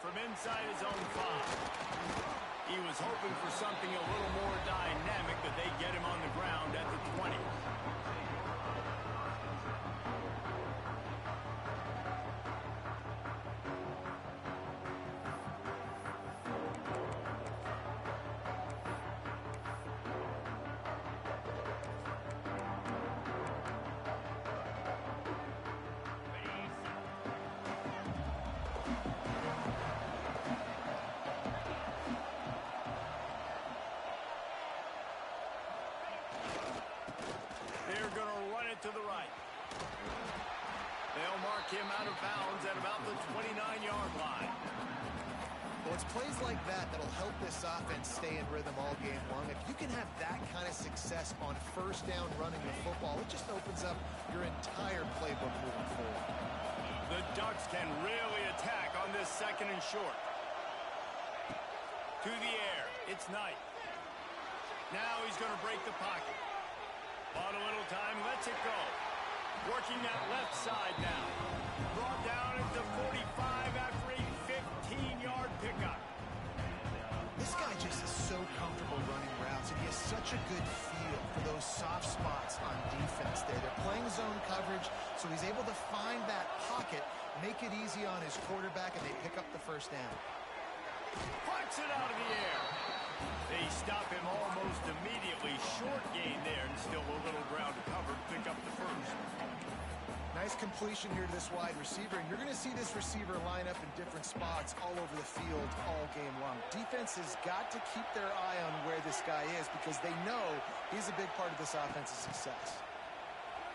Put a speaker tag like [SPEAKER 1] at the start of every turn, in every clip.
[SPEAKER 1] from inside his own 5. He was hoping for something a little more dynamic, but they get him on the ground at the 20. To the right. They'll mark him out of bounds at about the 29-yard line.
[SPEAKER 2] Well, it's plays like that that'll help this offense stay in rhythm all game long. If you can have that kind of success on first down running the football, it just opens up your entire playbook moving forward.
[SPEAKER 1] The Ducks can really attack on this 2nd and short. To the air. It's Knight. Now he's going to break the pocket. Bought a little time, lets it go. Working that left side now. Brought down at the 45 after a 15-yard pickup.
[SPEAKER 2] This guy just is so comfortable running routes, and he has such a good feel for those soft spots on defense there. They're playing zone coverage, so he's able to find that pocket, make it easy on his quarterback, and they pick up the first down.
[SPEAKER 1] Parks it out of the air. They stop him almost immediately. Short gain there, and still a little ground to cover. Pick up the first.
[SPEAKER 2] Nice completion here to this wide receiver, and you're going to see this receiver line up in different spots all over the field all game long. Defense has got to keep their eye on where this guy is because they know he's a big part of this offense's success.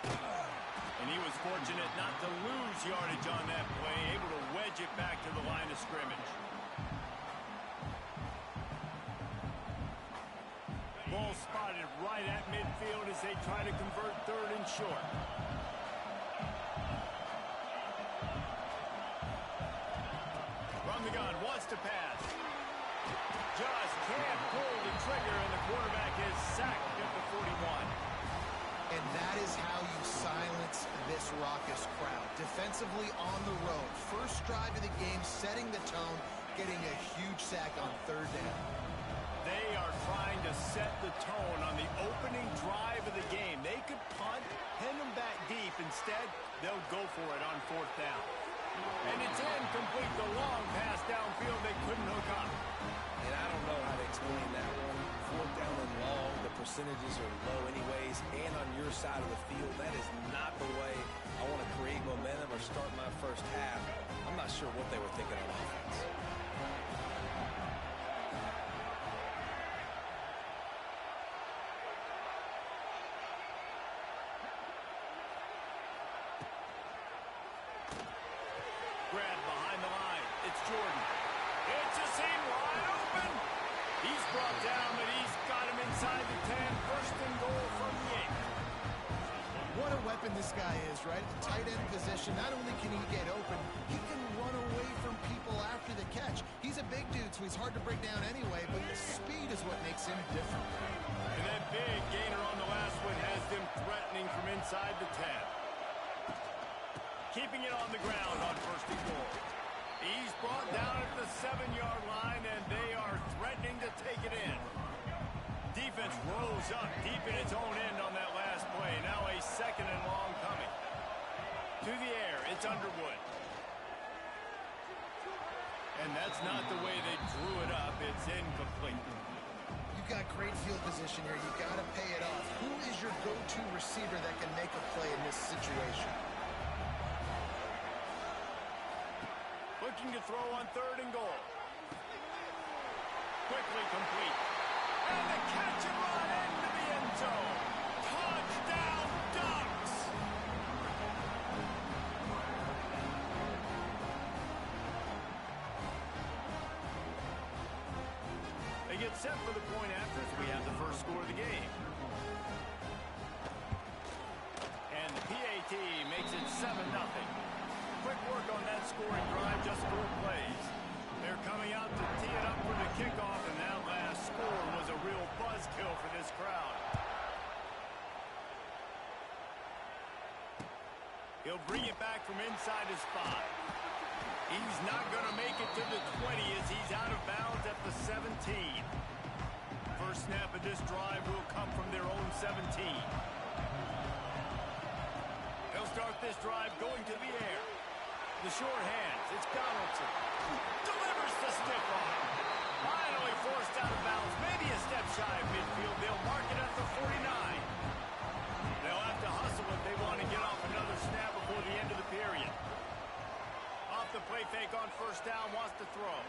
[SPEAKER 1] And he was fortunate not to lose yardage on that play, able to wedge it back to the line of scrimmage. Ball spotted right at midfield as they try to convert 3rd and short. From the gun, wants to pass. Just can't pull the trigger, and the quarterback is sacked at the 41.
[SPEAKER 2] And that is how you silence this raucous crowd. Defensively on the road. First drive of the game, setting the tone, getting a huge sack on 3rd down.
[SPEAKER 1] They are trying to set the tone on the opening drive of the game. They could punt, pin them back deep. Instead, they'll go for it on 4th down. And it's incomplete. The long pass downfield they couldn't hook up.
[SPEAKER 3] And I don't know how to explain that one. 4th down and long, the percentages are low anyways. And on your side of the field, that is not the way I want to create momentum or start my first half. I'm not sure what they were thinking on offense.
[SPEAKER 1] Grab behind the line. It's Jordan. It's a seam wide open. He's brought down, but he's got him inside the 10. 1st and goal from the 8.
[SPEAKER 2] What a weapon this guy is, right? At the tight end position, not only can he get open, he can run away from people after the catch. He's a big dude, so he's hard to break down anyway, but the speed is what makes him different.
[SPEAKER 1] And that big gainer on the last one has them threatening from inside the 10. Keeping it on the ground on 1st and goal. He's brought down at the 7-yard line, and they are threatening to take it in. Defense rose up deep in its own end on that last play. Now a 2nd and long coming. To the air, it's Underwood. And that's not the way they drew it up. It's incomplete.
[SPEAKER 2] You've got great field position here. You've got to pay it off. Who is your go-to receiver that can make a play in this situation?
[SPEAKER 1] Looking to throw on 3rd and goal. Quickly complete. And the catch and run into the end zone. Touchdown, Ducks! They get set for the point after as we have the first score of the game. And the PAT makes it 7-0. Quick work on that scoring drive, just 4 plays. They're coming out to tee it up for the kickoff, and that last score was a real buzzkill for this crowd. He'll bring it back from inside his 5. He's not going to make it to the 20 as he's out of bounds at the 17. First snap of this drive will come from their own 17. They'll start this drive going to the air. The short hands, it's Donaldson. Delivers the stiff arm. Finally forced out of bounds, maybe a step shy of midfield. They'll mark it at the 49. They'll have to hustle if they want to get off another snap before the end of the period. Off the play fake on first down, wants to throw.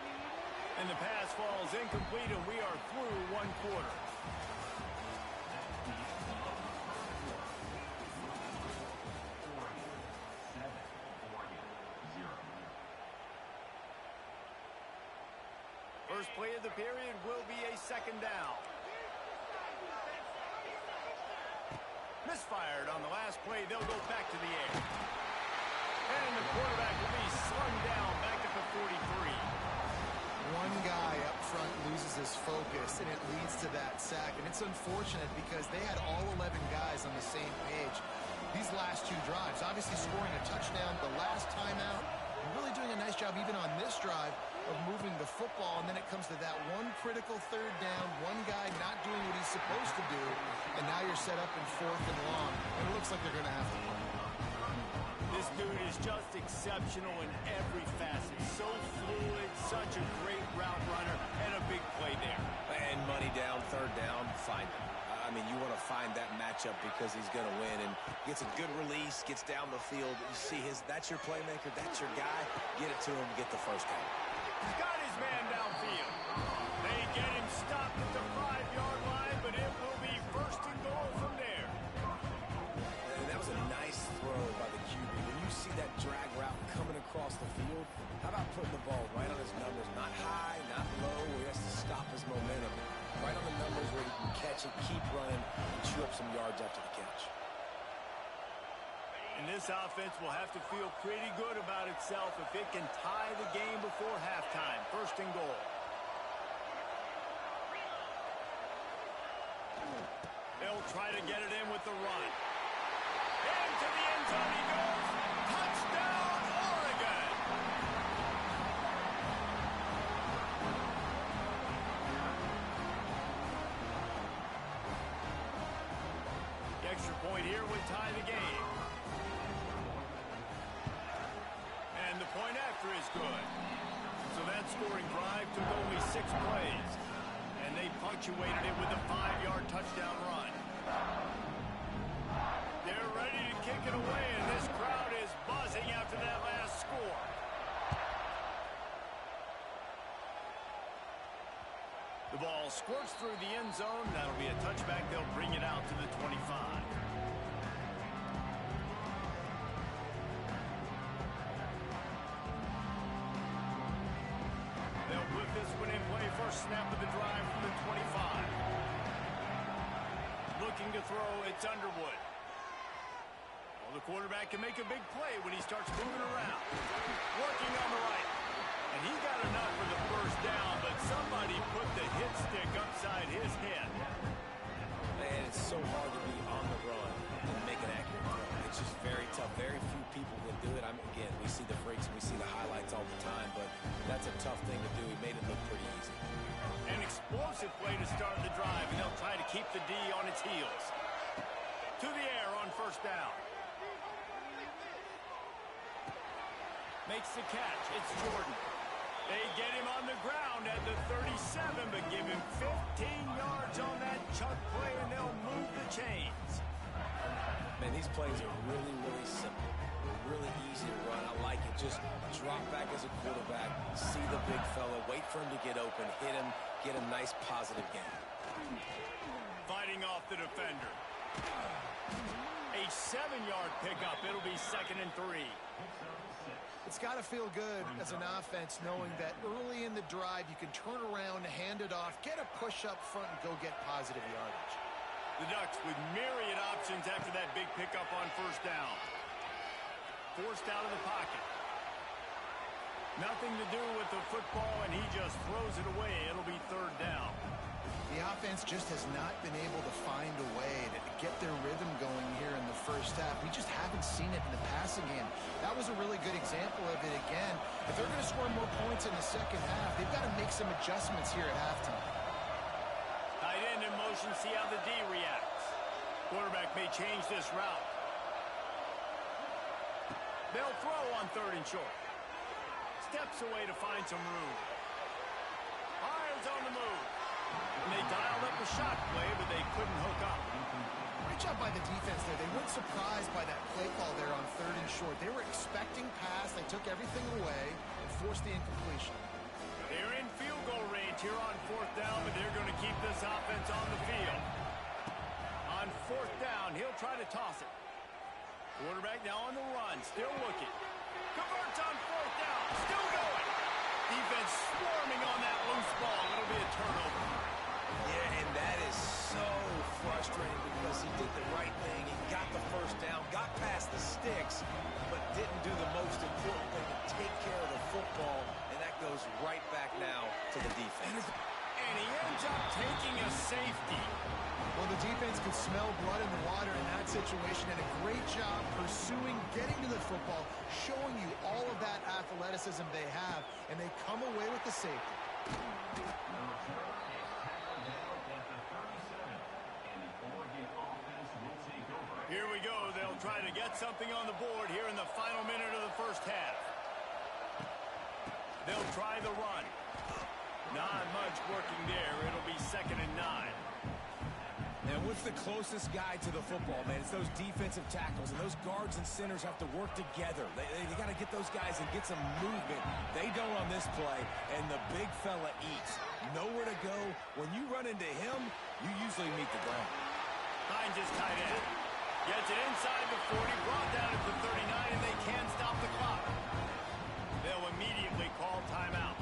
[SPEAKER 1] And the pass falls incomplete, and we are through one quarter. First play of the period will be a second down. Misfired on the last play. They'll go back to the air. And the quarterback will be slung down back at the 43.
[SPEAKER 2] One guy up front loses his focus, and it leads to that sack. And it's unfortunate because they had all 11 guys on the same page. These last two drives, obviously scoring a touchdown, the last timeout, and really doing a nice job even on this drive of moving the football. And then it comes to that one critical third down, one guy not doing what he's supposed to do, and now you're set up in 4th and long, and it looks like they're going to have to punt.
[SPEAKER 1] This dude is just exceptional in every facet. So fluid, such a great route runner, and a big play there.
[SPEAKER 3] And money down, third down, find him. I mean, you want to find that matchup because he's going to win, and gets a good release, gets down the field. You see that's your playmaker, that's your guy. Get it to him, get the first down.
[SPEAKER 1] He's got his man downfield. They get him stopped at the 5-yard line, but it will be first and goal from there.
[SPEAKER 3] And that was a nice throw by the QB. When you see that drag route coming across the field, how about putting the ball right on his numbers? Not high, not low, where he has to stop his momentum. Right on the numbers where he can catch it, keep running, and chew up some yards after the catch.
[SPEAKER 1] And this offense will have to feel pretty good about itself if it can tie the game before halftime. First and goal. They'll try to get it in with the run. Into the end zone he goes. Touchdown, Oregon! The extra point here would tie the game. And the point after is good. So that scoring drive took only 6 plays. And they punctuated it with a 5-yard touchdown run. They're ready to kick it away, and this crowd is buzzing after that last score. The ball squirts through the end zone. That'll be a touchback. They'll bring it out to the 25. They'll put this one in play. First snap of the drive from the 25. Looking to throw, it's Underwood. Well, the quarterback can make a big play when he starts moving around. Working on the right. And he got enough for the first down, but somebody put the hit stick upside his head.
[SPEAKER 3] Man, it's so hard to be on the run and make an accurate throw. It's just very tough. Very few people can do it. Again, we see the freaks and we see the highlights all the time, but that's a tough thing to do. He made it look pretty easy.
[SPEAKER 1] An explosive play to start the drive, and they'll try to keep the D on its heels. To the air on first down. Makes the catch. It's Jordan. They get him on the ground at the 37, but give him 15 yards on that chunk play, and they'll move the chains.
[SPEAKER 3] Man, these plays are really, really simple. They're really easy to run. I like it. Just drop back as a quarterback, see the big fella, wait for him to get open, hit him, get a nice positive game.
[SPEAKER 1] Fighting off the defender. A 7-yard pickup. It'll be 2nd and 3.
[SPEAKER 2] It's got to feel good as an offense knowing that early in the drive you can turn around, hand it off, get a push up front, and go get positive yardage.
[SPEAKER 1] The Ducks with myriad options after that big pickup on first down. Forced out of the pocket. Nothing to do with the football, and he just throws it away. It'll be 3rd down.
[SPEAKER 2] The offense just has not been able to find a way to get their rhythm going here in the first half. We just haven't seen it in the passing game. That was a really good example of it again. If they're going to score more points in the second half, they've got to make some adjustments here at halftime.
[SPEAKER 1] Tight end in motion, see how the D reacts. Quarterback may change this route. They'll throw on 3rd and short. Steps away to find some room. Fires on the move. And they dialed up the shot play, but they couldn't hook up.
[SPEAKER 2] Great job by the defense there. They weren't surprised by that play call there on 3rd and short. They were expecting pass. They took everything away and forced the incompletion.
[SPEAKER 1] They're in field goal range here on 4th down, but they're going to keep this offense on the field. On 4th down, he'll try to toss it. Quarterback now on the run, still looking. Converts on 4th down, still going. Defense swarming on that loose ball. It'll be a turnover.
[SPEAKER 3] Yeah, and that is so frustrating because he did the right thing. He got the first down, got past the sticks, but didn't do the most important thing to take care of the football, and that goes right back now to the defense.
[SPEAKER 1] And he ends up taking a safety.
[SPEAKER 2] Well, the defense could smell blood in the water in that situation, and a great job pursuing, getting to the football, showing you all of that athleticism they have, and they come away with the safety.
[SPEAKER 1] Here we go. They'll try to get something on the board here in the final minute of the first half. They'll try the run. Not much working there. It'll be 2nd and 9.
[SPEAKER 3] And what's the closest guy to the football, man? It's those defensive tackles, and those guards and centers have to work together. They got to get those guys and get some movement. They don't on this play, and the big fella eats. Nowhere to go. When you run into him, you usually meet the ground.
[SPEAKER 1] Finds his tight end. Gets it inside the 40, brought down at the 39, and they can't stop the clock. They'll immediately call timeout.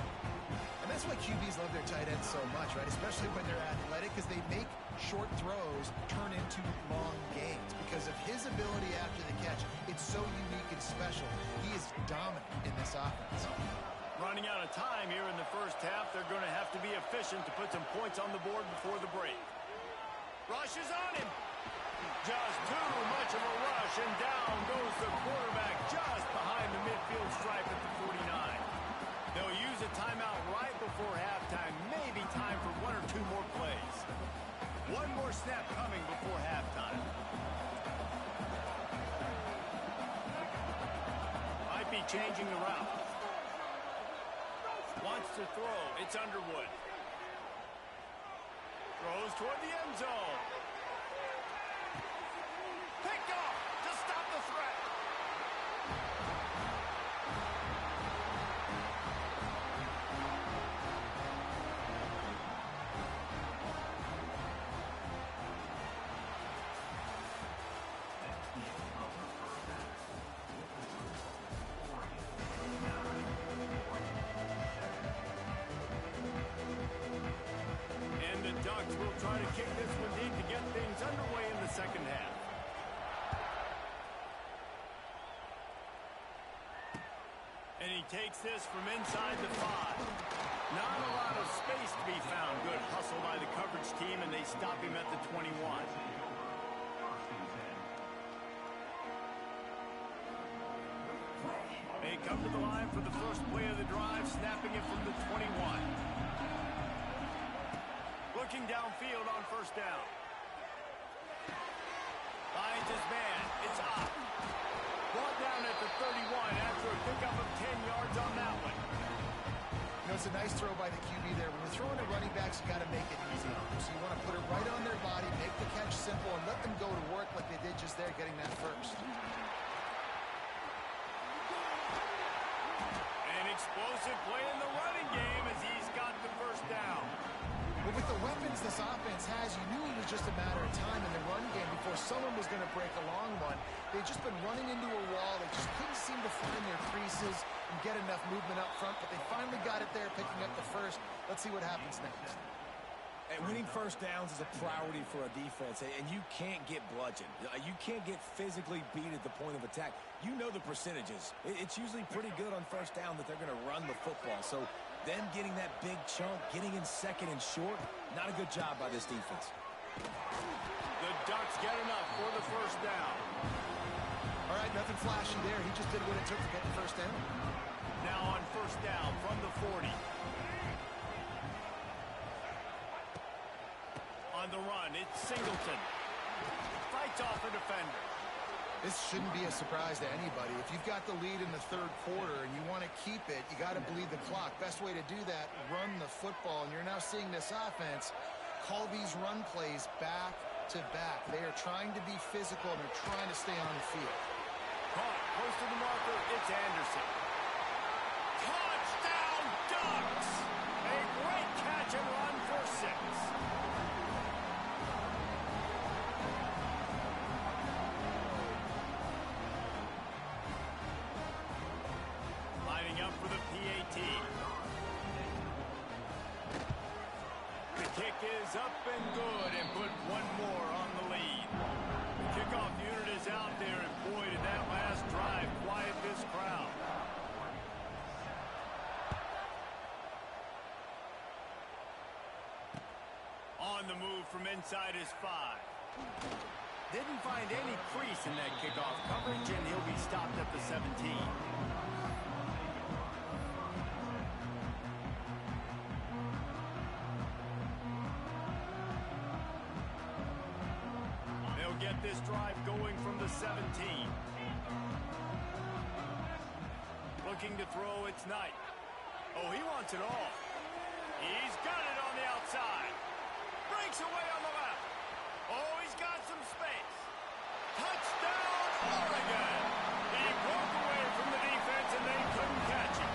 [SPEAKER 2] And that's why QBs love their tight ends so much, right? Especially when they're athletic, because they make short throws turn into long gains. Because of his ability after the catch, it's so unique and special. He is dominant in this offense.
[SPEAKER 1] Running out of time here in the first half, they're going to have to be efficient to put some points on the board before the break. Rushes on him. Just too much of a rush, and down goes the quarterback just behind the midfield stripe at the 49. They'll use a timeout right before halftime. Maybe time for 1 or 2 more plays. One more snap coming before halftime. Might be changing the route. Wants to throw. It's Underwood. Throws toward the end zone. Picked off to stop the threat. And the Ducks will try to kick this one deep to get things underway in the second half. And he takes this from inside the 5. Not a lot of space to be found. Good hustle by the coverage team, and they stop him at the 21. They come to the line for the first play of the drive, snapping it from the 21. Looking downfield on 1st down. Finds his man. It's up. Brought down at the 31 after a pickup of 10 yards on that one.
[SPEAKER 2] You know, it's a nice throw by the QB there. When you're throwing at running backs, you got to make it easy on them. So you want to put it right on their body, make the catch simple, and let them go to work like they did just there, getting that first.
[SPEAKER 1] An explosive play in the running game as he's got the first down.
[SPEAKER 2] But with the weapons this offense has, you knew it was just a matter of time in the run game before someone was going to break a long one. They've just been running into a wall. They just couldn't seem to find their creases and get enough movement up front, but they finally got it there, picking up the first. Let's see what happens next.
[SPEAKER 3] And winning first downs is a priority for a defense, and you can't get bludgeoned. You can't get physically beat at the point of attack. You know the percentages. It's usually pretty good on first down that they're going to run the football. So Then getting that big chunk, getting in second and short, not a good job by this defense.
[SPEAKER 1] The Ducks get enough for the first down.
[SPEAKER 2] All right, nothing flashy there. He just did what it took to get the first down.
[SPEAKER 1] Now on first down from the 40. On the run, it's Singleton. Fights off a defender.
[SPEAKER 2] This shouldn't be a surprise to anybody. If you've got the lead in the third quarter and you want to keep it, you got to bleed the clock. Best way to do that, run the football. And you're now seeing this offense call these run plays back to back. They are trying to be physical and they're trying to stay on the field.
[SPEAKER 1] Caught close to the marker, it's Anderson. Touchdown, Ducks! A great catch and run for 6. Lining up for the PAT. The kick is up and good and put one more on the lead. The kickoff unit is out there, and boy, did that last drive quiet this crowd. On the move from inside his 5. Didn't find any crease in that kickoff coverage, and he'll be stopped at the 17. They'll get this drive going from the 17. Looking to throw, it's Knight. Oh, he wants it all. He's got it on the outside. Breaks away on the left. Oh, he's got some space. Touchdown, Oregon! He broke away from the defense and they couldn't catch him.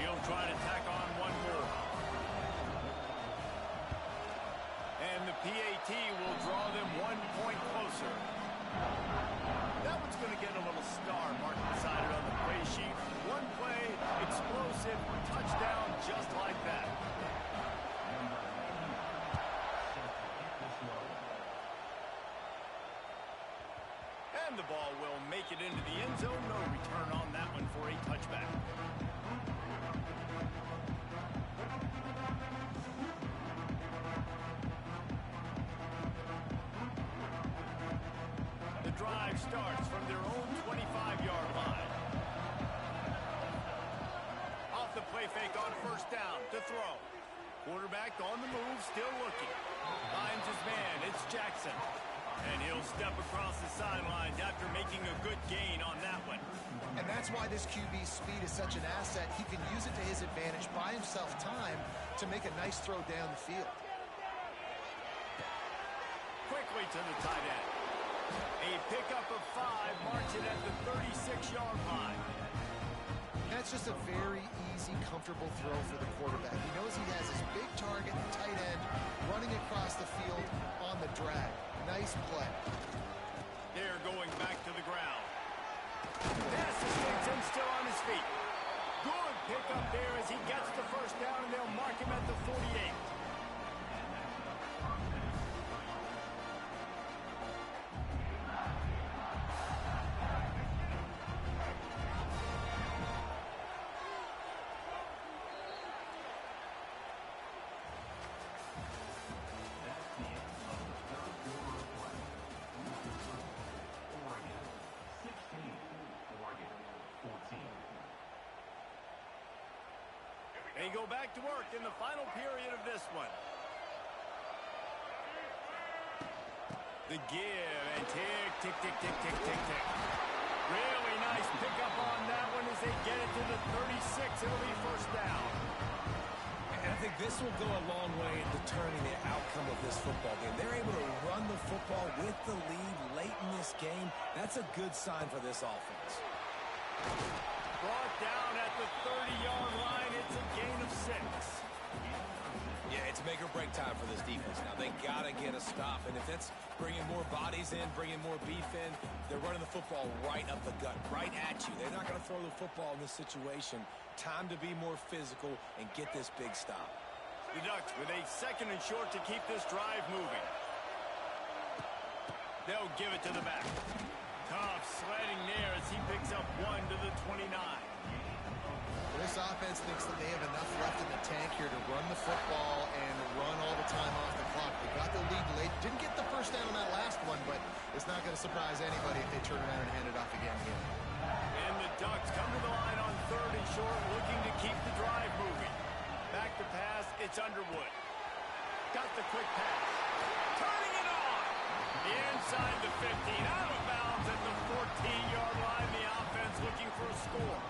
[SPEAKER 1] He'll try to tack on one more. And the PAT will draw them 1 point closer. That one's going to get a little star marked beside it on the play sheet. One play, explosive, touchdown, just like that. And the ball will make it into the end zone. No return on that one for a touchback. The drive starts from their own 25-yard line. Off the play fake on first down to throw. Quarterback on the move, still looking. Finds his man, it's Jackson. And he'll step across the sidelines after making a good gain on that one.
[SPEAKER 2] And that's why this QB's speed is such an asset. He can use it to his advantage, buy himself time to make a nice throw down the field.
[SPEAKER 1] Quickly to the tight end. A pickup of 5 marks it at the 36-yard line.
[SPEAKER 2] That's just a very easy, comfortable throw for the quarterback. He knows he has his big target, the tight end, running across the field on the drag. Nice play.
[SPEAKER 1] They're going back to the ground. Pass to Stinson, still on his feet. Good pickup there as he gets the first down, and they'll mark him at the 48. They go back to work in the final period of this one. The give and tick, tick, tick, tick, tick, tick, tick. Really nice pickup on that one as they get it to the 36. It'll be first down.
[SPEAKER 3] And I think this will go a long way in determining the outcome of this football game. They're able to run the football with the lead late in this game. That's a good sign for this offense.
[SPEAKER 1] Brought down at the 30-yard line. It's a gain of 6.
[SPEAKER 3] Yeah, it's make or break time for this defense. Now, they got to get a stop. And if it's bringing more bodies in, bringing more beef in, they're running the football right up the gut, right at you. They're not going to throw the football in this situation. Time to be more physical and get this big stop.
[SPEAKER 1] The Ducks with a second and short to keep this drive moving. They'll give it to the back. Tough sledding there as he picks up 1 to the 29.
[SPEAKER 2] This offense thinks that they have enough left in the tank here to run the football and run all the time off the clock. They got the lead late. Didn't get the first down on that last one, but it's not going to surprise anybody if they turn around and hand it off again here.
[SPEAKER 1] And the Ducks come to the line on 3rd and short, looking to keep the drive moving. Back to pass, it's Underwood. Got the quick pass. Turning it on. Inside the 15, out of bounds at the 14-yard line. The offense looking for a score.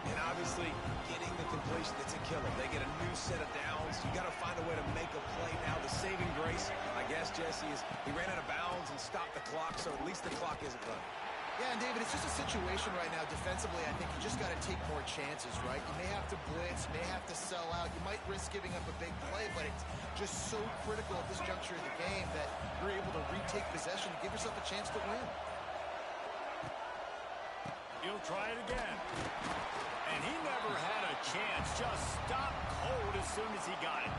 [SPEAKER 3] And obviously, getting the completion, it's a killer. They get a new set of downs. You got to find a way to make a play now. The saving grace, I guess, Jesse, is he ran out of bounds and stopped the clock, so at least the clock isn't running.
[SPEAKER 2] Yeah, and David, it's just a situation right now defensively. I think you just got to take more chances, right? You may have to blitz, may have to sell out. You might risk giving up a big play, but it's just so critical at this juncture of the game that you're able to retake possession to give yourself a chance to win.
[SPEAKER 1] He'll try it again. And he never had a chance. Just stopped cold as soon as he got it.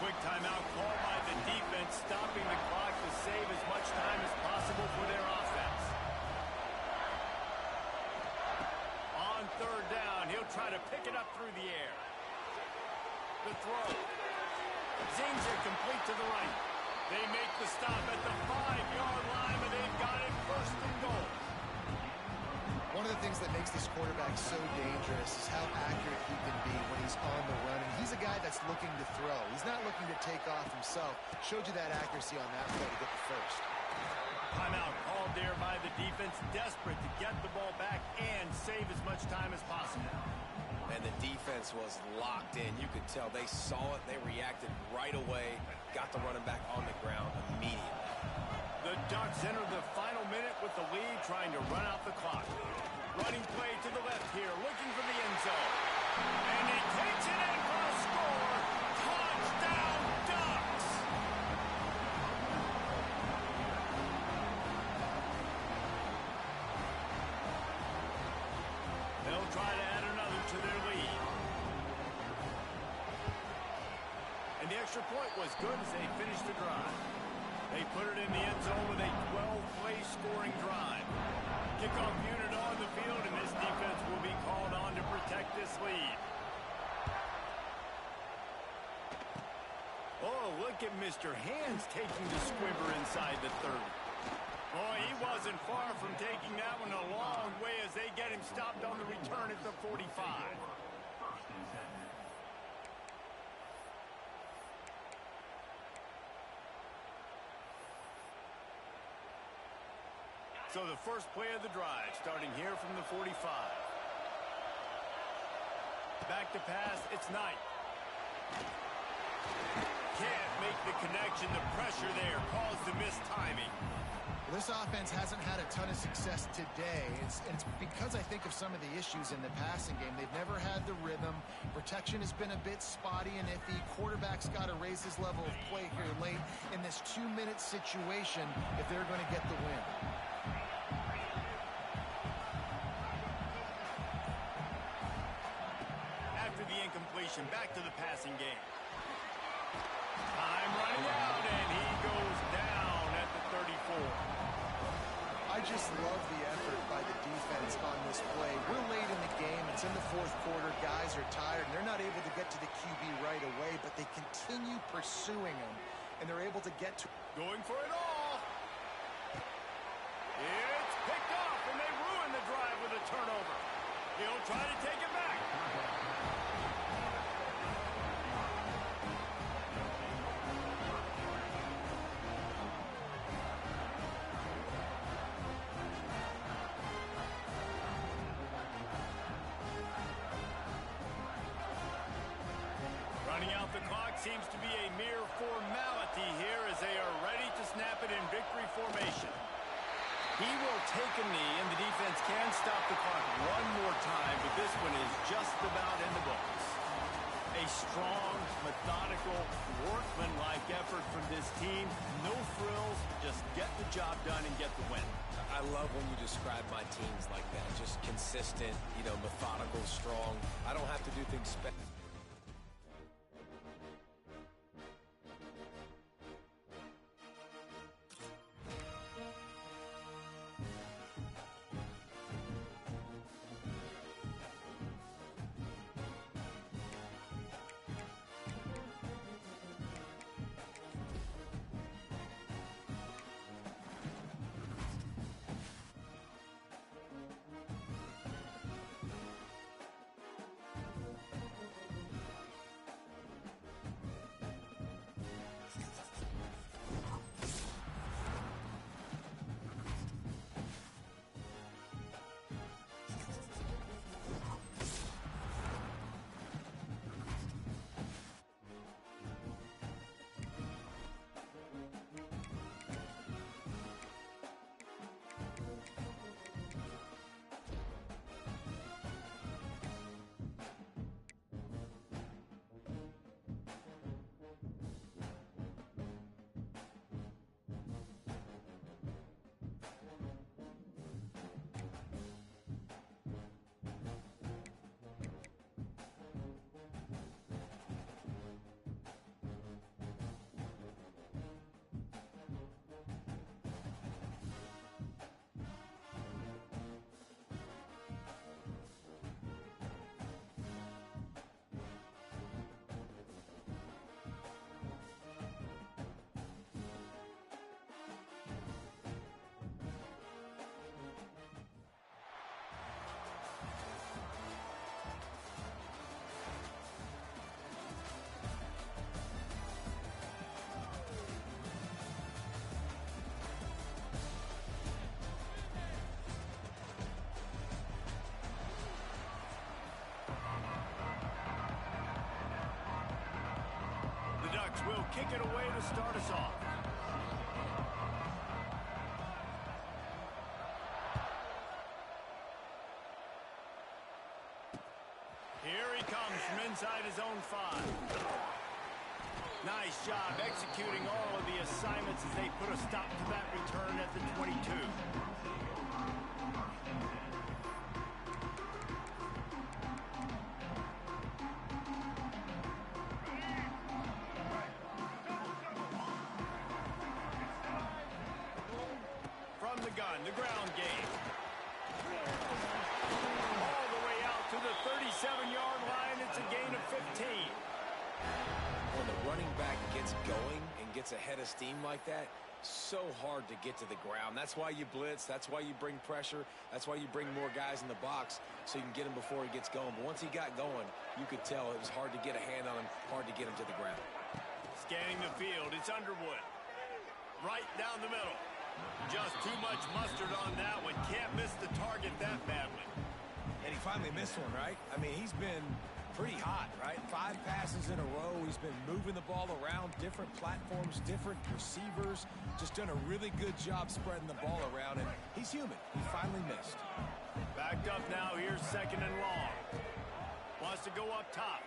[SPEAKER 1] Quick timeout called by the defense, stopping the clock to save as much time as possible for their offense. On 3rd down, he'll try to pick it up through the air. The throw. Zings it complete to the right. They make the stop at the 5-yard line, and they've got it 1st and goal.
[SPEAKER 2] One of the things that makes this quarterback so dangerous is how accurate he can be when he's on the run. And he's a guy that's looking to throw. He's not looking to take off himself. Showed you that accuracy on that play to get the first.
[SPEAKER 1] Timeout called there by the defense, desperate to get the ball back and save as much time as possible.
[SPEAKER 3] And the defense was locked in. You could tell they saw it. They reacted right away. Got the running back on the ground immediately.
[SPEAKER 1] The Ducks enter the final minute with the lead, trying to run out the clock. Running play to the left here, looking for the end zone. And he takes it in for a score. Touchdown, Ducks! They'll try to add another to their lead. And the extra point was good as they finished the drive. They put it in the end zone with a 12-play scoring drive. Kickoff unit on the field, and this defense will be called on to protect this lead. Oh, look at Mr. Hands taking the squibber inside the 30. Boy, he wasn't far from taking that one a long way as they get him stopped on the return at the 45. So the first play of the drive, starting here from the 45. Back to pass, it's Knight. Can't make the connection. The pressure there caused the missed timing.
[SPEAKER 2] This offense hasn't had a ton of success today. It's because I think of some of the issues in the passing game. They've never had the rhythm. Protection has been a bit spotty and iffy. Quarterback's got to raise his level of play here late in this 2-minute situation if they're going to get the win.
[SPEAKER 1] Back to the passing game. Time running out, and he goes down at the 34.
[SPEAKER 2] I just love the effort by the defense on this play. We're late in the game. It's in the 4th quarter. Guys are tired, and they're not able to get to the QB right away, but they continue pursuing him, and they're able to get to...
[SPEAKER 1] Going for it all. It's picked off, and they ruin the drive with a turnover. He'll try to take it back. Running out the clock seems to be a mere formality here as they are ready to snap it in victory formation. He will take a knee, and the defense can stop the clock one more time, but this one is just about in the books. A strong, methodical, workman-like effort from this team. No frills, just get the job done and get the win.
[SPEAKER 3] I love when you describe my teams like that. Just consistent, methodical, strong. I don't have to do things special.
[SPEAKER 1] He'll kick it away to start us off. Here he comes from inside his own 5. Nice job executing all of the assignments as they put a stop to that return at the 22. From the gun, the ground game. All the way out to the 37-yard line. It's a gain of 15.
[SPEAKER 3] When the running back gets going and gets ahead of steam like that, so hard to get to the ground. That's why you blitz. That's why you bring pressure. That's why you bring more guys in the box so you can get him before he gets going. But once he got going, you could tell it was hard to get a hand on him, hard to get him to the ground.
[SPEAKER 1] Scanning the field, it's Underwood. Right down the middle. Just too much mustard on that one. Can't miss the target that badly.
[SPEAKER 3] And he finally missed one, right? I mean, he's been pretty hot, right? 5 passes in a row. He's been moving the ball around, different platforms, different receivers. Just done a really good job spreading the ball around, and he's human. He finally missed.
[SPEAKER 1] Backed up now. Here's 2nd and long. Wants to go up top.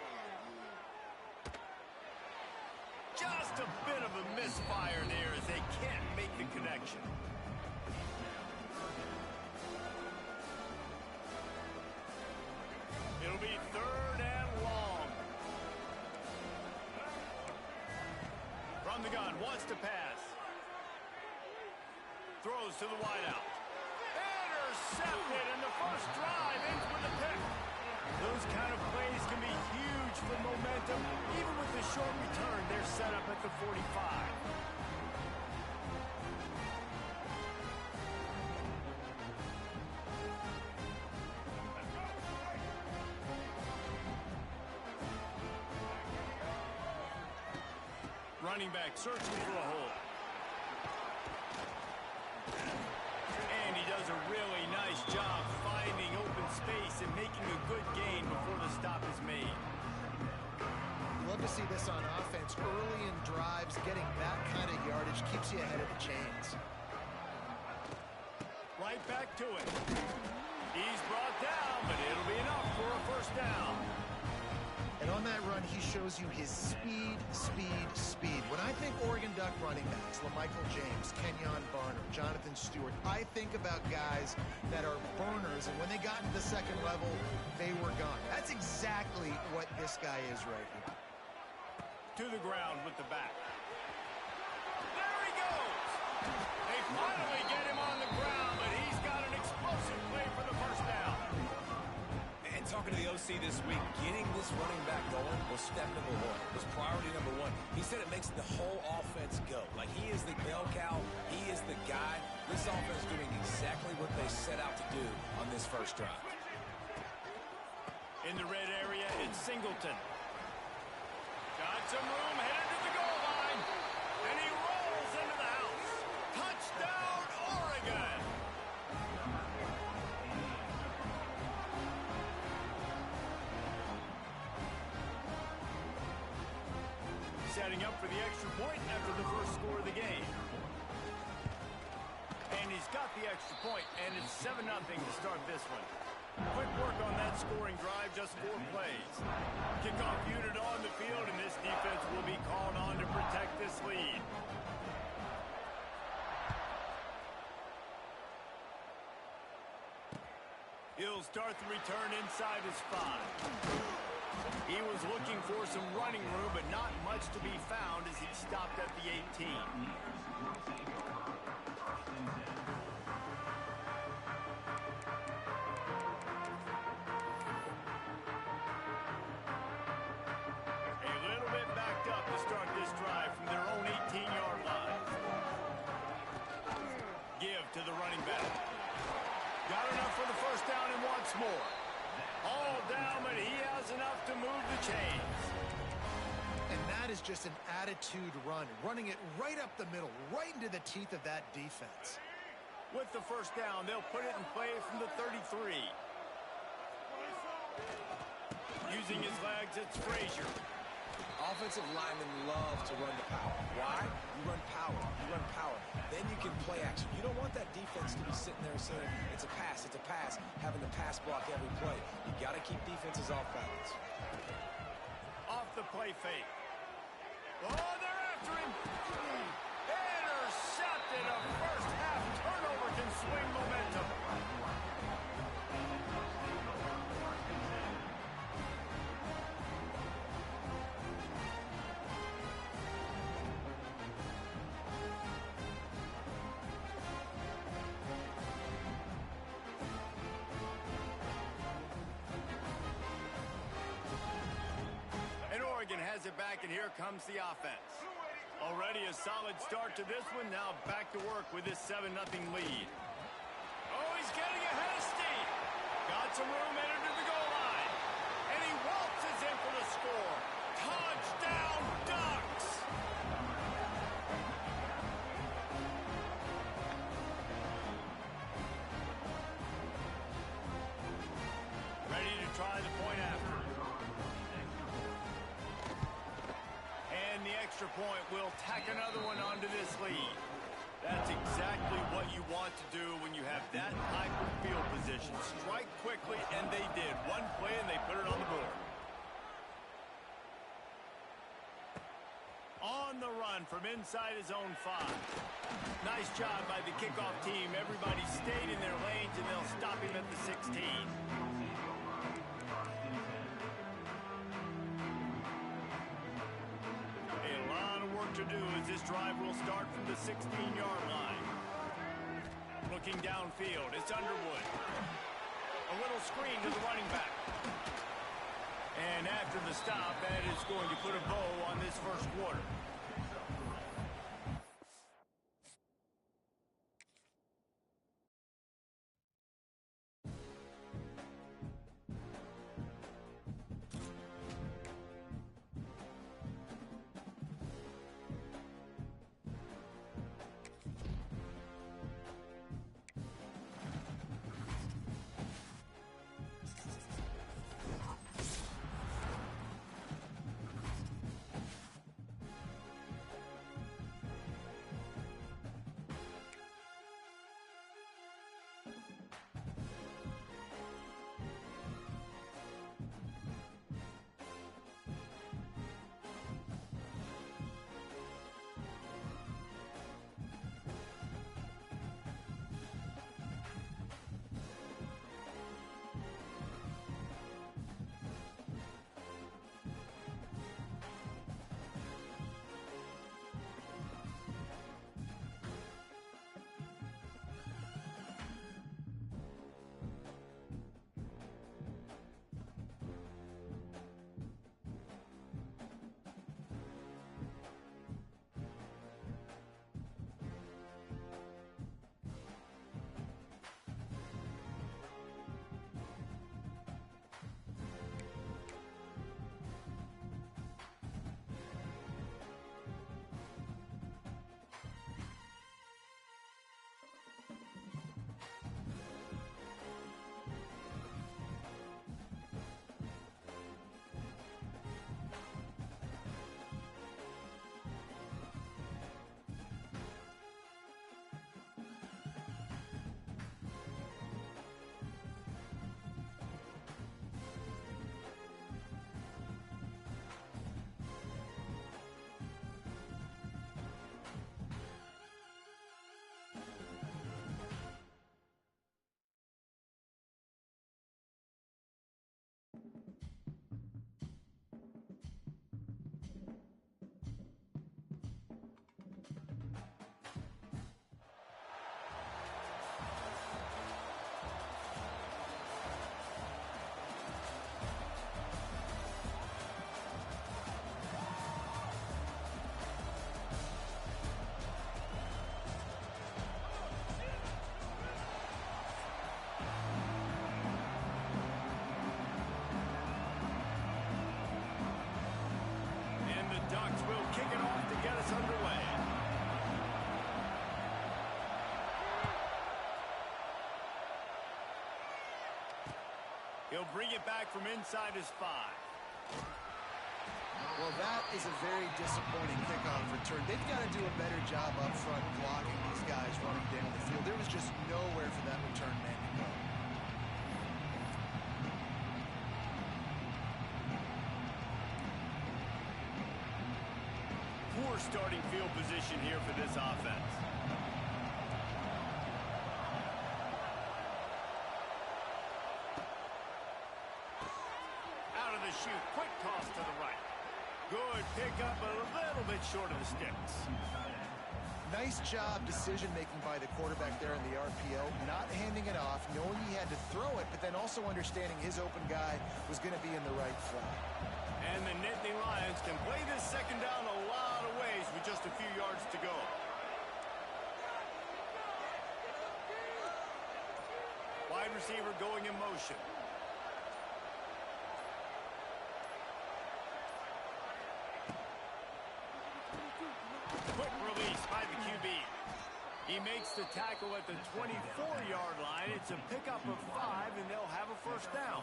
[SPEAKER 1] Just a bit of a misfire there as they can't make the connection. It'll be 3rd and long. From the gun, wants to pass. Throws to the wideout. Intercepted, and the first drive ends with a pick. Those kind of plays can be huge for momentum. Even with the short return, they're set up at the 45. Running back searching for a hole. And he does a really nice job finding open space and making a good gain before the stop is made.
[SPEAKER 2] Love to see this on offense. Early in drives, getting that kind of yardage keeps you ahead of the chains.
[SPEAKER 1] Right back to it. He's brought down, but it'll be enough for a first down.
[SPEAKER 2] And on that run, he shows you his speed, speed, speed. When I think Oregon Duck running backs, LaMichael James, Kenyon Barner, Jonathan Stewart, I think about guys that are burners, and when they got into the second level, they were gone. That's exactly what this guy is right here.
[SPEAKER 1] To the ground with the back. There he goes! They finally get him on the ground, but he's got an explosive play for the first down.
[SPEAKER 3] And talking to the OC this week, getting this running back going was step number 1, was priority number 1. He said it makes the whole offense go. Like, he is the bell cow, he is the guy. This offense is doing exactly what they set out to do on this first drive.
[SPEAKER 1] In the red area, it's Singleton. Got some room, headed to the goal line, and he rolls into the house. Touchdown, Oregon! Setting up for the extra point after the first score of the game. And he's got the extra point, and it's 7-0 to start this one. Quick work on that scoring drive, just 4 plays. Kickoff unit on the field, and this defense will be called on to protect this lead. He'll start the return inside his 5. He was looking for some running room, but not much to be found as he stopped at the 18. To the running back. Got enough for the first down and wants more. All down, but he has enough to move the chains.
[SPEAKER 2] And that is just an attitude run, running it right up the middle, right into the teeth of that defense.
[SPEAKER 1] With the first down, they'll put it in play from the 33. Using his legs, it's Frazier.
[SPEAKER 3] Offensive linemen love to run the power. Why? You run power. You run power. Then you can play action. You don't want that defense to be sitting there saying, it's a pass, having to pass block every play. You got to keep defenses off balance.
[SPEAKER 1] Off the play fake. Oh, they're after him. Intercepted. A first half turnover can swing momentum. Has it back, and here comes the offense. Already a solid start to this one. Now back to work with this 7-0 lead. Oh, he's getting ahead of steam. Got some room, entered to the goal line. And he waltzes in for the score. Touchdown, Ducks! Ready to try the point after. The extra point will tack another one onto this lead. That's exactly what you want to do when you have that type of field position. Strike quickly, and they did. One play, and they put it on the board. On the run from inside his own 5. Nice job by the kickoff team. Everybody stayed in their lanes, and they'll stop him at the 16. To do as this drive will start from the 16-yard line. Looking downfield, it's Underwood. A little screen to the running back. And after the stop, that is going to put a bow on this first quarter. He'll bring it back from inside his 5.
[SPEAKER 2] Well, that is a very disappointing kickoff return. They've got to do a better job up front blocking these guys running down the field. There was just nowhere for that return man to go.
[SPEAKER 1] Poor starting field position here for this offense. Out of the chute, quick toss to the right. Good pickup, but a little bit short of the sticks.
[SPEAKER 2] Nice job decision-making by the quarterback there in the RPO, not handing it off, knowing he had to throw it, but then also understanding his open guy was going to be in the right flat.
[SPEAKER 1] And the Nittany Lions can play this second down a lot of ways with just a few yards to go. Wide receiver going in motion. Quick release by the QB. He makes the tackle at the 24-yard line. It's a pickup of 5, and they'll have a first down.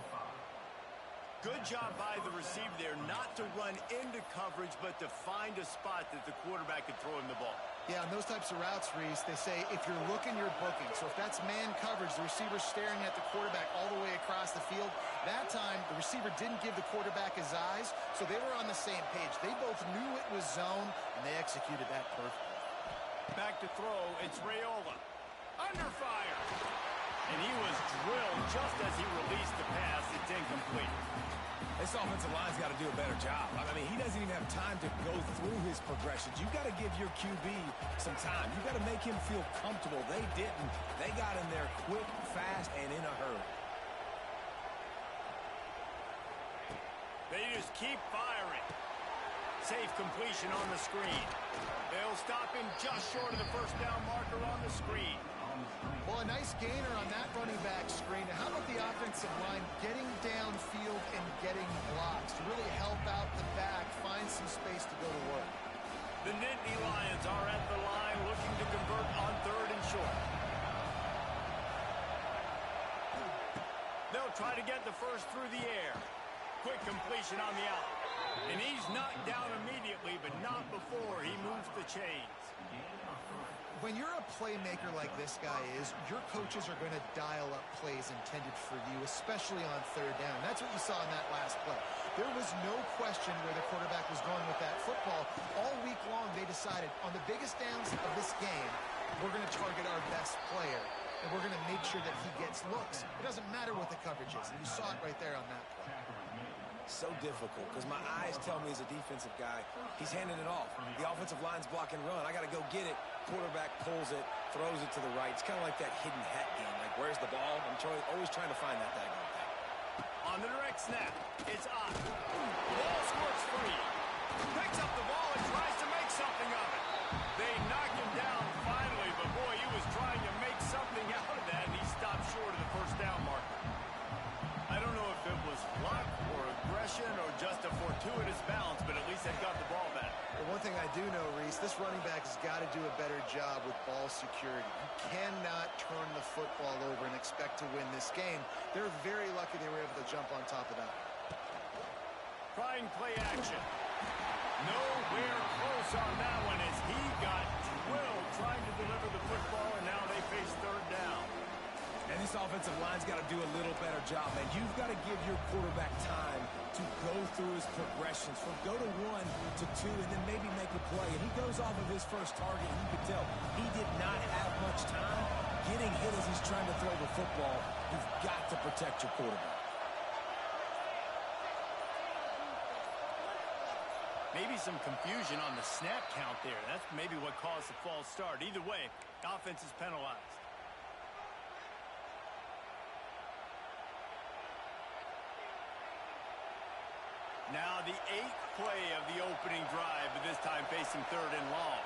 [SPEAKER 1] Good job by the receiver there, not to run into coverage, but to find a spot that the quarterback could throw him the ball.
[SPEAKER 2] Yeah, on those types of routes, Reese, they say if you're looking, you're booking. So if that's man coverage, the receiver's staring at the quarterback all the way across the field. That time, the receiver didn't give the quarterback his eyes, so they were on the same page. They both knew it was zone, and they executed that perfectly.
[SPEAKER 1] Back to throw, it's Raiola. Under fire. And he was drilled just as he released the pass. It's incomplete.
[SPEAKER 3] This offensive line's got to do a better job. I mean, he doesn't even have time to go through his progressions. You've got to give your QB some time. You've got to make him feel comfortable. They didn't. They got in there quick, fast, and in a hurry.
[SPEAKER 1] They just keep firing. Safe completion on the screen. They'll stop him just short of the first down marker on the screen.
[SPEAKER 2] Well, a nice gainer on that running back screen. How about the offensive line getting downfield and getting blocks to really help out the back, find some space to go to work?
[SPEAKER 1] The Nittany Lions are at the line looking to convert on 3rd and short. They'll try to get the first through the air. Quick completion on the out. And he's knocked down immediately, but not before he moves the chains.
[SPEAKER 2] When you're a playmaker like this guy is, your coaches are going to dial up plays intended for you, especially on 3rd down. That's what you saw in that last play. There was no question where the quarterback was going with that football. All week long, they decided on the biggest downs of this game, we're going to target our best player, and we're going to make sure that he gets looks. It doesn't matter what the coverage is, and you saw it right there on that play.
[SPEAKER 3] So difficult because my eyes tell me as a defensive guy, he's handing it off. The offensive line's block and run. I got to go get it. Quarterback pulls it, throws it to the right. It's kind of like that hidden hat game. Like, where's the ball? I'm always trying to find that daggone thing.
[SPEAKER 1] On the direct snap, it's on. The ball squirts free. Picks up the ball and tries to make something of it. They knock him down finally, but boy, he was trying to make something out of that, and he stopped short of the first down marker. I don't know if it was luck or aggression or just a fortuitous bounce, but at least they got the ball back.
[SPEAKER 2] Well, one thing I do know, Reese, this running back has got to do a better job with ball security. You cannot turn the football over and expect to win this game. They're very lucky they were able to jump on top of that.
[SPEAKER 1] Trying play action. Nowhere close on that one as he got drilled trying to deliver the football, and now they face 3rd down.
[SPEAKER 3] And this offensive line's got to do a little better job, man. You've got to give your quarterback time to go through his progressions from go to 1 to 2 and then maybe make a play. And he goes off of his first target, and you can tell he did not have much time getting hit as he's trying to throw the football. You've got to protect your quarterback.
[SPEAKER 1] Maybe some confusion on the snap count there. That's maybe what caused the false start. Either way, offense is penalized. Now the 8th play of the opening drive, but this time facing 3rd and long.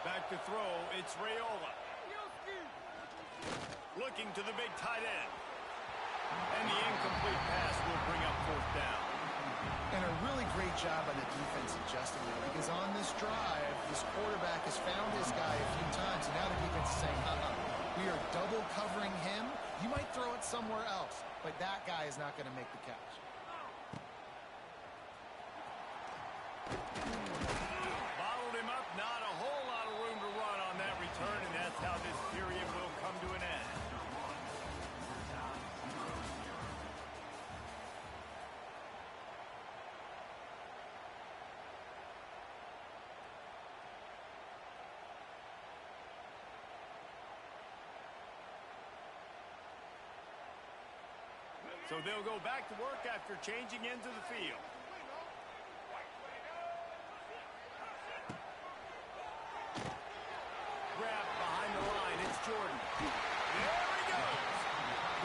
[SPEAKER 1] Back to throw, it's Raiola. Looking to the big tight end. And the incomplete pass will bring up 4th down.
[SPEAKER 2] And a really great job by the defense adjusting there, because on this drive, this quarterback has found this guy a few times, and now the defense is saying, we are double covering him. You might throw it somewhere else, but that guy is not going to make the catch.
[SPEAKER 1] Bottled him up, not a whole lot of room to run on that return, and that's how this period will come to an end. So they'll go back to work after changing into the field. Grab behind the line. It's Jordan. There he goes.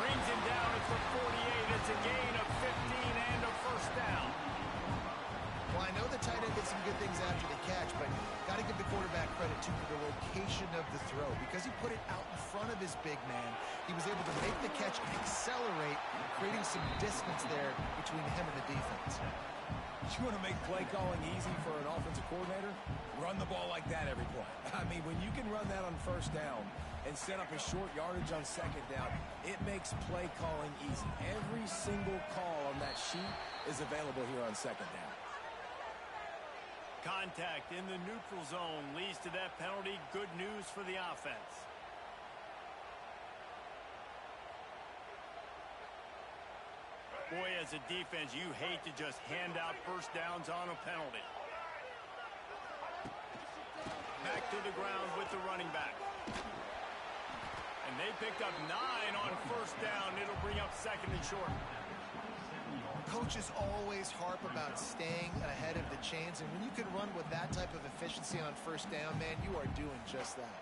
[SPEAKER 1] Brings him down at the 48. It's a gain of 15 and a first down.
[SPEAKER 2] Well, I know the tight end did some good things after the catch, but got to give the quarterback credit, too, for the location of the throw. Because he put it out in front of his big man, he was able to make the catch and accelerate, creating some distance there between him and the defense.
[SPEAKER 3] You want to make play calling easy for an offensive coordinator? Run the ball like that every play. I mean, when you can run that on first down and set up a short yardage on second down, it makes play calling easy. Every single call on that sheet is available here on second down.
[SPEAKER 1] Contact in the neutral zone leads to that penalty. Good news for the offense. Boy, as a defense, you hate to just hand out first downs on a penalty. Back to the ground with the running back. And they picked up 9 on first down. It'll bring up second and short.
[SPEAKER 2] Coaches always harp about staying ahead of the chains, and when you can run with that type of efficiency on first down, man, you are doing just that.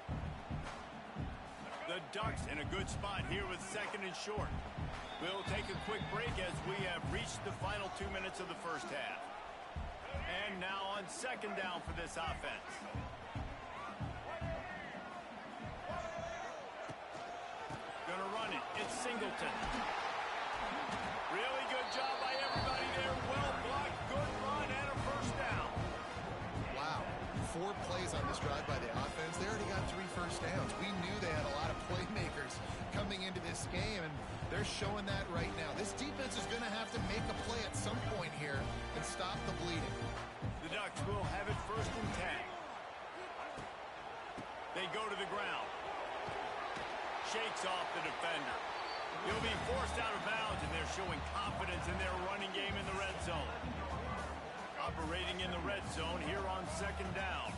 [SPEAKER 1] The Ducks in a good spot here with second and short. We'll take a quick break as we have reached the final 2 minutes of the first half. And now on second down for this offense. Gonna run it. It's Singleton. Really good job by everybody there. Well blocked, good run, and a first down.
[SPEAKER 2] Wow. 4 plays on this drive by the offense. They already got 3 first downs. We knew they had a lot of playmakers coming into this game, and they're showing that right now. This defense is going to have to make a play at some point here and stop the bleeding.
[SPEAKER 1] The Ducks will have it first and 10. They go to the ground. Shakes off the defender. He'll be forced out of bounds, and they're showing confidence in their running game in the red zone. Operating in the red zone here on second down.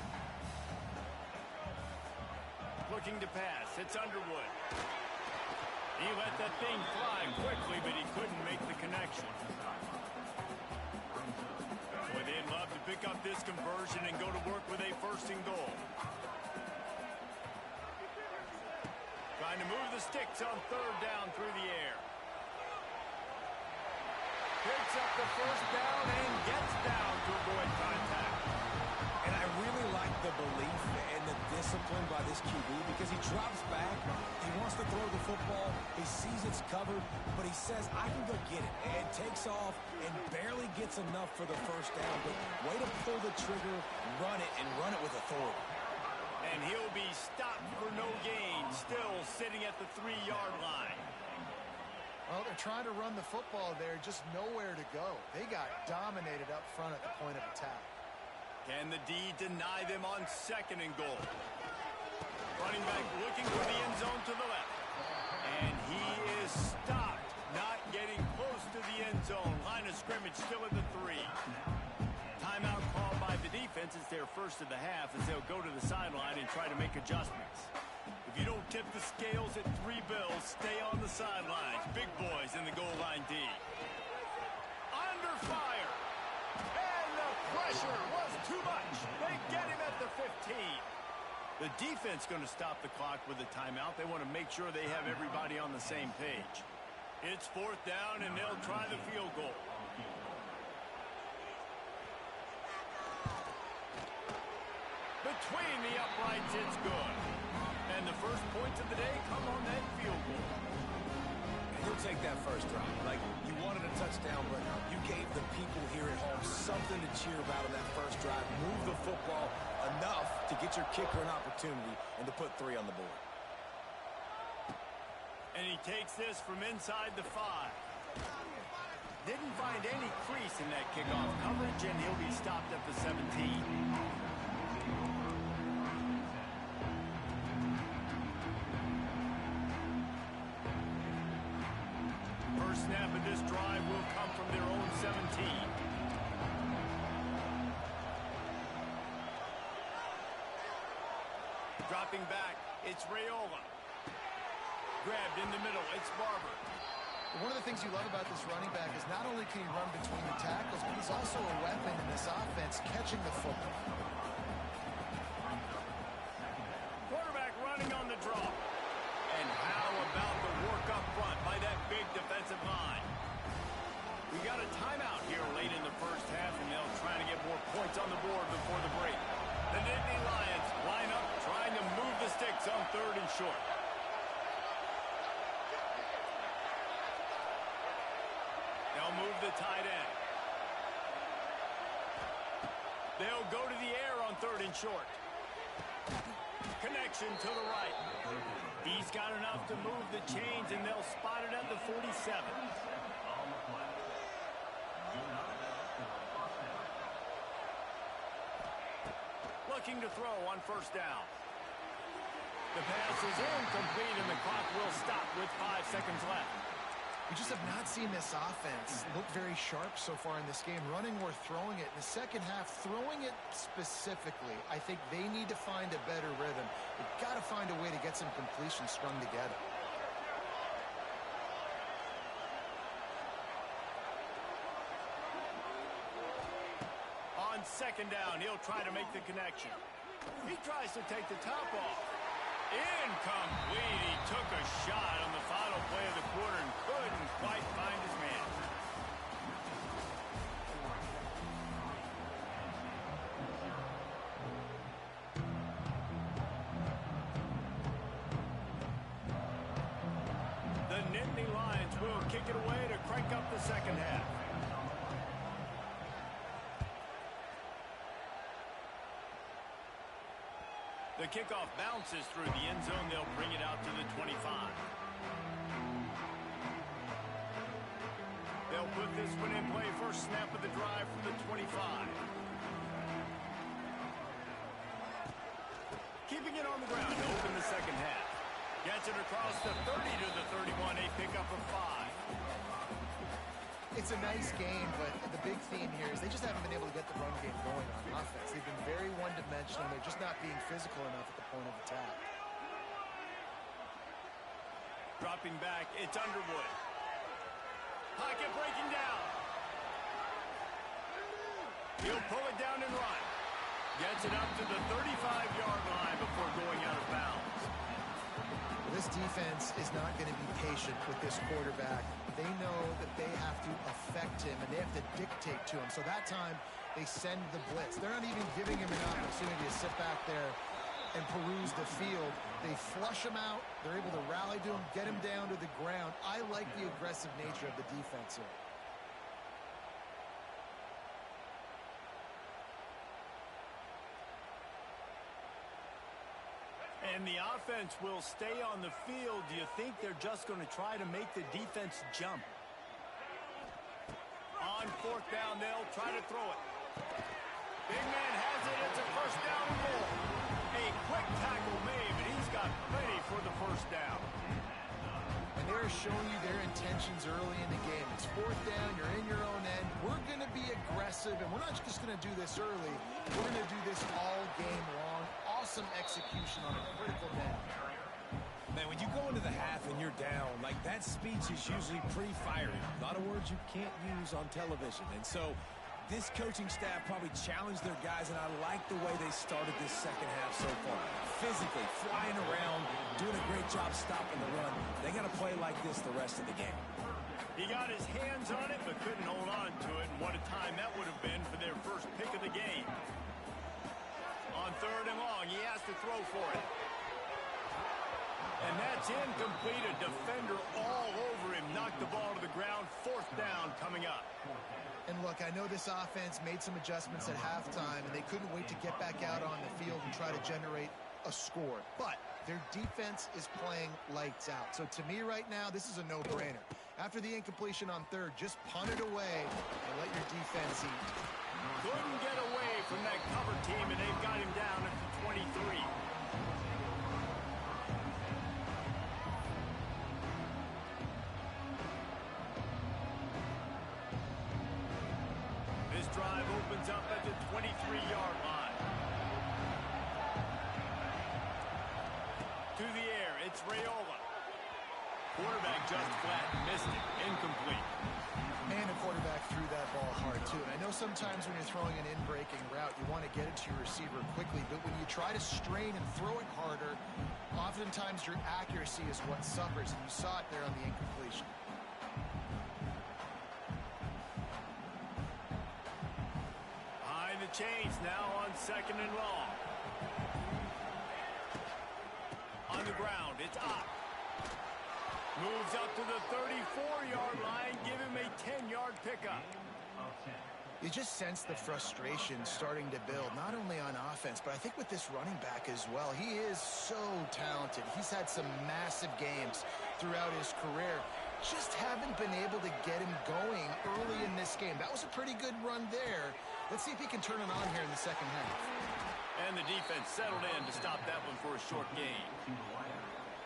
[SPEAKER 1] Looking to pass. It's Underwood. He let that thing fly quickly, but he couldn't make the connection. Boy, they'd love to pick up this conversion and go to work with a first and goal. Trying to move the sticks on third down through the air. Picks up the first down and gets down to avoid contact.
[SPEAKER 3] And I really like the belief and the discipline by this QB because he drops back, he wants to throw the football, he sees it's covered, but he says, I can go get it, and takes off and barely gets enough for the first down. But way to pull the trigger, run it, and run it with authority.
[SPEAKER 1] And he'll be stopped for no gain, still sitting at the 3-yard line.
[SPEAKER 2] Well, they're trying to run the football there, just nowhere to go. They got dominated up front at the point of attack.
[SPEAKER 1] Can the D deny them on second and goal? Running back looking for the end zone to the left. And he is stopped, not getting close to the end zone. Line of scrimmage still at the 3. Timeout called by the defense. It's their first of the half as they'll go to the sideline and try to make adjustments. If you don't tip the scales at 3 bills, stay on the sidelines. Big boys in the goal line D. Under fire. And the pressure was too much. They get him at the 15. The defense going to stop the clock with a timeout. They want to make sure they have everybody on the same page. It's fourth down, and they'll try the field goal. Between the uprights, it's good. And the first points of the day come on that field goal.
[SPEAKER 3] He'll take that first drive. Like, you wanted a touchdown, but you gave the people here at home something something to cheer about on that first drive. Move the football enough to get your kicker an opportunity and to put 3 on the board.
[SPEAKER 1] And he takes this from inside the 5. Didn't find any crease in that kickoff coverage, and he'll be stopped at the 17. First snap of this drive will come from their own 17. Dropping back, it's Raiola. Grabbed in the middle, it's Barber.
[SPEAKER 2] One of the things you love about this running back is not only can he run between the tackles, but he's also a weapon in this offense catching the football.
[SPEAKER 1] Quarterback running on the draw. And how about the work up front by that big defensive line? We got a timeout here late in the first half, and they'll try to get more points on the board before the break. The Nittany Lions line up, trying to move the sticks on 3rd and short. They'll move the tight end. They'll go to the air on 3rd and short. Connection to the right. He's got enough to move the chains, and they'll spot it at the 47. Looking to throw on 1st down. The pass is incomplete, and the clock will stop with 5 seconds left.
[SPEAKER 2] We just have not seen this offense look very sharp so far in this game, running or throwing it. In the second half, throwing it specifically, I think they need to find a better rhythm. They've got to find a way to get some completions strung together.
[SPEAKER 1] On 2nd down, he'll try to make the connection. He tries to take the top off. Incomplete. He took a shot on the final play of the quarter and couldn't quite find his man. The Nittany Lions will kick it away to crank up the second half. The kickoff bounces through the end zone. They'll bring it out to the 25. They'll put this one in play. First snap of the drive from the 25. Keeping it on the ground to open the second half. Gets it across the 30 to the 31. A pickup of 5.
[SPEAKER 2] It's a nice game, but the big theme here is they just haven't been able to get the run game going on offense. They've been very one-dimensional. They're just not being physical enough at the point of attack.
[SPEAKER 1] Dropping back, it's Underwood. Pocket breaking down. He'll pull it down and run. Gets it up to the 35-yard line before going out of bounds.
[SPEAKER 2] This defense is not going to be patient with this quarterback. They know that they have to affect him, and they have to dictate to him. So that time, they send the blitz. They're not even giving him an opportunity to sit back there and peruse the field. They flush him out. They're able to rally to him, get him down to the ground. I like the aggressive nature of the defense here.
[SPEAKER 1] And the offense will stay on the field. Do you think they're just going to try to make the defense jump? On 4th down, they'll try to throw it. Big man has it. It's a 1st down and goal. A quick tackle made, but he's got plenty for the 1st down.
[SPEAKER 2] And they're showing you their intentions early in the game. It's 4th down. You're in your own end. We're going to be aggressive, and we're not just going to do this early. We're going to do this all game long. Awesome execution on a critical down.
[SPEAKER 3] Man, when you go into the half and you're down, like that speech is usually pretty fiery. A lot of words you can't use on television. And so this coaching staff probably challenged their guys, and I like the way they started this second half so far. Physically, flying around, doing a great job stopping the run. They got to play like this the rest of the game.
[SPEAKER 1] He got his hands on it, but couldn't hold on to it. And what a time that would have been for their first pick of the game. On 3rd and long, he has to throw for it. And that's incomplete. A defender all over him. Knocked the ball to the ground. 4th down coming up.
[SPEAKER 2] And look, I know this offense made some adjustments at halftime, and they couldn't wait to get back out on the field and try to generate a score. But their defense is playing lights out. So to me right now, this is a no-brainer. After the incompletion on third, just punt it away and let your defense eat.
[SPEAKER 1] Couldn't get away from that cover team, and they've got him down at the 23. This drive opens up at the 23-yard line. To the air, it's Raiola. Quarterback just flat missed it. Incomplete.
[SPEAKER 2] And the quarterback threw that ball hard, too. And I know sometimes when you're throwing an in-breaking route, you want to get it to your receiver quickly. But when you try to strain and throw it harder, oftentimes your accuracy is what suffers. And you saw it there on the incompletion.
[SPEAKER 1] Behind the chains now on 2nd and long. On the ground, it's up. Moves up to the 34-yard line, give him a 10-yard pickup.
[SPEAKER 2] You just sense the frustration starting to build, not only on offense, but I think with this running back as well. He is so talented. He's had some massive games throughout his career. Just haven't been able to get him going early in this game. That was a pretty good run there. Let's see if he can turn it on here in the second half.
[SPEAKER 1] And the defense settled in to stop that one for a short gain.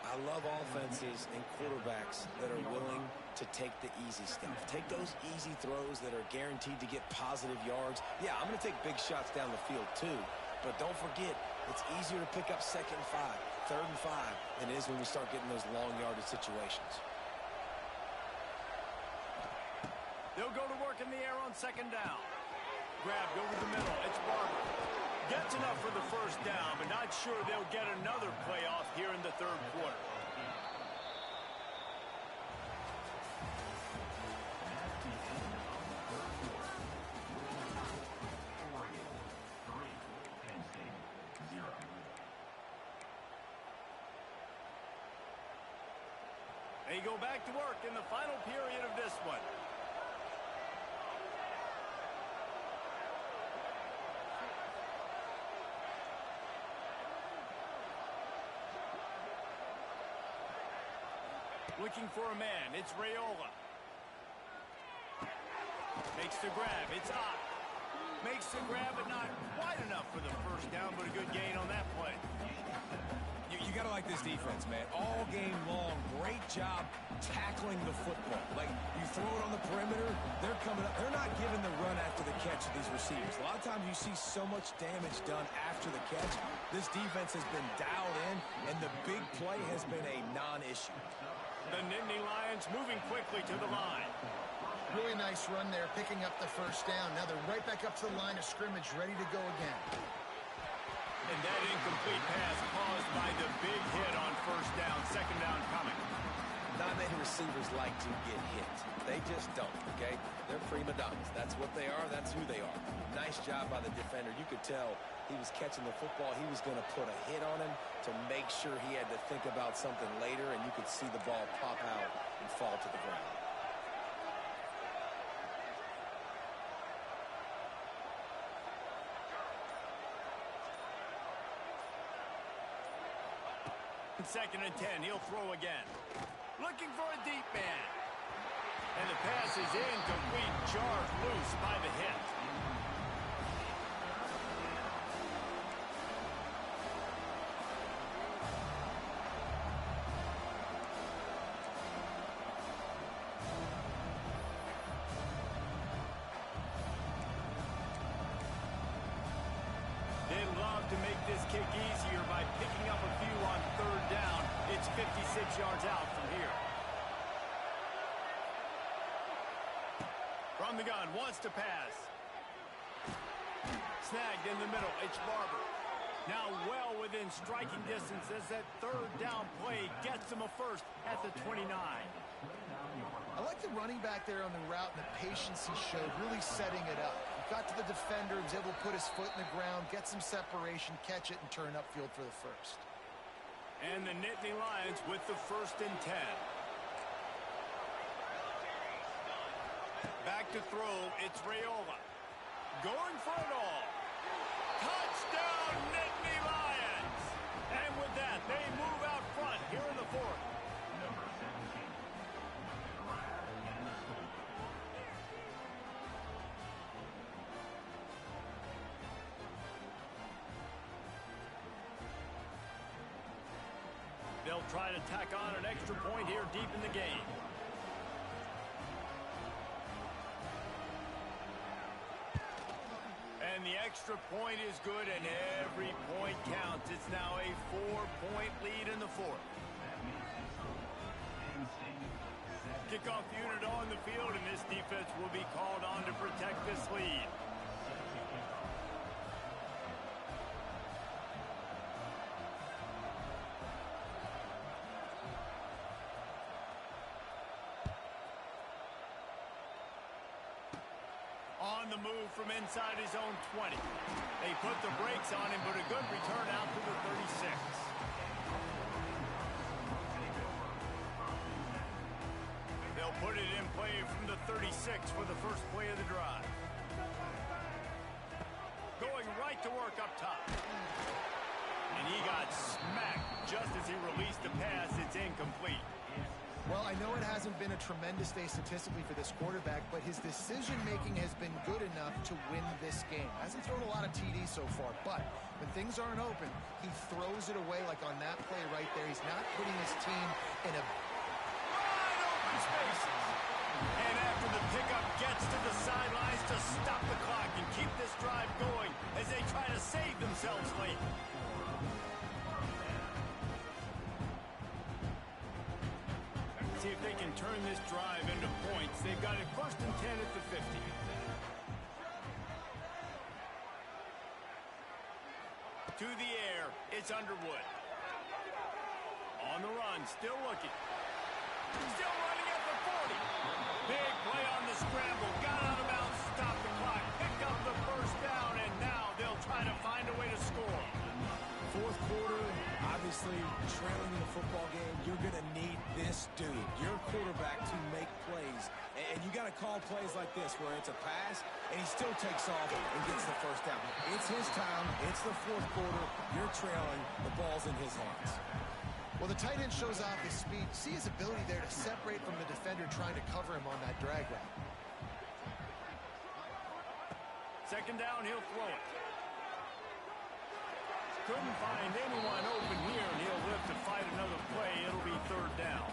[SPEAKER 3] I love offenses and quarterbacks that are willing to take the easy stuff. Take those easy throws that are guaranteed to get positive yards. Yeah, I'm going to take big shots down the field too. But don't forget, it's easier to pick up 2nd and 5, 3rd and 5 than it is when we start getting those long yardage situations.
[SPEAKER 1] They'll go to work in the air on 2nd down. Grabbed over the middle. It's Barber. Gets enough for the first down, but not sure they'll get another playoff here in the 3rd quarter. They go back to work in the final period of this one. Looking for a man. It's Raiola. Makes the grab. It's up. Makes the grab, but not quite enough for the first down, but a good gain on that play.
[SPEAKER 3] You got to like this defense, man. All game long, great job tackling the football. Like, you throw it on the perimeter, they're coming up. They're not giving the run after the catch to these receivers. A lot of times you see so much damage done after the catch. This defense has been dialed in, and the big play has been a non-issue.
[SPEAKER 1] The Nittany Lions moving quickly to the line.
[SPEAKER 2] Really nice run there, picking up the first down. Now they're right back up to the line of scrimmage, ready to go again.
[SPEAKER 1] And that incomplete pass caused by the big hit on first down. 2nd down coming.
[SPEAKER 3] Not many receivers like to get hit. They just don't, okay? They're prima donnas. That's what they are. That's who they are. Nice job by the defender. You could tell he was catching the football. He was going to put a hit on him to make sure he had to think about something later, and you could see the ball pop out and fall to the ground.
[SPEAKER 1] In 2nd and 10, he'll throw again. Looking for a deep man. And the pass is incomplete, jarred loose by the hit. They'd love to make this kick easier by picking up a few on 3rd down. It's 56 yards out from here. From the gun, wants to pass. Snagged in the middle, it's Barber. Now well within striking distance as that 3rd down play gets him a first at the 29.
[SPEAKER 2] I like the running back there on the route and the patience he showed, really setting it up. He got to the defender, was able to put his foot in the ground, get some separation, catch it, and turn upfield for the first.
[SPEAKER 1] And the Nittany Lions with the 1st and 10. Back to throw, it's Raiola. Going for it all. Touchdown, Nittany Lions! And with that, they move out front here in the fourth. They'll try to tack on an extra point here deep in the game. And the extra point is good, and every point counts. It's now a 4-point lead in the fourth. Kickoff unit on the field, and this defense will be called on to protect this lead. On the move from inside his own 20. They put the brakes on him, but a good return out to the 36. They'll put it in play from the 36 for the first play of the drive. Going right to work up top. And he got smacked just as he released the pass. It's incomplete.
[SPEAKER 2] Well, I know it hasn't been a tremendous day statistically for this quarterback, but his decision-making has been good enough to win this game. Hasn't thrown a lot of TDs so far, but when things aren't open, he throws it away like on that play right there. He's not putting his team in a
[SPEAKER 1] wide open spaces. And after the pickup gets to the sidelines to stop the clock and keep this drive going as they try to save themselves late. See if they can turn this drive into points. They've got it 1st and 10 at the 50. To the air, it's Underwood. On the run, still looking. Still running at the 40. Big play on the scramble. Got out of bounds, stopped the clock, picked up the first down, and now they'll try to find a way to score.
[SPEAKER 3] Fourth quarter, obviously trailing in the football game, you're going to need this dude, your quarterback, to make plays. And you got to call plays like this where it's a pass and he still takes off and gets the first down. It's his time. It's the fourth quarter. You're trailing. The ball's in his hands.
[SPEAKER 2] Well, the tight end shows off his speed. See his ability there to separate from the defender trying to cover him on that drag route.
[SPEAKER 1] Second down, he'll throw it. Couldn't find anyone open here, and he'll live to fight another play. It'll be third down.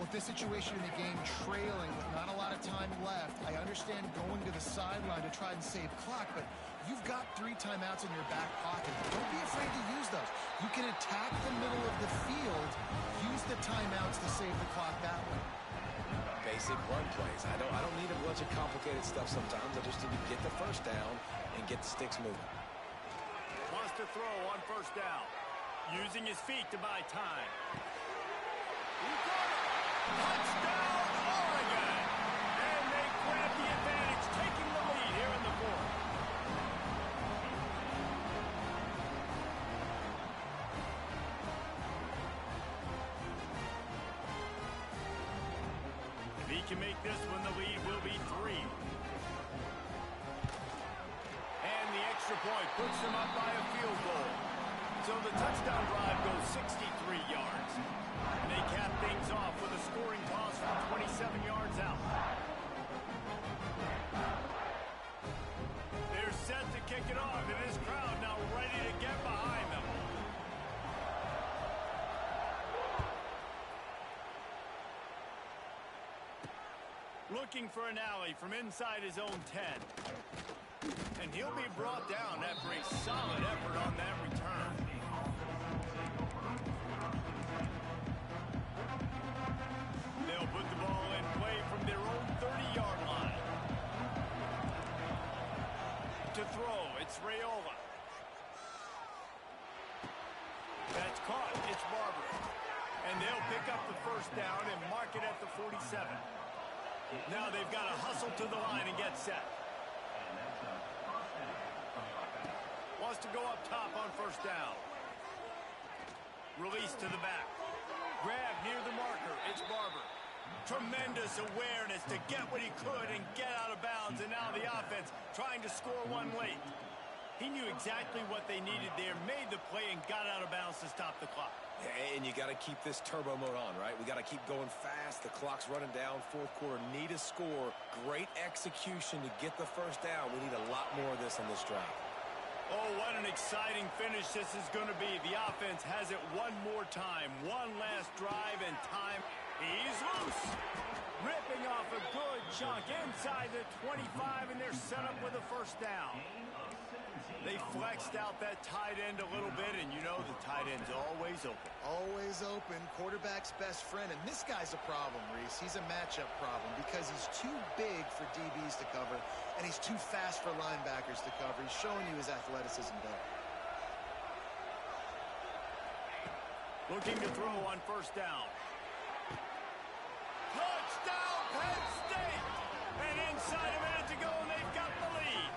[SPEAKER 2] With this situation in the game trailing with not a lot of time left, I understand going to the sideline to try and save clock, but you've got 3 timeouts in your back pocket. Don't be afraid to use those. You can attack the middle of the field, use the timeouts to save the clock that way.
[SPEAKER 3] Basic run plays. I don't need a bunch of complicated stuff sometimes. I just need to get the first down and get the sticks moving.
[SPEAKER 1] Wants to throw on first down. Using his feet to buy time. He got it. Touchdown, Oregon! And they grab the advantage, taking the lead here in the fourth. If he can make this one, the lead will be 3. And the extra point puts them up by a field goal. So the touchdown drive goes 63 yards. And they cap things off with a scoring toss from 27 yards out. They're set to kick it off, and this crowd now ready to get behind them. Looking for an alley from inside his own 10. And he'll be brought down after a solid effort on that return. They'll put the ball in play from their own 30-yard line. To throw, it's Raiola. That's caught, it's Barber. And they'll pick up the first down and mark it at the 47. Now they've got to hustle to the line and get set. Wants to go up top on first down. Release to the back. Grab near the marker. It's Barber. Tremendous awareness to get what he could and get out of bounds, and now the offense trying to score one late. He knew exactly what they needed there, made the play, and got out of bounds to stop the clock.
[SPEAKER 3] Yeah, and you got to keep this turbo mode on, right? We got to keep going fast. The clock's running down. Fourth quarter, need a score. Great execution to get the first down. We need a lot more of this on this drive.
[SPEAKER 1] Oh, what an exciting finish this is going to be. The offense has it one more time. One last drive and time. He's loose. Ripping off a good chunk inside the 25, and they're set up with a first down. They flexed out that tight end a little bit, and you know the tight end's always open.
[SPEAKER 2] Always open. Quarterback's best friend. And this guy's a problem, Reese. He's a matchup problem because he's too big for DBs to cover, and he's too fast for linebackers to cover. He's showing you his athleticism there.
[SPEAKER 1] Looking to throw on first down. Touchdown, Penn State! And inside a minute to go, and they've got the lead.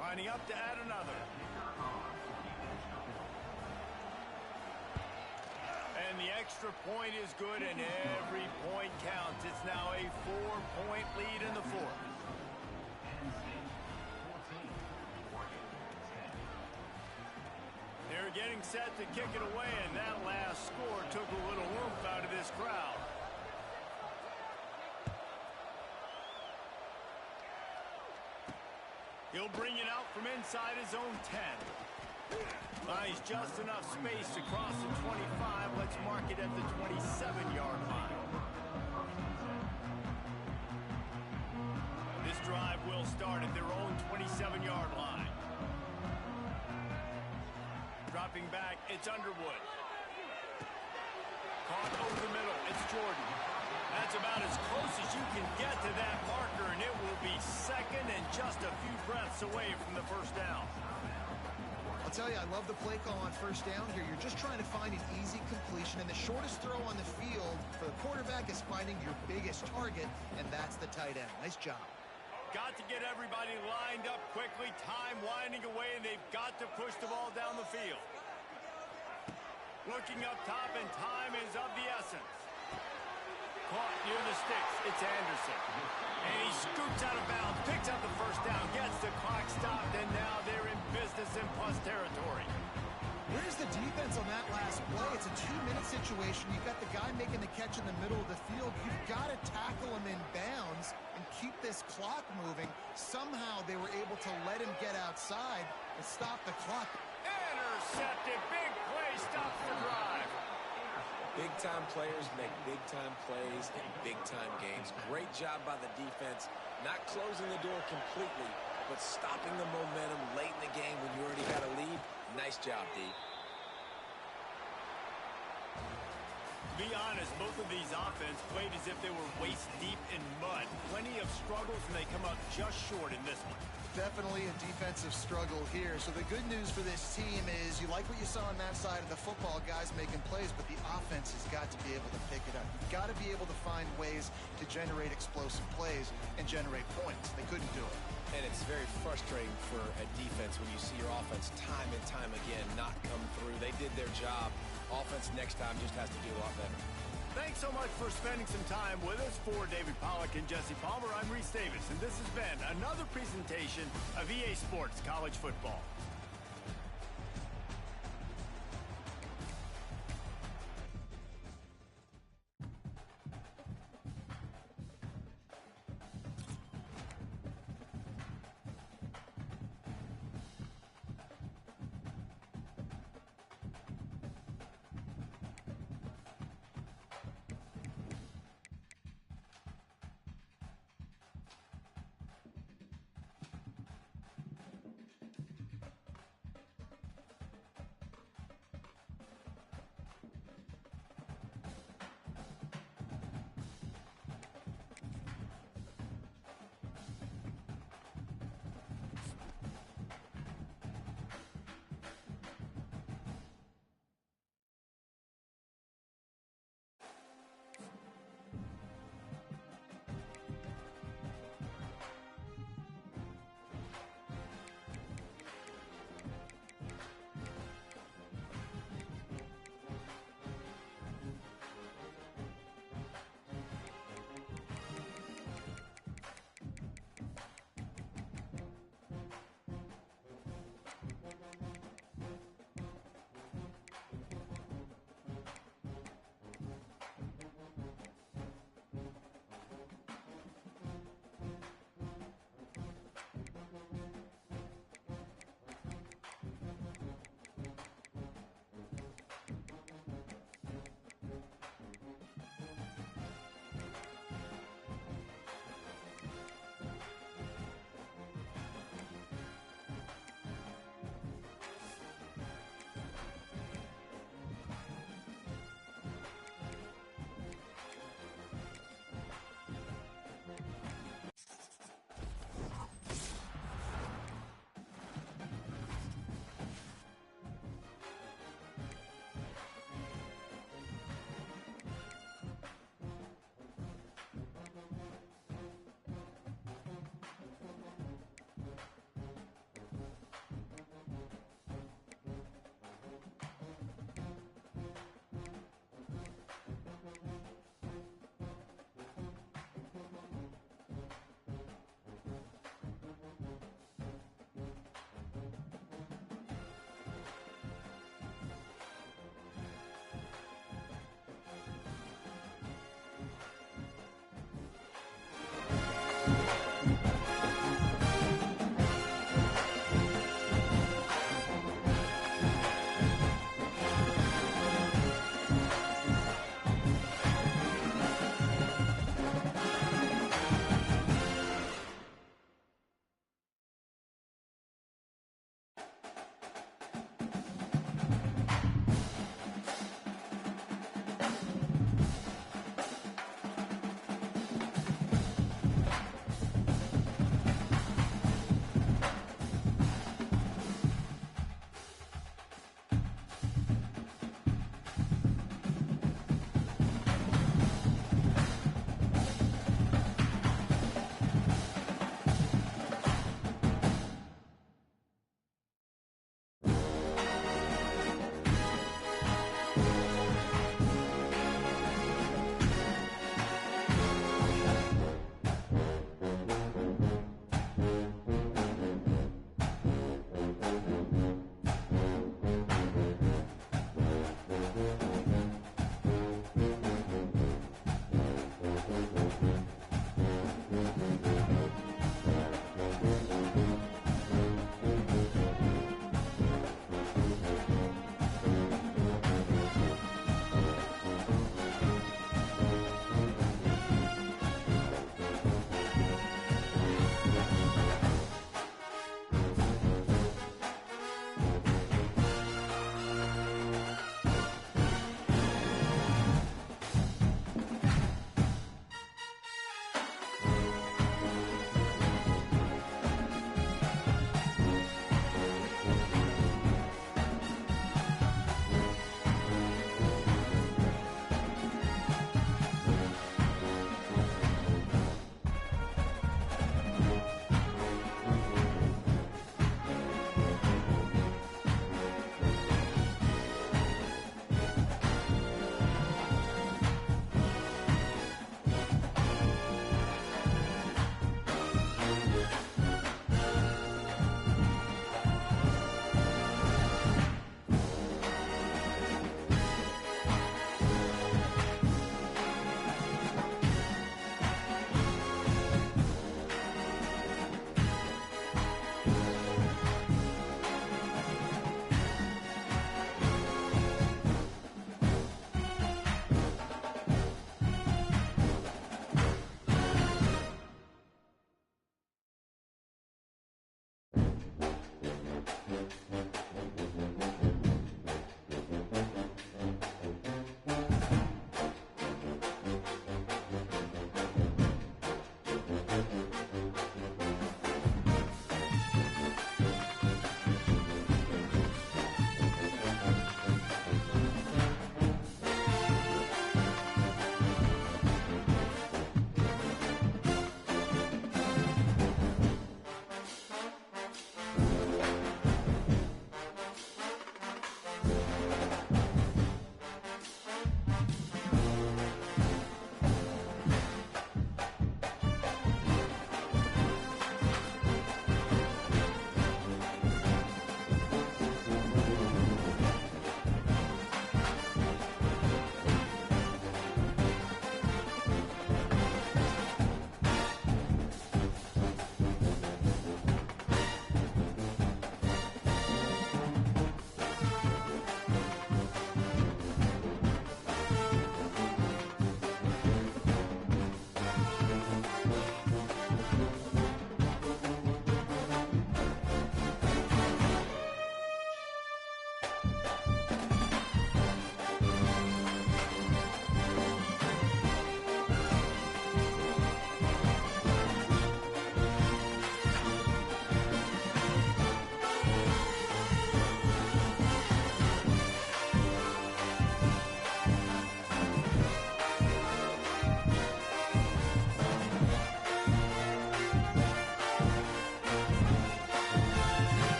[SPEAKER 1] Lining up to add another. And the extra point is good, and every point counts. It's now a 4-point lead in the fourth. They're getting set to kick it away, and that last score took a little oomph out of this crowd. He'll bring it out from inside his own 10. Buys just enough space to cross the 25. Let's mark it at the 27-yard line. This drive will start at their own 27-yard line. Dropping back, it's Underwood. Caught over the middle, it's Jordan. That's about as close as you can get to that marker, and it will be second and just a few breaths away from the first down.
[SPEAKER 2] I'll tell you, I love the play call on first down here. You're just trying to find an easy completion, and the shortest throw on the field for the quarterback is finding your biggest target, and that's the tight end. Nice job.
[SPEAKER 1] Got to get everybody lined up quickly. Time winding away, and they've got to push the ball down the field. Looking up top, and time is of the essence. Caught near the sticks. It's Anderson. And he scoops out of bounds, picks up the first down, gets the clock stopped, and now they're in business in plus territory.
[SPEAKER 2] Where's the defense on that last play? It's a 2-minute situation. You've got the guy making the catch in the middle of the field. You've got to tackle him in bounds and keep this clock moving. Somehow they were able to let him get outside and stop the clock.
[SPEAKER 1] Intercepted. Big play. Stops the drive.
[SPEAKER 3] Big-time players make big-time plays in big-time games. Great job by the defense, not closing the door completely, but stopping the momentum late in the game when you already had a lead. Nice job, D.
[SPEAKER 1] To be honest, both of these offenses played as if they were waist-deep in mud. Plenty of struggles, and they come up just short in this one.
[SPEAKER 2] Definitely a defensive struggle here. So the good news for this team is you like what you saw on that side of the football, guys making plays, but the offense has got to be able to pick it up. You've got to be able to find ways to generate explosive plays and generate points. They couldn't do it.
[SPEAKER 3] And it's very frustrating for a defense when you see your offense time and time again not come through. They did their job. Offense next time just has to do a lot better.
[SPEAKER 1] Thanks so much for spending some time with us. For David Pollack and Jesse Palmer, I'm Reese Davis, and this has been another presentation of EA Sports College Football.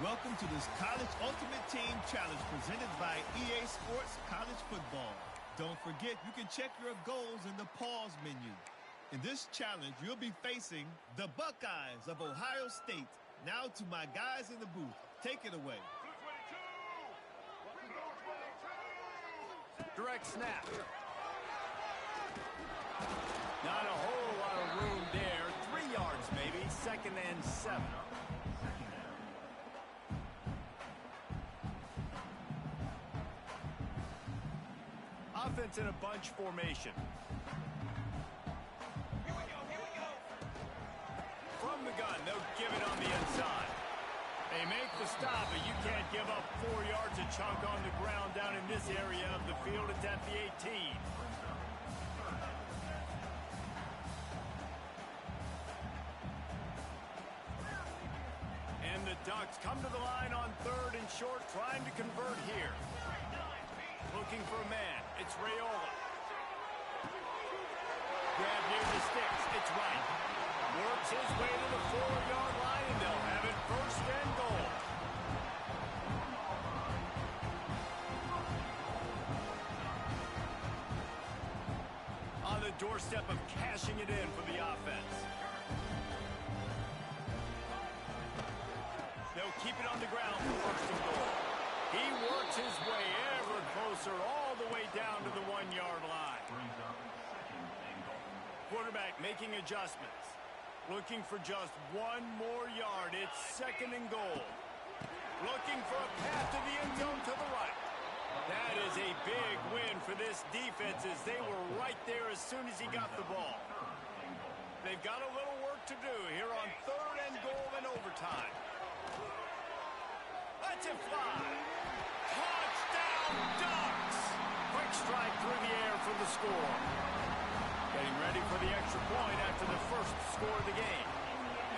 [SPEAKER 4] Welcome to this College Ultimate Team Challenge presented by EA Sports College Football. Don't forget, you can check your goals in the pause menu. In this challenge, you'll be facing the Buckeyes of Ohio State. Now to my guys in the booth. Take it away.
[SPEAKER 1] Direct snap. Not a whole lot of room there. 3 yards maybe. 2nd and 7. Offense in a bunch formation. From the gun, they'll give it on the inside. They make the stop, but you can't give up 4 yards a chunk on the ground down in this area of the field. It's at the 18. And the Ducks come to the line on 3rd and short, trying to convert here. Looking for a man. It's Raiola. Grab near the sticks. It's right. Works his way to the 4-yard line, and they'll have it 1st and goal. On the doorstep of cashing it in for the offense. They'll keep it on the ground for 1st and goal. He works his way ever closer all the way down to the 1-yard line. Quarterback making adjustments. Looking for just 1 more yard. It's 2nd and goal. Looking for a path to the end zone to the right. That is a big win for this defense as they were right there as soon as he got the ball. They've got a little work to do here on 3rd and goal in overtime. Let's it fly. Touchdown Ducks! Quick strike through the air for the score. Getting ready for the extra point after the first score of the game.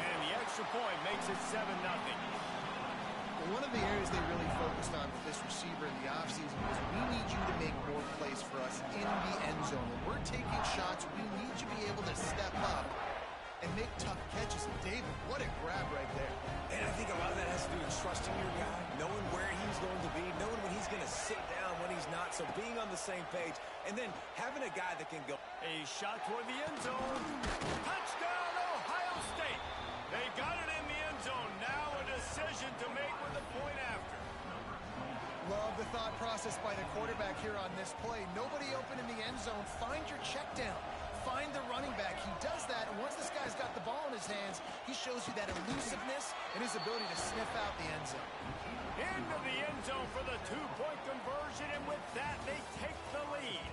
[SPEAKER 1] And the extra point makes it 7-0.
[SPEAKER 2] Well, one of the areas they really focused on with this receiver in the offseason was we need you to make more plays for us in the end zone. When we're taking shots, we need you to be able to step up and make tough catches. And David, what a grab right there.
[SPEAKER 3] And I think a lot of that has to do with trusting your guy, knowing where he's going to be, knowing when he's going to sit down, when he's not. So being on the same page, and then having a guy that can go.
[SPEAKER 1] A shot toward the end zone. Touchdown, Ohio State. They got it in the end zone. Now a decision to make with a point after.
[SPEAKER 2] Love the thought process by the quarterback here on this play. Nobody open in the end zone. Find your check down. Find the running back. He does that, and once this guy's got the ball in his hands, he shows you that elusiveness and his ability to sniff out the end zone.
[SPEAKER 1] Into the end zone for the 2-point conversion, and with that, they take the lead.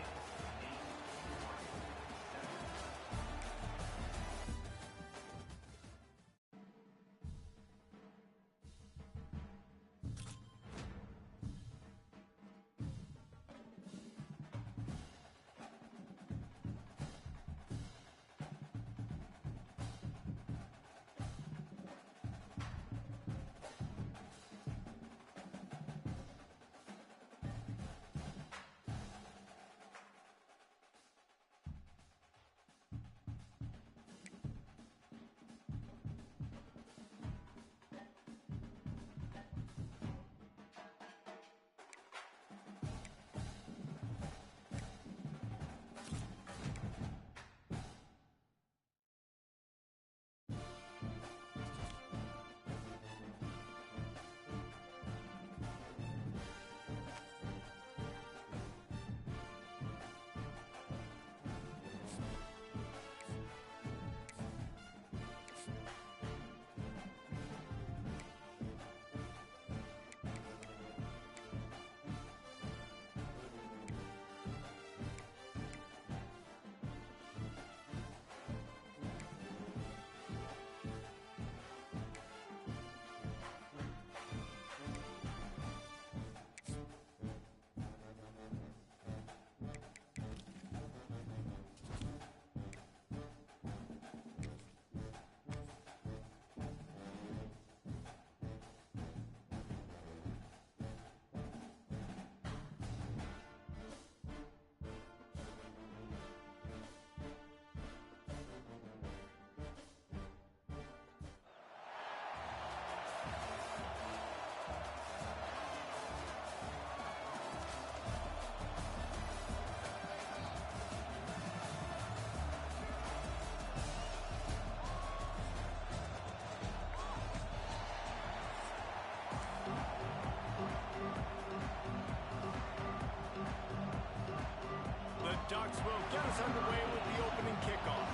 [SPEAKER 1] get us underway with the opening kickoff.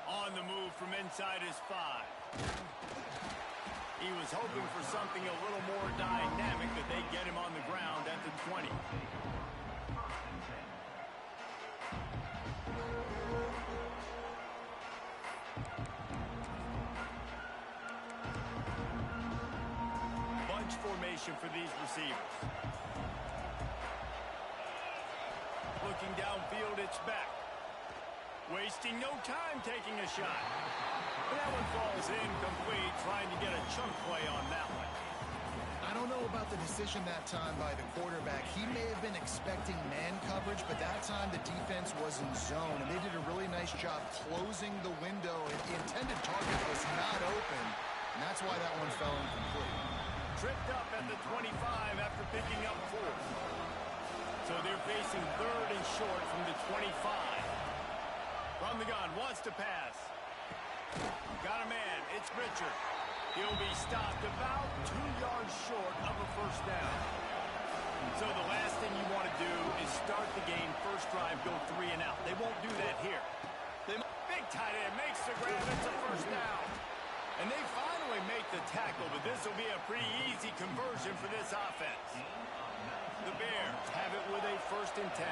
[SPEAKER 1] On the move from inside his 5. He was hoping for something a little more dynamic, that they get him on the ground at the 20. Bunch formation for these receivers. Looking downfield, it's back. Wasting no time taking a shot. That one falls incomplete, trying to get a chunk play on that one.
[SPEAKER 2] I don't know about the decision that time by the quarterback. He may have been expecting man coverage, but that time the defense was in zone, and they did a really nice job closing the window. The intended target was not open, and that's why that one fell incomplete.
[SPEAKER 1] Tripped up at the 25 after picking up 4. So they're facing 3rd and short from the 25. From the gun, wants to pass. Got a man, it's Richard. He'll be stopped about 2 yards short of a first down. So the last thing you want to do is start the game, first drive, go 3 and out. They won't do that here. Big tight end makes the grab, it's a first down. And they finally make the tackle, but this will be a pretty easy conversion for this offense. The Bears have it with a 1st and 10.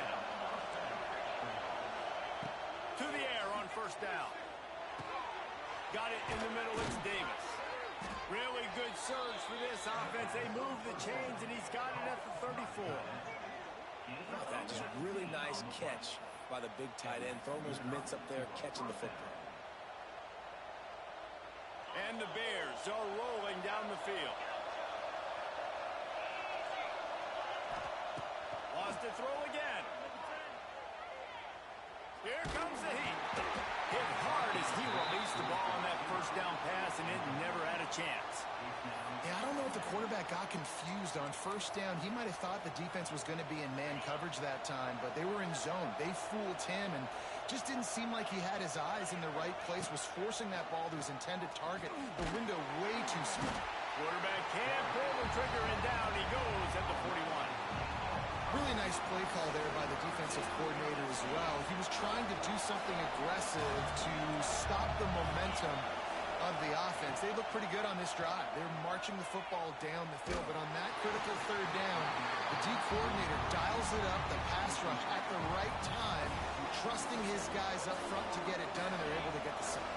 [SPEAKER 1] To the air on first down. Got it in the middle, it's Davis. Really good surge for this offense. They move the chains, and he's got it at the 34.
[SPEAKER 3] That just really nice catch by the big tight end. Throwing those mitts up there, catching the football.
[SPEAKER 1] And the Bears are rolling down the field. Wants to throw again. Here comes the heat. Hit hard as he released the ball on that first down pass, and it never had a chance.
[SPEAKER 2] Yeah, I don't know if the quarterback got confused on first down. He might have thought the defense was going to be in man coverage that time, but they were in zone. They fooled him, and just didn't seem like he had his eyes in the right place, was forcing that ball to his intended target. The window way too small.
[SPEAKER 1] Quarterback can't pull the trigger, and down he goes at the 41.
[SPEAKER 2] Really nice play call there by the defensive coordinator as well. He was trying to do something aggressive to stop the momentum of the offense. They look pretty good on this drive. They're marching the football down the field, but on that critical 3rd down, the D coordinator dials it up, the pass rush at the right time, trusting his guys up front to get it done, and they're able to get the sack.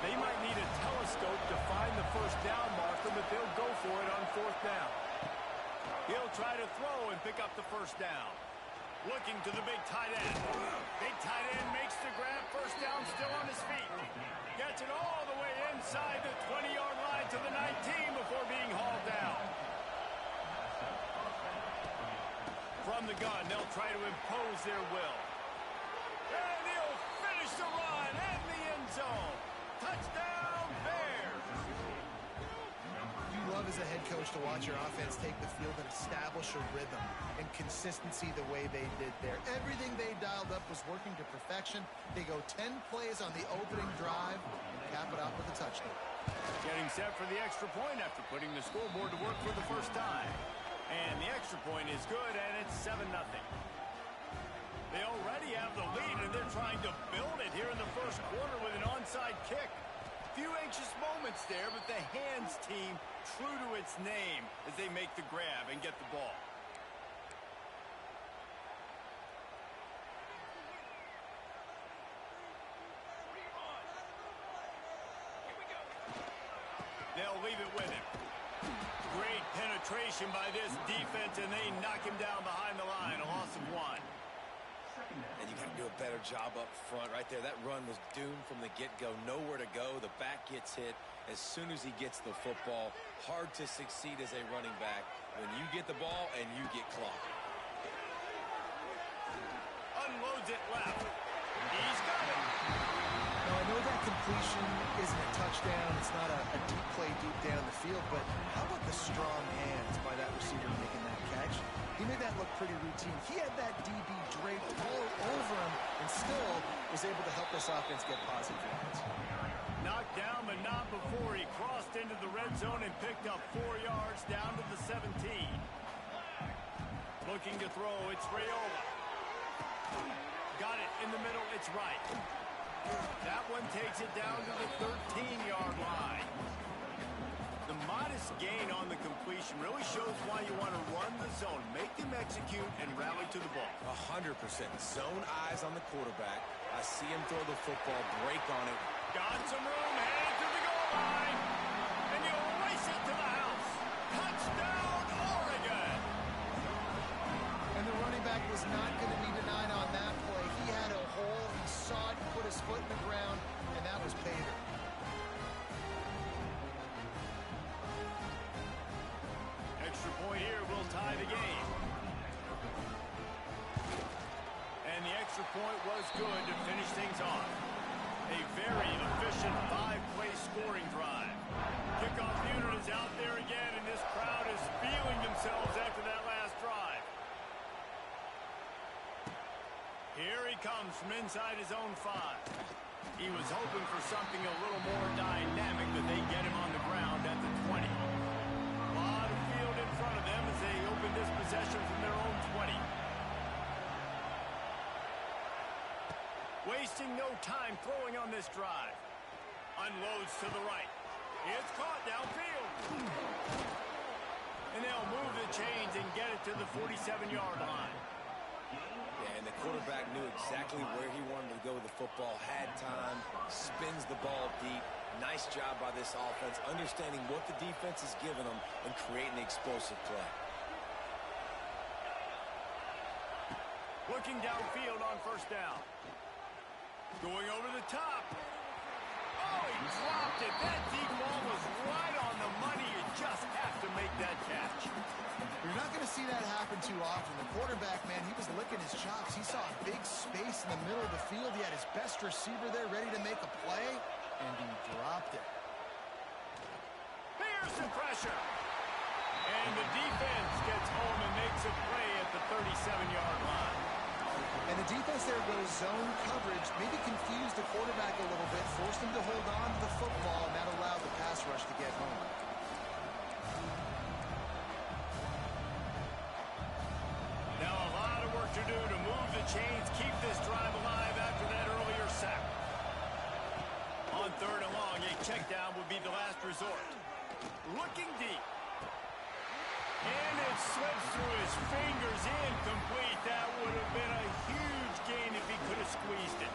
[SPEAKER 1] They might need a telescope to find the first down marker, but they'll go for it on 4th down. He'll try to throw and pick up the first down. Looking to the big tight end. Big tight end makes the grab. First down, still on his feet. Gets it all the way inside the 20-yard line to the 19 before being hauled down. From the gun, they'll try to impose their will. And he'll finish the run in the end zone. Touchdown, Bears!
[SPEAKER 2] You love as a head coach to watch your offense take the field and establish a rhythm and consistency the way they did there. Everything they dialed up was working to perfection. They go 10 plays on the opening drive and cap it off with a touchdown.
[SPEAKER 1] Getting set for the extra point after putting the scoreboard to work for the first time. And the extra point is good, and it's 7-0. They already have the lead, and they're trying to build it here in the first quarter with an onside kick. Few anxious moments there, but the hands team true to its name as they make the grab and get the ball. They'll leave it with him. Great penetration by this defense, and they knock him down behind the line. A loss of 1.
[SPEAKER 3] And you got to do a better job up front right there. That run was doomed from the get-go. Nowhere to go. The back gets hit as soon as he gets the football. Hard to succeed as a running back when you get the ball and you get clocked.
[SPEAKER 1] Unloads it left. He's got it.
[SPEAKER 2] Now, I know that completion isn't a touchdown. It's not a deep play deep down the field, but how about the strong hands by that receiver making that catch? He made that look pretty routine. He had that DB draped all over him and still was able to help this offense get positive yards.
[SPEAKER 1] Knocked down, but not before he crossed into the red zone and picked up 4 yards down to the 17. Looking to throw, it's Raiola. Got it in the middle, it's right. That one takes it down to the 13-yard line. The modest gain on the completion really shows why you want to run the zone, make them execute, and rally to the ball.
[SPEAKER 3] 100%. Zone eyes on the quarterback. I see him throw the football, break on it.
[SPEAKER 1] Got some room, headed to the goal line. And you'll race it to the house. Touchdown, Oregon.
[SPEAKER 2] And the running back was not going to be denied on that play. He had a hole, he saw it, put his foot in the ground, and that was pay dirt.
[SPEAKER 1] Extra point here will tie the game. And the extra point was good to finish things off. A very efficient 5-play scoring drive. Kickoff unit is out there again, and this crowd is feeling themselves after that last drive. Here he comes from inside his own 5. He was hoping for something a little more dynamic, but they get him on the ground at the 20. A lot of field in front of them as they open this possession from their own 20. Wasting no time throwing on this drive. Unloads to the right. It's caught downfield. And they'll move the chains and get it to the 47-yard line.
[SPEAKER 3] Yeah, and the quarterback knew exactly where he wanted to go with the football, had time, spins the ball deep. Nice job by this offense, understanding what the defense is giving them and creating an explosive play.
[SPEAKER 1] Looking downfield on first down. Going over the top. Oh, he dropped it. That deep ball was right on the money. You just have to make that catch.
[SPEAKER 2] You're not going to see that happen too often. The quarterback, man, he was licking his chops. He saw a big space in the middle of the field. He had his best receiver there ready to make a play, and he dropped it.
[SPEAKER 1] Here's the pressure. And the defense gets home and makes a play at the 37-yard line.
[SPEAKER 2] And the defense there goes zone coverage, maybe confused the quarterback a little bit, forced him to hold on to the football, and that allowed the pass rush to get home.
[SPEAKER 1] Now a lot of work to do to move the chains, keep this drive alive after that earlier sack. On third and long, a check down would be the last resort. Looking deep. And it slips through his fingers, incomplete. That would have been a huge gain if he could have squeezed it.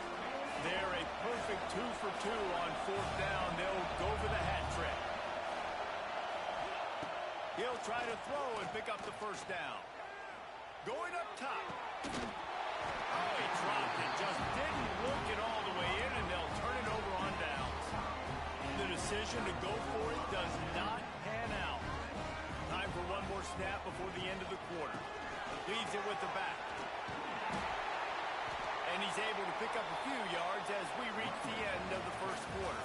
[SPEAKER 1] They're a perfect 2 for 2 on fourth down. They'll go for the hat trick. He'll try to throw and pick up the first down. Going up top. Oh, he dropped it. Just didn't look it all the way in, and they'll turn it over on downs. The decision to go for it does not pan out. Time for one more snap before the end of the quarter. Leads it with the back. And he's able to pick up a few yards as we reach the end of the first quarter.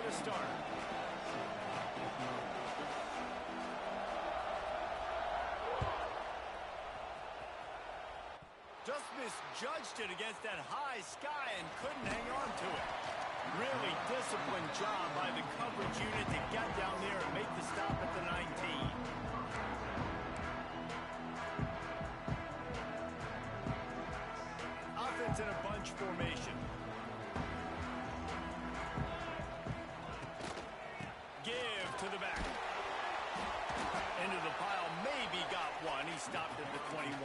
[SPEAKER 1] to start. Just misjudged it against that high sky and couldn't hang on to it. Really disciplined job by the coverage unit to get down there and make the stop at the 19. Offense in a bunch formation. Give to the back. Into the pile, maybe got one. He stopped at the 21.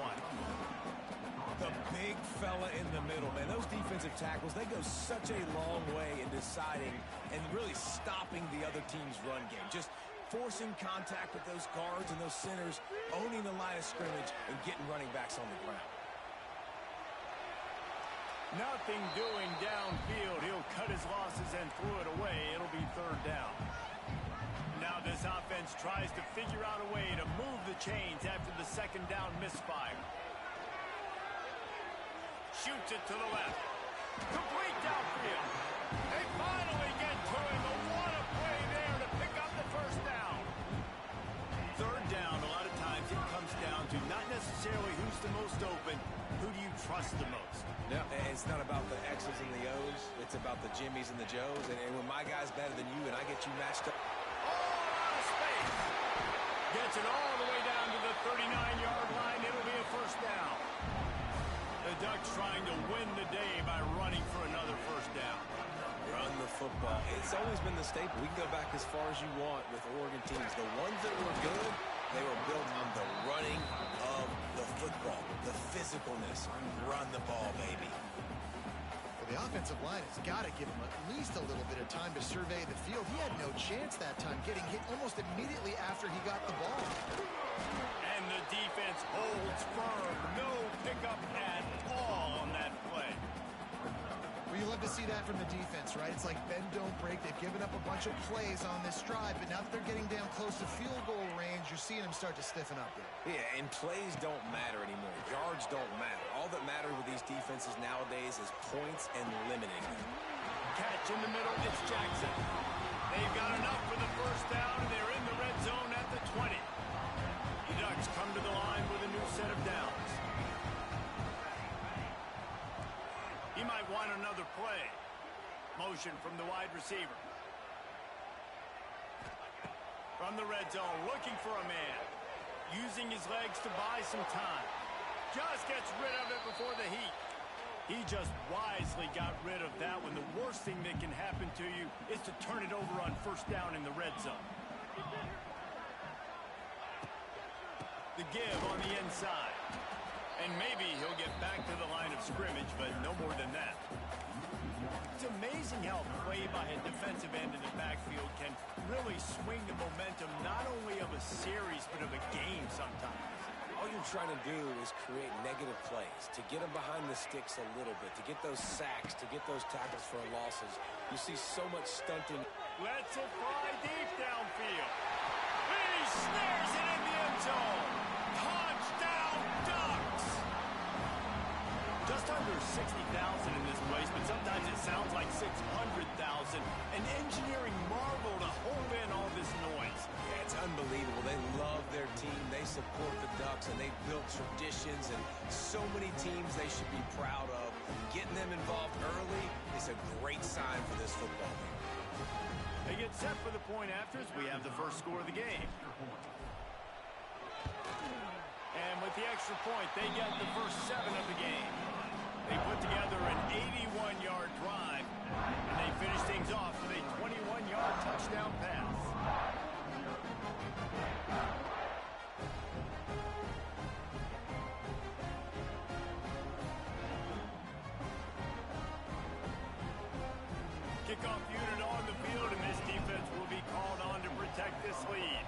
[SPEAKER 3] The big fella in the middle, man. Those defensive tackles, they go such a long way in deciding and really stopping the other team's run game. Just forcing contact with those guards and those centers, owning the line of scrimmage, and getting running backs on the ground.
[SPEAKER 1] Nothing doing downfield. He'll cut his losses and throw it away. It'll be third down. Now this offense tries to figure out a way to move the chains after the second down misfire. Shoots it to the left. Complete downfield. They finally get to him. But what a play there to pick up the first down. Third down, a lot of times it comes down to not necessarily who's the most open, who do you trust the most?
[SPEAKER 3] No, it's not about the X's and the O's. It's about the Jimmies and the Joes. And when my guy's better than you and I get you matched up.
[SPEAKER 1] All out of space. Gets it all the way down to the 39-yard line. It'll be a first down. The Ducks trying to win the day by running for another first down.
[SPEAKER 3] Run the football. It's always been the staple. We can go back as far as you want with Oregon teams. The ones that were good, they were built on the running of the football, the physicalness. Run the ball, baby.
[SPEAKER 2] Well, the offensive line has got to give him at least a little bit of time to survey the field. He had no chance that time, getting hit almost immediately after he got the ball.
[SPEAKER 1] And the defense holds firm. No pickup at all on that play.
[SPEAKER 2] Well, you love to see that from the defense, right? It's like bend, don't break. They've given up a bunch of plays on this drive, but now that they're getting down close to field goal range, you're seeing them start to stiffen up there.
[SPEAKER 3] Yeah, and plays don't matter anymore. Yards don't matter. All that matters with these defenses nowadays is points and limiting.
[SPEAKER 1] Catch in the middle. It's Jackson. They've got enough for the first down, and they're in the red zone at the 20. The Ducks come to the line with a new set of downs. He might want another play. Motion from the wide receiver. From the red zone, looking for a man. Using his legs to buy some time. Just gets rid of it before the heat. He just wisely got rid of that when the worst thing that can happen to you is to turn it over on first down in the red zone. The give on the inside. And maybe he'll get back to the line of scrimmage, but no more than that. It's amazing how play by a defensive end in the backfield can really swing the momentum not only of a series, but of a game sometimes.
[SPEAKER 3] All you're trying to do is create negative plays, to get them behind the sticks a little bit, to get those sacks, to get those tackles for losses. You see so much stunting.
[SPEAKER 1] Lets it fly deep downfield. He snares it in the end zone. Touchdown, Ducks! Just under 60,000 in this place, but sometimes it sounds like 600,000. An engineering marvel to hold in all this noise.
[SPEAKER 3] Yeah, it's unbelievable. They love their team. They support the Ducks, and they've built traditions and so many teams they should be proud of. Getting them involved early is a great sign for this football game.
[SPEAKER 1] They get set for the point afters. We have the first score of the game. And with the extra point, they get the first 7 of the game. They put together an 81-yard drive, and they finish things off with a 21-yard touchdown pass. Kickoff unit on the field, and this defense will be called on to protect this lead.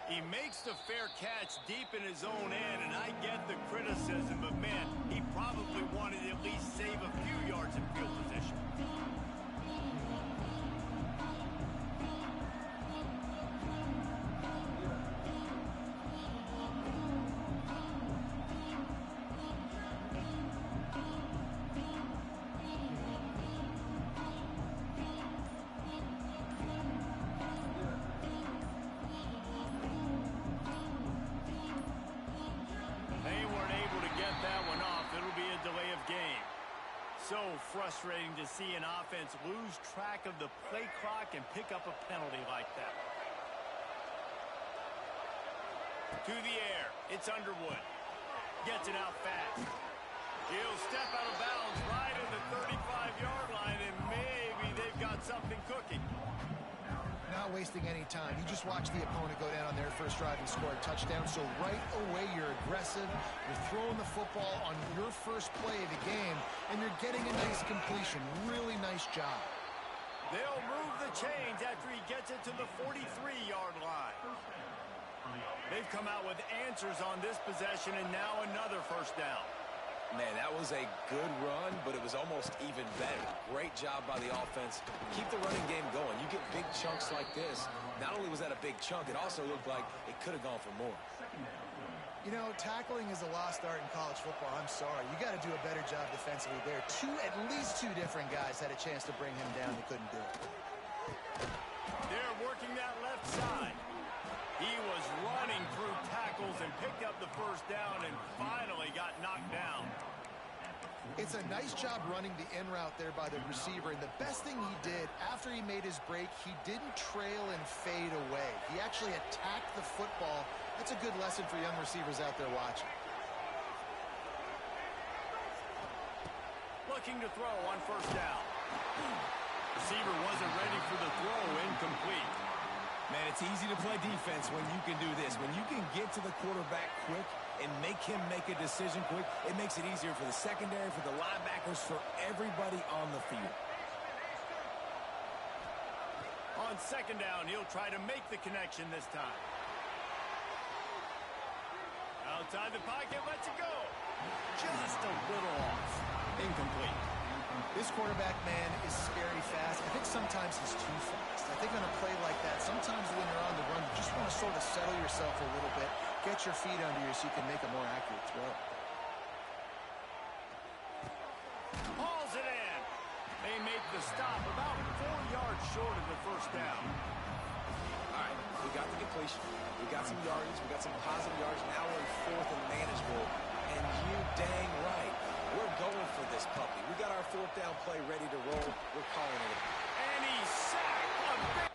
[SPEAKER 1] He makes the fair catch deep in his own end, and I get the criticism, but man, he probably wanted to at least save a few yards in field position. frustrating to see an offense lose track of the play clock and pick up a penalty like that. To the air. It's Underwood. Gets it out fast. He'll step out of bounds right at the 35-yard line, and maybe they've got something cooking.
[SPEAKER 2] Not wasting any time. You just watch the opponent go down on their first drive and score a touchdown. So right away, you're aggressive. You're throwing the football on your first play of the game, and you're getting a nice completion. Really nice job.
[SPEAKER 1] They'll move the chains after he gets it to the 43-yard line. They've come out with answers on this possession, and now another first down.
[SPEAKER 3] Man, that was a good run, but it was almost even better. Great job by the offense. Keep the running game going. You get big chunks like this. Not only was that a big chunk, it also looked like it could have gone for more.
[SPEAKER 2] You know, tackling is a lost art in college football. I'm sorry. You got to do a better job defensively there. At least two different guys had a chance to bring him down. They couldn't do it.
[SPEAKER 1] They're working that left side. He was running through tackles and picked up the first down and finally got knocked down.
[SPEAKER 2] It's a nice job running the in route there by the receiver. And the best thing he did after he made his break, he didn't trail and fade away. He actually attacked the football. That's a good lesson for young receivers out there watching.
[SPEAKER 1] Looking to throw on first down. Receiver wasn't ready for the throw, incomplete.
[SPEAKER 3] Man, it's easy to play defense when you can do this. When you can get to the quarterback quick and make him make a decision quick, it makes it easier for the secondary, for the linebackers, for everybody on the field.
[SPEAKER 1] On second down, he'll try to make the connection this time. Outside the pocket, lets it go. Just a little off. Incomplete.
[SPEAKER 2] This quarterback, man, is scary fast. I think sometimes he's too fast. I think on a play like that, sometimes when you're on the run, you just want to sort of settle yourself a little bit, get your feet under you so you can make a more accurate throw.
[SPEAKER 1] Hauls it in. They make the stop about 4 yards short of the first down.
[SPEAKER 3] All right, we got the completion. We got some yardage. We got some positive yards. Now we're in fourth and manageable. And you dang right. We're going for this puppy. We got our fourth down play ready to roll. We're calling it.
[SPEAKER 1] And he's sacked. A big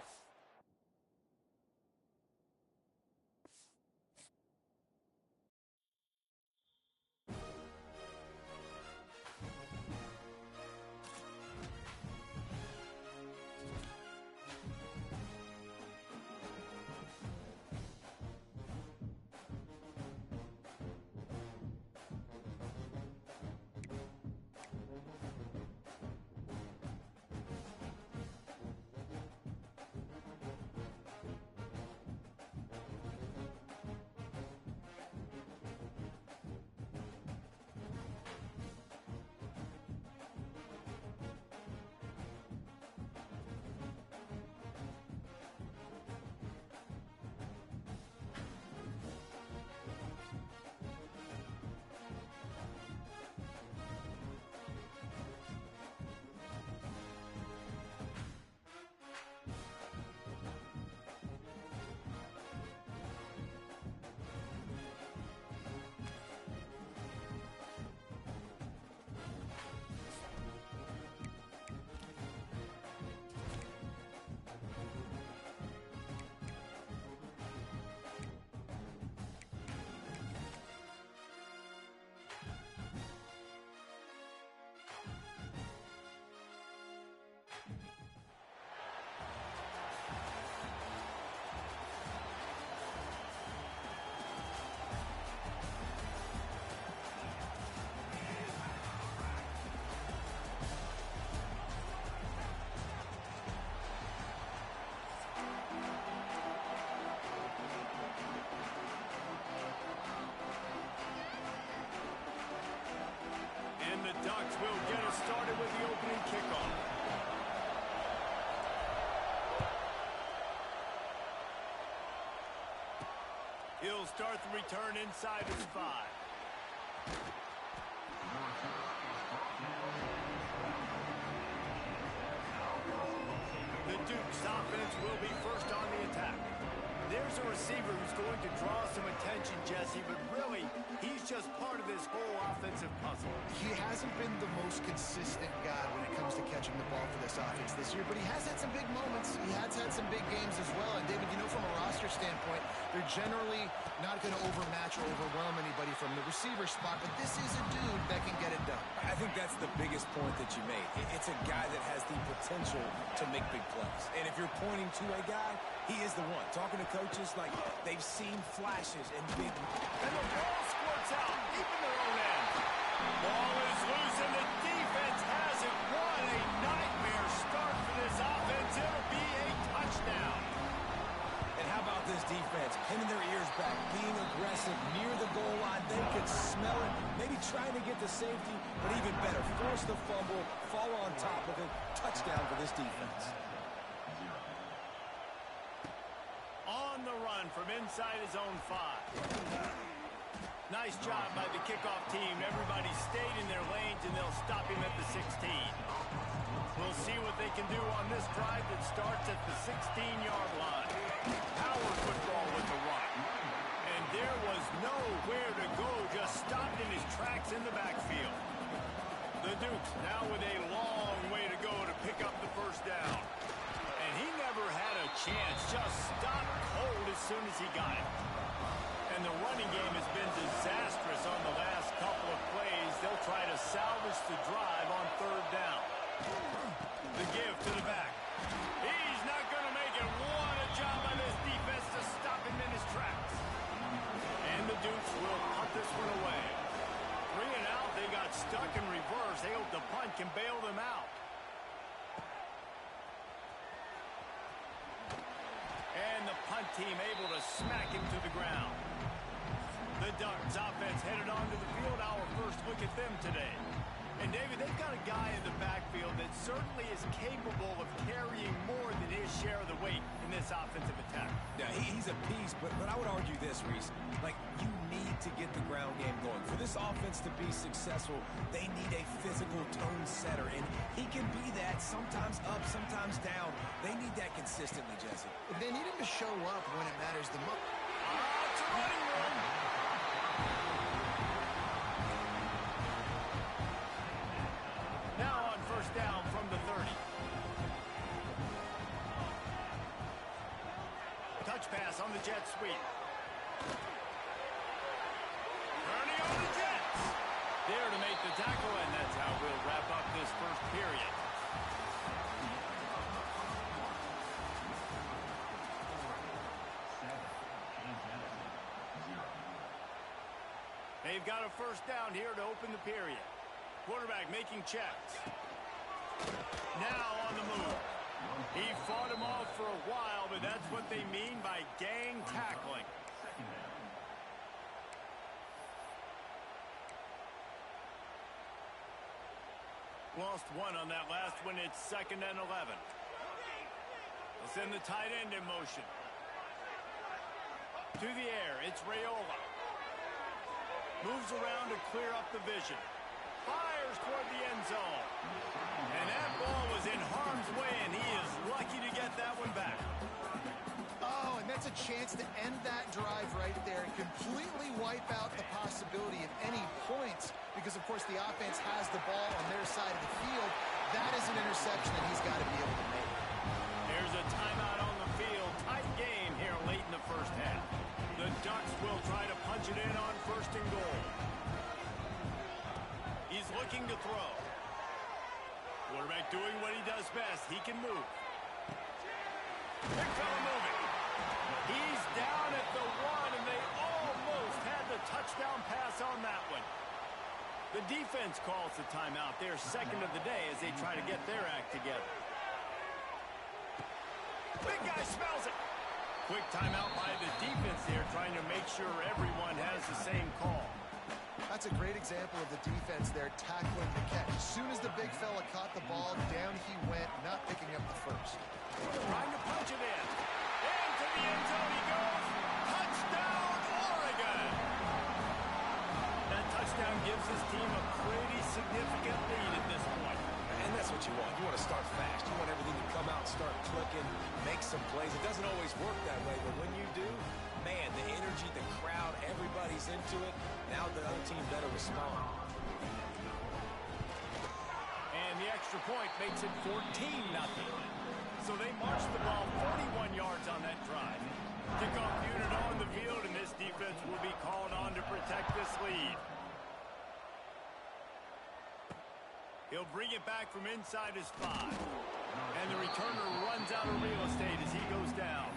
[SPEAKER 1] Ducks will get us started with the opening kickoff. He'll start the return inside his 5. The Dukes offense will be first on the attack. There's a receiver who's going to draw some attention, Jesse, but really, he's just part of this whole offensive puzzle.
[SPEAKER 2] He hasn't been the most consistent guy when it comes to catching the ball for this offense this year, but he has had some big moments. He has had some big games as well. And, David, you know, from a roster standpoint, they're generally not going to overmatch or overwhelm anybody from the receiver spot, but this is a dude that can get it done.
[SPEAKER 3] I think that's the biggest point that you made. It's a guy that has the potential to make big plays. And if you're pointing to a guy, he is the one. Talking to coaches, like, they've seen flashes and big...
[SPEAKER 1] And the ball squirts out deep in their own end. Ball is loose, and the defense has it. What a nightmare start for this offense. It'll be a touchdown.
[SPEAKER 3] And how about this defense? Pinning their ears back, being aggressive near the goal line. They could smell it, maybe trying to get the safety, but even better, force the fumble, fall on top of it. Touchdown for this defense.
[SPEAKER 1] On the run from inside his own 5. Nice job by the kickoff team. Everybody stayed in their lanes, and they'll stop him at the 16. We'll see what they can do on this drive that starts at the 16-yard line. Power football with the run. And there was nowhere to go, just stopped in his tracks in the backfield. The Dukes now with a long way to go to pick up the first down. And he never had a chance, just stopped cold as soon as he got it. And the running game has been disastrous on the last couple of plays. They'll try to salvage the drive on third down. The give to the back. He's not going to make it. What a job by this defense to stop him in his tracks. And the Dukes will punt this one away. 3 and out, they got stuck in reverse. They hope the punt can bail them out. And the punt team able to smack him to the ground. The Ducks offense headed onto the field. Our first look at them today. And, David, they've got a guy in the backfield that certainly is capable of carrying more than his share of the weight in this offensive attack.
[SPEAKER 3] Yeah, he's a piece, but I would argue this, Reese. Like, you need to get the ground game going. For this offense to be successful, they need a physical tone setter, and he can be that, sometimes up, sometimes down. They need that consistently, Jesse.
[SPEAKER 2] They need him to show up when it matters the most.
[SPEAKER 1] It's a running room. Now on first down from the 30. Touch pass on the jet sweep. Turning on the Jets. There to make the tackle, and that's how we'll wrap up this first period. They've got a first down here to open the period. Quarterback making checks. Now on the move. He fought him off for a while, but that's what they mean by gang tackling. Lost one on that last one. It's 2nd and 11. They'll send the tight end in motion. To the air, it's Raiola. Moves around to clear up the vision. Fires toward the end zone. And that ball was in harm's way, and he is lucky to get that one back.
[SPEAKER 2] Oh, and that's a chance to end that drive right there and completely wipe out the possibility of any points because, of course, the offense has the ball on their side of the field. That is an interception that he's got to be able to make.
[SPEAKER 1] There's a timeout on the field. Tight game here late in the first half. The Ducks will try to punch it in on 1st and goal. He's looking to throw. Quarterback doing what he does best. He can move. Big fella moving. He's down at the 1, and they almost had the touchdown pass on that one. The defense calls the timeout. Their 2nd of the day as they try to get their act together. Big guy smells it. Quick timeout by the defense there, trying to make sure everyone has the same call.
[SPEAKER 2] That's a great example of the defense there tackling the catch. As soon as the big fella caught the ball, down he went, not picking up the first.
[SPEAKER 1] Trying to punch it in. Into the end zone he goes. Touchdown, Oregon! That touchdown gives his team a pretty significant lead at this point.
[SPEAKER 3] And that's what you want. You want to start fast. You want everything to come out and start clicking. can make some plays. It doesn't always work that way, but when you do, man, the energy, the crowd, everybody's into it. Now the other team better respond.
[SPEAKER 1] And the extra point makes it 14-0. So they march the ball 41 yards on that drive. Kickoff unit on the field, and this defense will be called on to protect this lead. He'll bring it back from inside his 5. And the returner runs out of real estate as he goes down.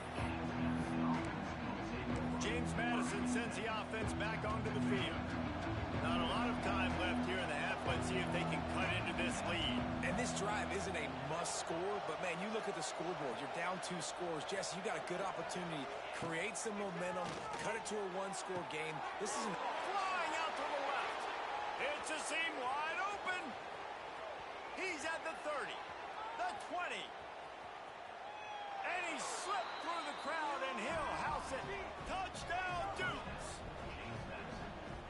[SPEAKER 1] James Madison sends the offense back onto the field. Not a lot of time left here in the half. Let's see if they can cut into this lead.
[SPEAKER 3] And this drive isn't a must score, but, man, you look at the scoreboard. You're down 2 scores. Jesse, you got a good opportunity. Create some momentum. Cut it to a 1-score game. This isn't
[SPEAKER 1] flying out to the left. It's a seam wide open. He's at the 30, the 20. And he slipped through the crowd, and he'll house it. Touchdown, Dukes.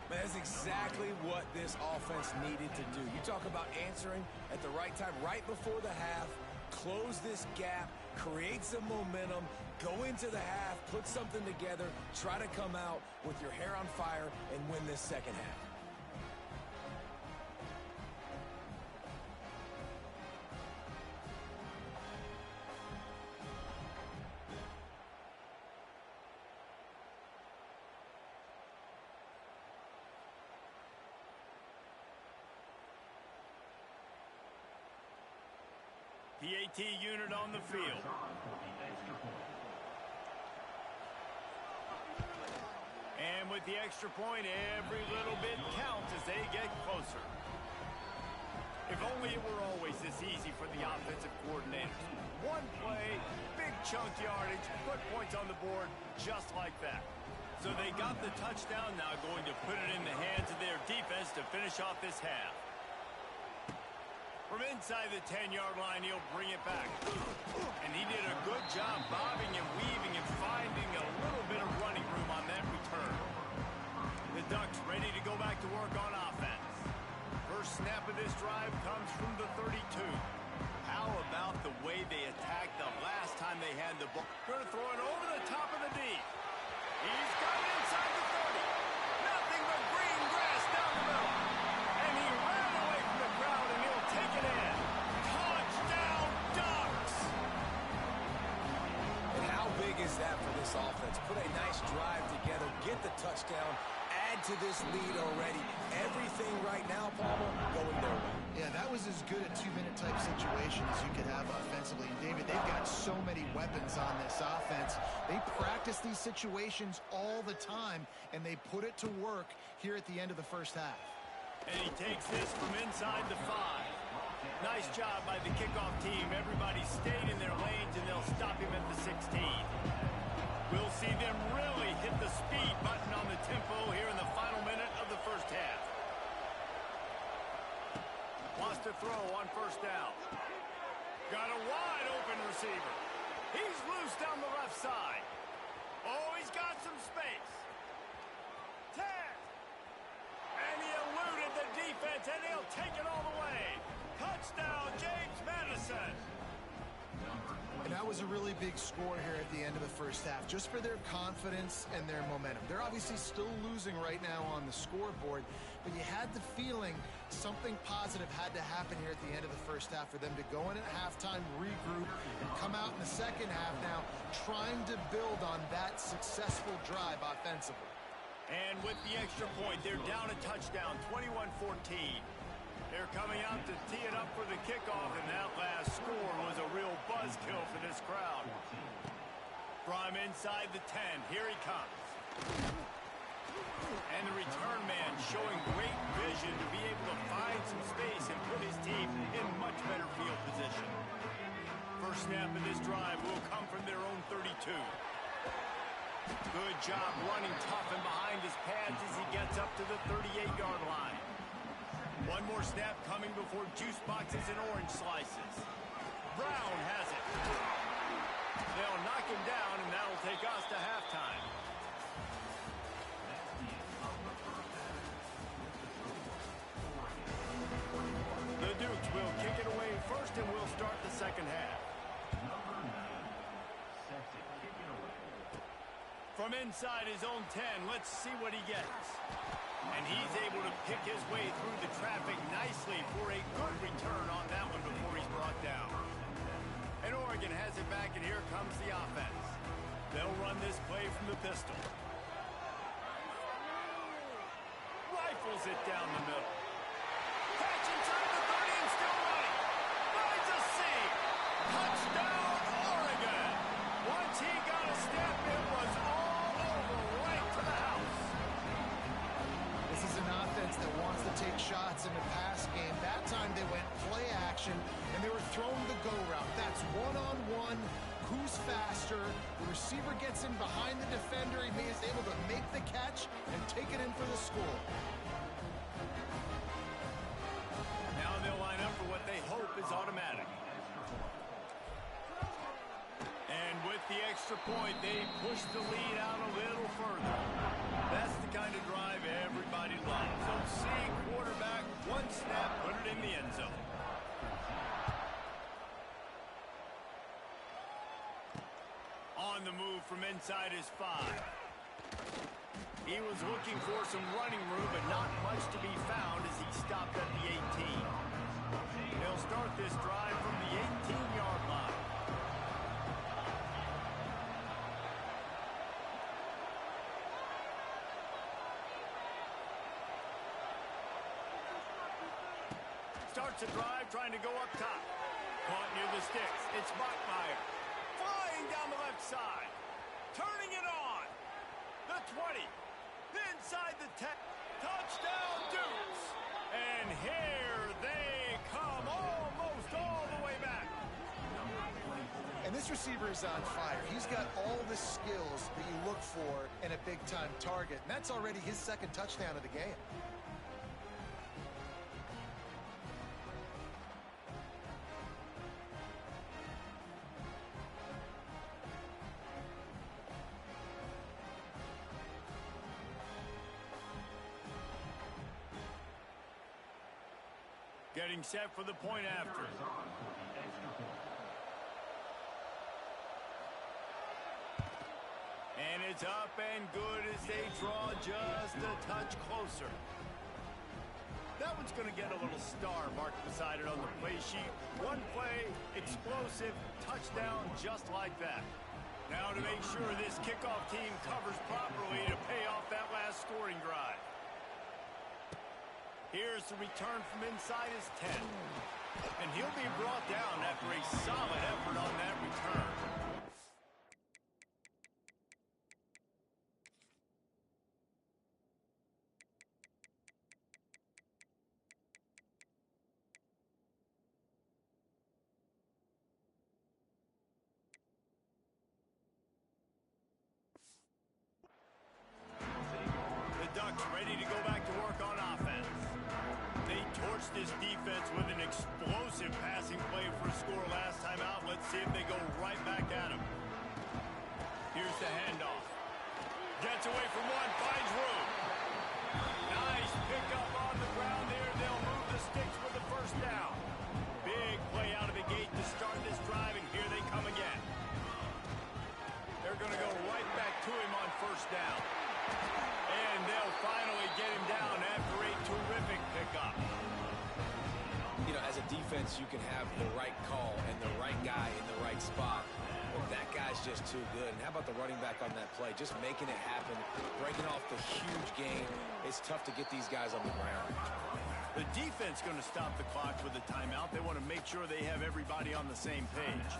[SPEAKER 3] Man, that's exactly what this offense needed to do. You talk about answering at the right time, right before the half, close this gap, create some momentum, go into the half, put something together, try to come out with your hair on fire and win this second half.
[SPEAKER 1] PAT unit on the field. And with the extra point, every little bit counts as they get closer. If only it were always this easy for the offensive coordinators. One play, big chunk yardage, put points on the board just like that. So they got the touchdown, now going to put it in the hands of their defense to finish off this half. From inside the 10-yard line, he'll bring it back. And he did a good job bobbing and weaving and finding a little bit of running room on that return. The Ducks ready to go back to work on offense. First snap of this drive comes from the 32. How about the way they attacked the last time they had the ball? Going to throw it over the top of the D. He's got it inside the 30. Nothing but green grass down the middle. And he ran away from the crowd, and he'll take it in. Touchdown, Ducks!
[SPEAKER 3] And how big is that for this offense? Put a nice drive together, get the touchdown, add to this lead already. Everything right now, Palmer, going their way.
[SPEAKER 2] Yeah, that was as good a 2-minute type situation as you could have offensively. And David, they've got so many weapons on this offense. They practice these situations all the time, and they put it to work here at the end of the first half.
[SPEAKER 1] And he takes this from inside the 5. Nice job by the kickoff team. Everybody stayed in their lanes, and they'll stop him at the 16. We'll see them really hit the speed button on the tempo here in the final minute of the first half. Wants to throw on first down. Got a wide open receiver. He's loose down the left side. Oh, he's got some space. 10. And he eluded the defense, and he'll take it all the way. Touchdown, James Madison.
[SPEAKER 2] And that was a really big score here at the end of the first half, just for their confidence and their momentum. They're obviously still losing right now on the scoreboard, but you had the feeling something positive had to happen here at the end of the first half for them to go in at halftime, regroup, and come out in the second half now trying to build on that successful drive offensively.
[SPEAKER 1] And with the extra point, they're down a touchdown, 21-14. They're coming out to tee it up for the kickoff, and that last score was a real buzzkill for this crowd. From inside the 10, here he comes. And the return man showing great vision to be able to find some space and put his team in much better field position. First snap of this drive will come from their own 32. Good job running tough and behind his pads as he gets up to the 38-yard line. One more snap coming before juice boxes and orange slices. Brown has it. They'll knock him down, and that'll take us to halftime. The Dukes will kick it away first, and we'll start the second half. From inside his own 10, let's see what he gets. And he's able to pick his way through the traffic nicely for a good return on that one before he's brought down. And Oregon has it back, and here comes the offense. They'll run this play from the pistol. Rifles it down the middle. Catch inside the 30 and still running. Finds a seam. Touchdown, Oregon. Once he got a step, it was all over right to the house.
[SPEAKER 2] This is an offense that wants to take shots in the pass game. That time they went play action, and they were throwing the go route. That's one-on-one. Who's faster? The receiver gets in behind the defender. He is able to make the catch and take it in for the score.
[SPEAKER 1] Now they'll line up for what they hope is automatic. And with the extra point, they push the lead out a little further. That's the kind of drive everybody loves. So see quarterback, one snap, put it in the end zone. On the move from inside his 5. He was looking for some running room, but not much to be found as he stopped at the 18. They'll start this drive from the 18-yard line. Starts a drive trying to go up top. Caught near the sticks. It's Bachmeier. Flying down the left side. Turning it on. The 20. Inside the 10. Touchdown, Dukes. And here they come almost all the way back.
[SPEAKER 2] And this receiver is on fire. He's got all the skills that you look for in a big-time target. And that's already his second touchdown of the game.
[SPEAKER 1] Getting set for the point after. And it's up and good as they draw just a touch closer. That one's going to get a little star marked beside it on the play sheet. One play, explosive, touchdown just like that. Now to make sure this kickoff team covers properly to pay off that last scoring drive. Here's the return from inside his 10. And he'll be brought down after a solid effort on that return. The Ducks ready to go back to work on offense. They torched this defense with an explosive passing play for a score last time out. Let's see if they go right back at him. Here's the handoff. Gets away from one, finds room. Nice pickup on the ground there. They'll move the sticks with the first down. Big play out of the gate to start this drive, and here they come again. They're going to go right back to him on first down. And they'll finally get him down after a terrific pickup.
[SPEAKER 3] You know, as a defense, you can have the right call and the right guy in the right spot. But that guy's just too good. And how about the running back on that play? Just making it happen, breaking off the huge gain. It's tough to get these guys on the ground.
[SPEAKER 1] The defense going to stop the clock with a timeout. They want to make sure they have everybody on the same page.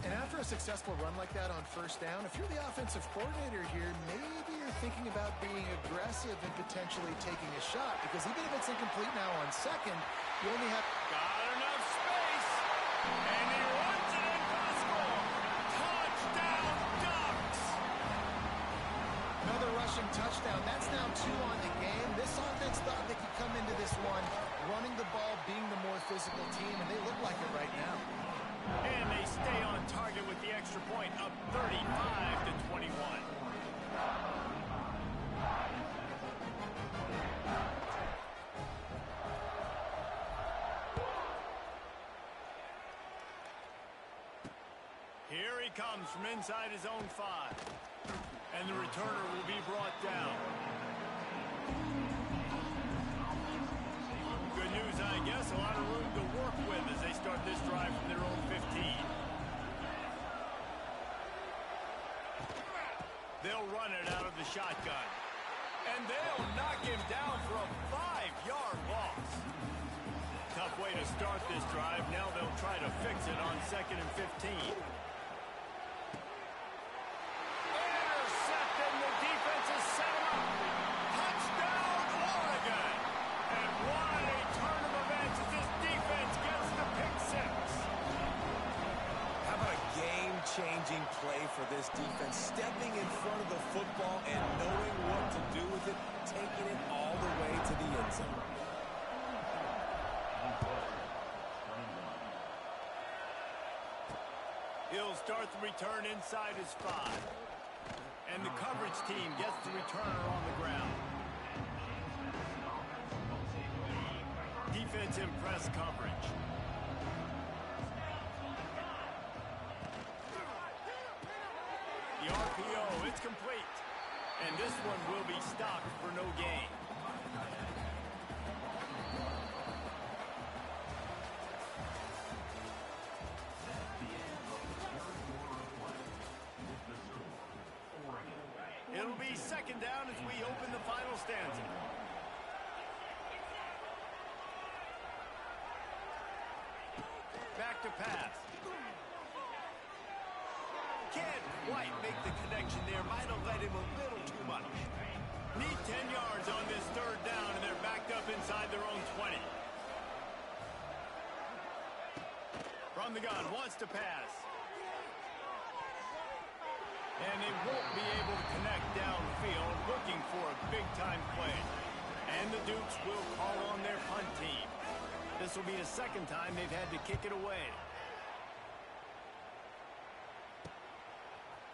[SPEAKER 2] And after a successful run like that on first down, if you're the offensive coordinator here, maybe you're thinking about being aggressive and potentially taking a shot. Because even if it's incomplete now on second, you only have...
[SPEAKER 1] Got enough space. And he runs it in for the score. Touchdown, Ducks.
[SPEAKER 2] Another rushing touchdown. That's now 2 on the game. This offense thought they could come into this one running the ball, being the more physical team, and they look like it right now.
[SPEAKER 1] And they stay on target with the extra point, up 35-21. Here he comes from inside his own 5. And the returner will be brought down. Good news, I guess. A lot of room to work with as they start this drive from their own 15. They'll run it out of the shotgun. And they'll knock him down for a 5-yard loss. Tough way to start this drive. Now they'll try to fix it on 2nd and 15. Intercepted. The defense has set him up. Touchdown, Oregon. And what a turn of events as this defense gets the pick 6.
[SPEAKER 3] How about a game-changing play for this defense? Stepping in front of the football and knowing what to do with it, taking it all the way to the end zone.
[SPEAKER 1] He'll start the return inside his 5. And the coverage team gets the returner on the ground. Defense in press coverage. The RPO, it's complete. And this one will be stopped for no gain. It'll be 2nd down as we open the final stanza. Back to pass. Can't quite make the connection there. Might have let him a little too much. Need 10 yards on this 3rd down, and they're backed up inside their own 20. From the gun, wants to pass. And they won't be able to connect downfield, looking for a big-time play. And the Dukes will call on their punt team. This will be the 2nd time they've had to kick it away.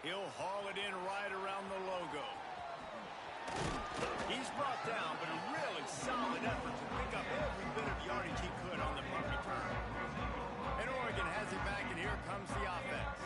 [SPEAKER 1] He'll haul it in right around the logo. He's brought down, but a really solid effort to pick up every bit of yardage he could on the punt return. And Oregon has it back, and here comes the offense.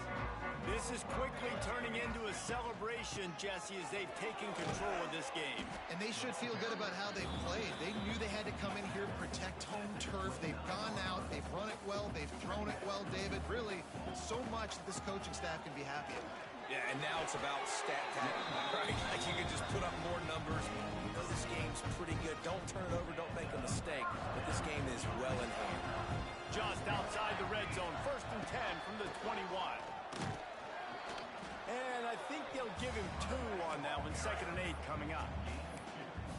[SPEAKER 1] This is quickly turning into a celebration, Jesse, as they've taken control of this game.
[SPEAKER 2] And they should feel good about how they played. They knew they had to come in here, protect home turf. They've gone out, they've run it well, they've thrown it well, David. Really, so much that this coaching staff can be happy about.
[SPEAKER 3] Yeah, and now it's about stat padding, right? Like you can just put up more numbers. You know this game's pretty good. Don't turn it over. Don't make a mistake. But this game is well in hand.
[SPEAKER 1] Just outside the red zone. 1st and 10 from the 21. And I think they'll give him 2 on that one. 2nd and 8 coming up.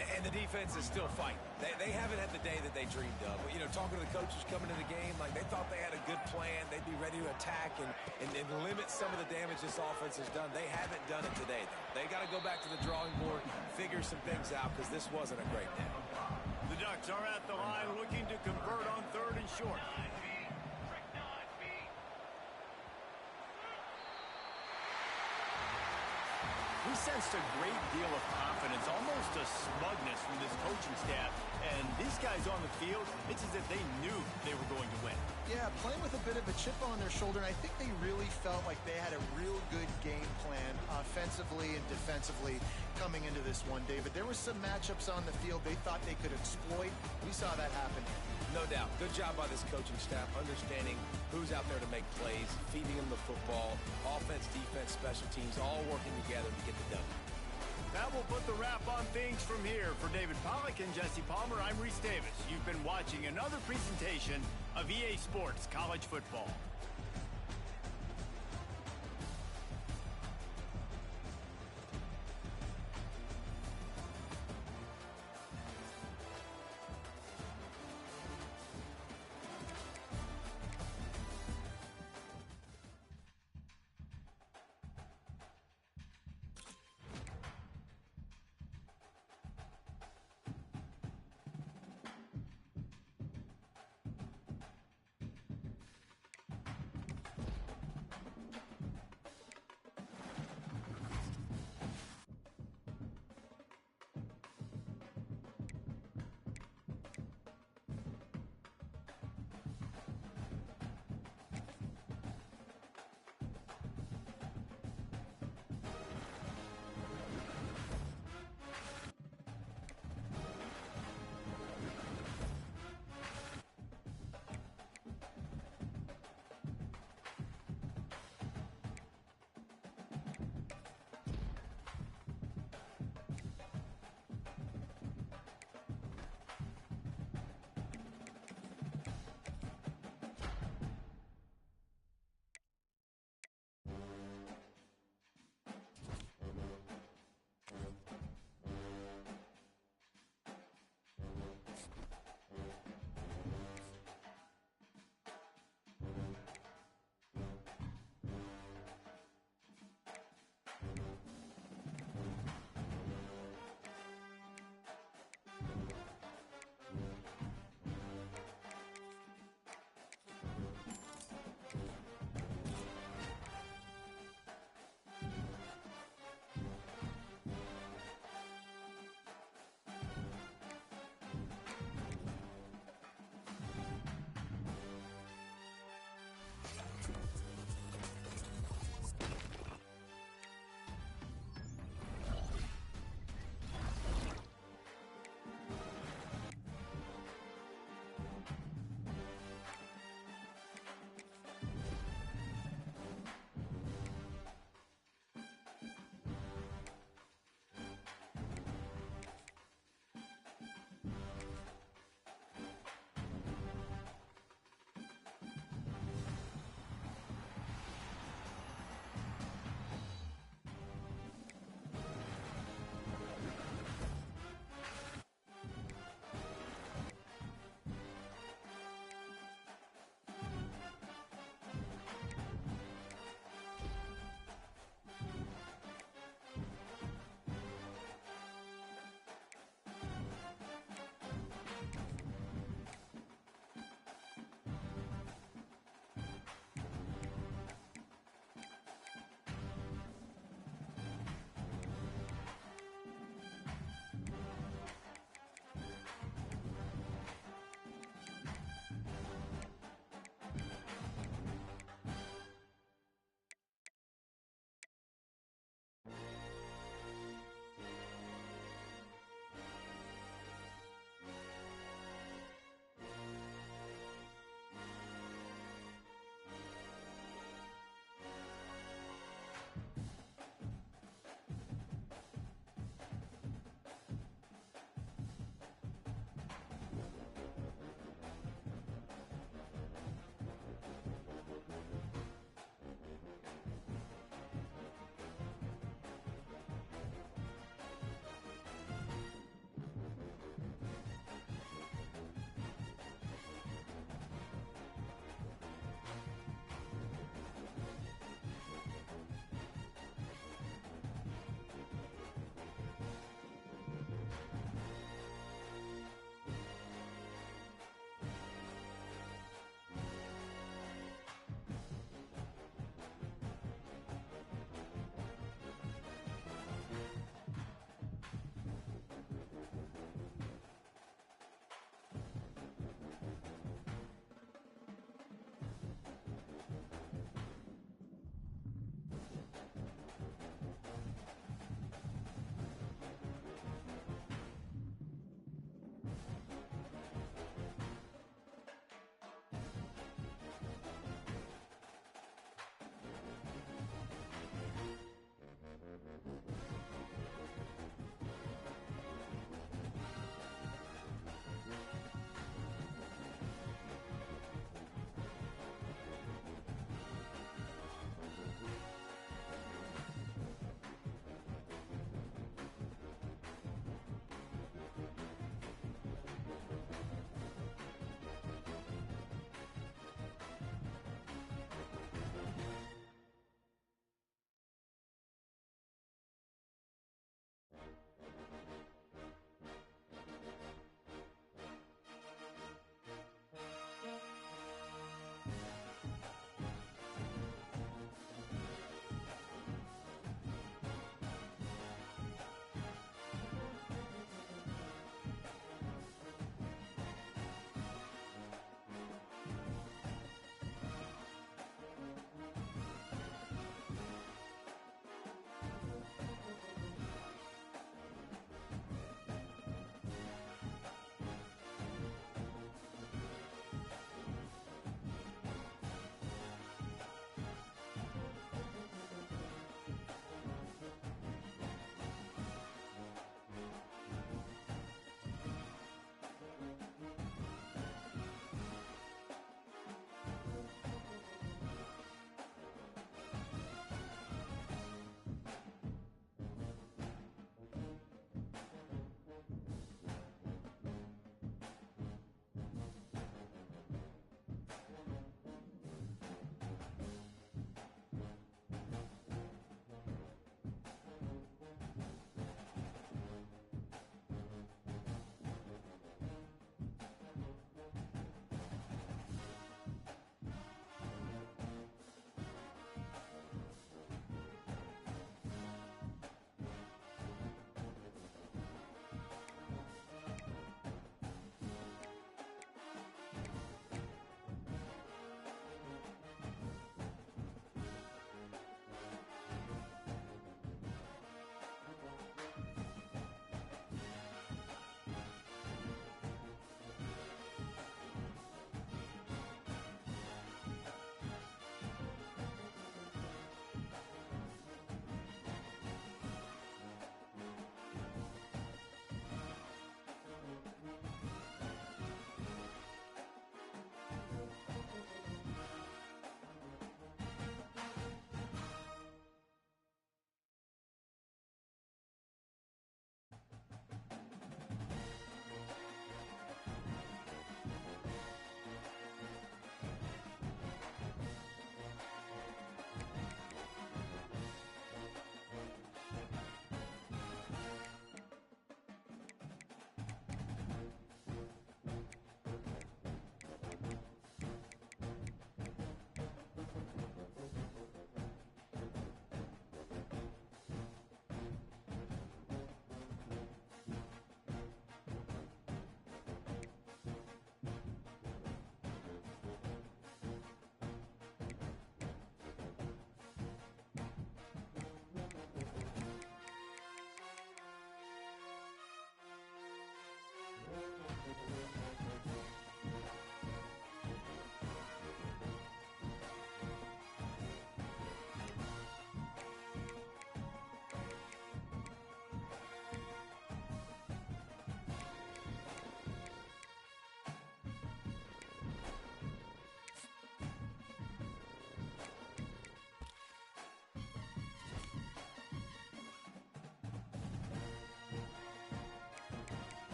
[SPEAKER 3] And the defense is still fighting. They haven't had the day that they dreamed of. But, you know, talking to the coaches coming into the game, like they thought they had a good plan. They'd be ready to attack and limit some of the damage this offense has done. They haven't done it today, though. They got to go back to the drawing board, figure some things out, because this wasn't a great day.
[SPEAKER 1] The Ducks are at the line looking to convert on 3rd and short. We sensed a great deal of confidence, almost a smugness from this coaching staff. And these guys on the field, it's as if they knew they were going to win.
[SPEAKER 2] Yeah, playing with a bit of a chip on their shoulder, and I think they really felt like they had a real good game plan offensively and defensively coming into this one, David. There were some matchups on the field they thought they could exploit. We saw that happen here.
[SPEAKER 3] No doubt. Good job by this coaching staff, understanding who's out there to make plays, feeding them the football, offense, defense, special teams, all working together to get the done.
[SPEAKER 1] That will put the wrap on things from here. For David Pollack and Jesse Palmer, I'm Reese Davis. You've been watching another presentation of EA Sports College Football.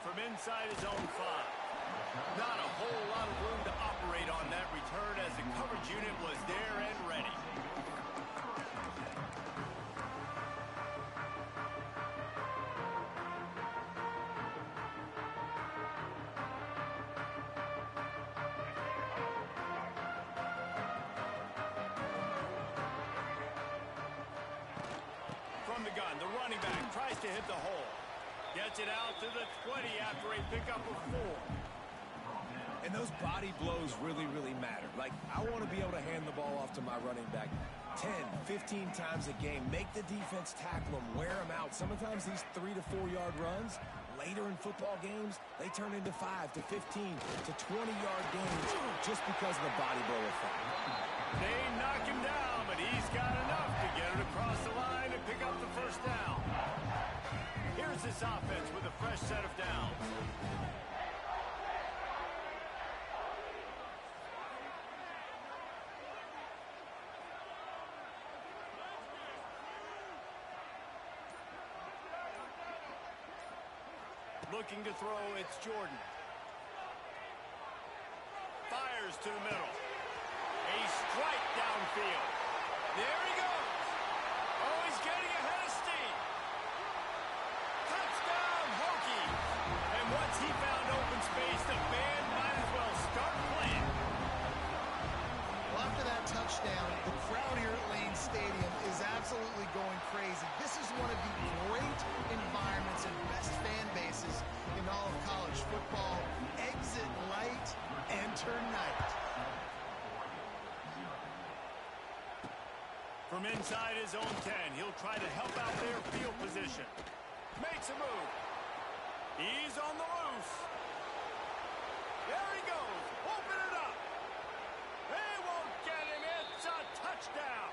[SPEAKER 1] From inside his own 5. Not a whole lot of room to operate on that return as the coverage unit was there and ready. From the gun, the running back tries to hit the hole. Gets it out to the 20 after a pickup of 4.
[SPEAKER 3] And those body blows really, really matter. Like, I want to be able to hand the ball off to my running back 10, 15 times a game. Make the defense tackle them, wear them out. Sometimes these 3 to 4 yard runs, later in football games, they turn into 5 to 15 to 20-yard games just because of the body blow effect.
[SPEAKER 1] They knock him down, but he's got enough to get it across the line and pick up the first down. Here's this offense with a fresh set of downs. Looking to throw, it's Jordan. Fires to the middle. A strike downfield. There he goes. Oh, he's getting ahead of steam. Touchdown, Hokies. And once he found open space, the band might as well start playing.
[SPEAKER 2] Well, after that touchdown, the crowd here at Lane Stadium is absolutely going crazy. This is one of the great environments and best fan bases in all of college football. Exit light, enter night.
[SPEAKER 1] From inside his own 10, he'll try to help out their field position. Makes a move. He's on the loose. There he goes. Open it up. They won't get him. It's a touchdown.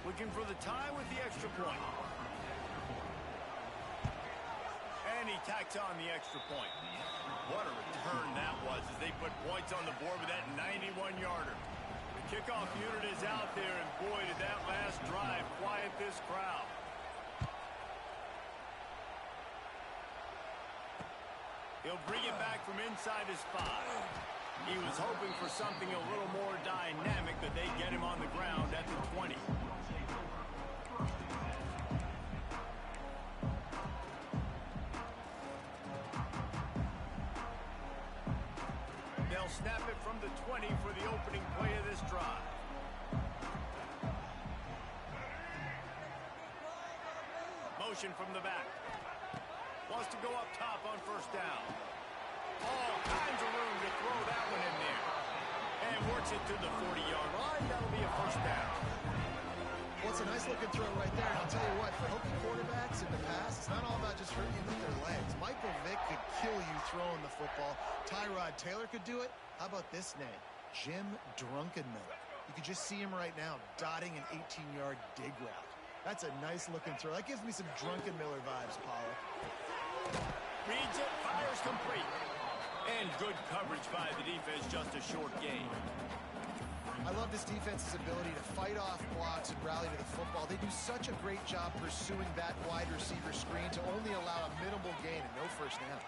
[SPEAKER 1] Looking for the tie with the extra point. And he tacks on the extra point. What a return that was as they put points on the board with that 91-yarder. The kickoff unit is out there, and boy, did that last drive quiet this crowd. He'll bring it back from inside his 5. He was hoping for something a little more dynamic, but they get him on the ground at the 20. They'll snap it from the 20 for the opening play of this drive. Motion from the back. Wants to go up top on first down. All kinds of room to throw that one in there. And works it to the 40-yard line. That'll be a first down.
[SPEAKER 2] Well, it's a nice-looking throw right there. And I'll tell you what, for Hokie quarterbacks in the past, it's not all about just hurting you with their legs. Michael Vick could kill you throwing the football. Tyrod Taylor could do it. How about this name? Jim Drunkenmiller. You could just see him right now dotting an 18-yard dig route. That's a nice-looking throw. That gives me some Drunkenmiller vibes, Pollock.
[SPEAKER 1] Reads it, fires complete. And good coverage by the defense, just a short gain.
[SPEAKER 2] I love this defense's ability to fight off blocks and rally to the football. They do such a great job pursuing that wide receiver screen to only allow a minimal gain and no first down.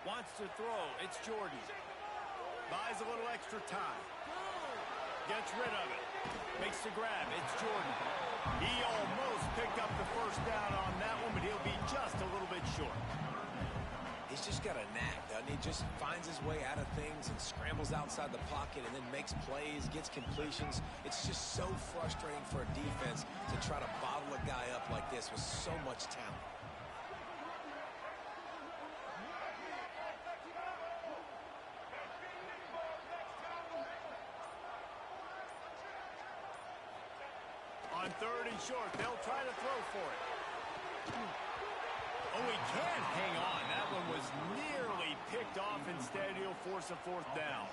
[SPEAKER 1] Wants to throw. It's Jordan. Buys a little extra time. Gets rid of it. Makes the grab. It's Jordan. He almost picked up the first down on that one, but he'll be just a little bit short.
[SPEAKER 3] He's just got a knack, doesn't he? Just finds his way out of things and scrambles outside the pocket and then makes plays, gets completions. It's just so frustrating for a defense to try to bottle a guy up like this with so much talent.
[SPEAKER 1] On third and short, they'll try to throw for it. Oh, he can't hang on. That one was nearly picked off. Instead, he'll force a fourth down.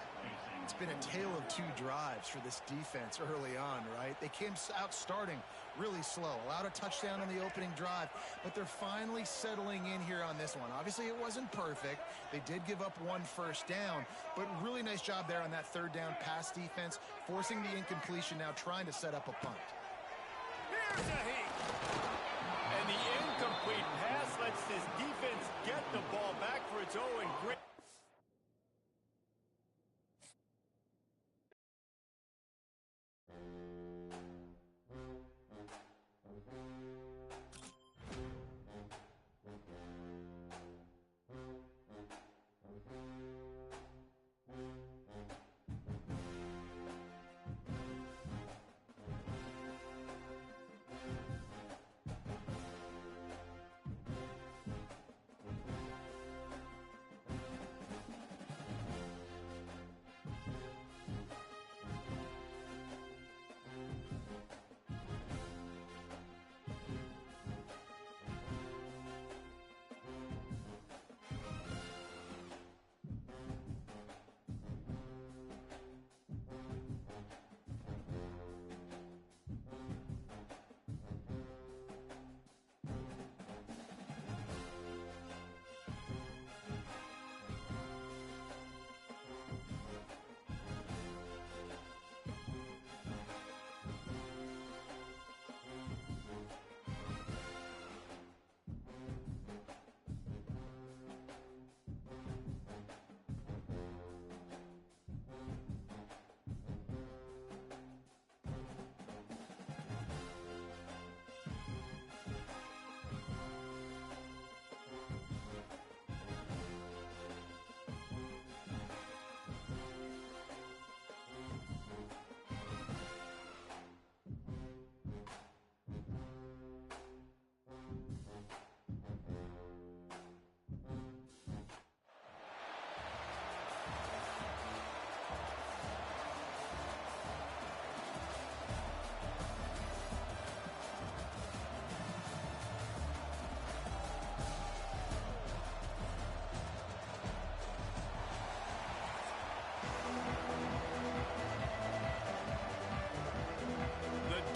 [SPEAKER 2] It's been a tale of two drives for this defense early on, right? They came out starting really slow, allowed a touchdown on the opening drive, but they're finally settling in here on this one. Obviously, it wasn't perfect. They did give up one first down, but really nice job there on that third down pass defense, forcing the incompletion, now trying to set up a punt.
[SPEAKER 1] Here's a hit. And the incomplete pass lets this defense get the ball back for its own great.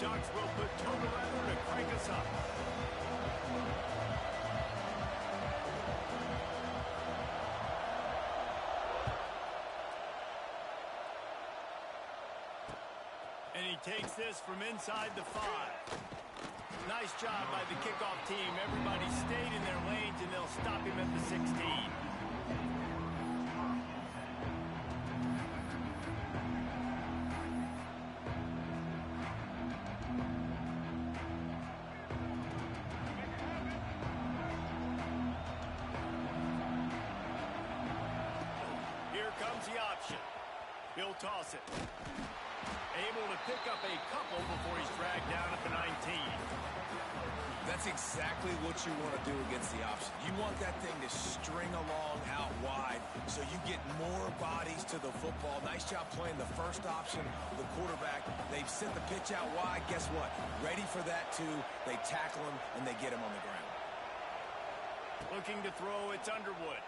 [SPEAKER 1] Ducks will put toe to leather to crank us up. And he takes this from inside the 5. Nice job by the kickoff team. Everybody stayed in their lanes, and they'll stop him at the 16. The option. He'll toss it. Able to pick up a couple before he's dragged down at the 19.
[SPEAKER 3] That's exactly what you want to do against the option. You want that thing to string along out wide so you get more bodies to the football. Nice job playing the first option, the quarterback. They've sent the pitch out wide. Guess what? Ready for that too. They tackle him and they get him on the ground.
[SPEAKER 1] Looking to throw, it's Underwood.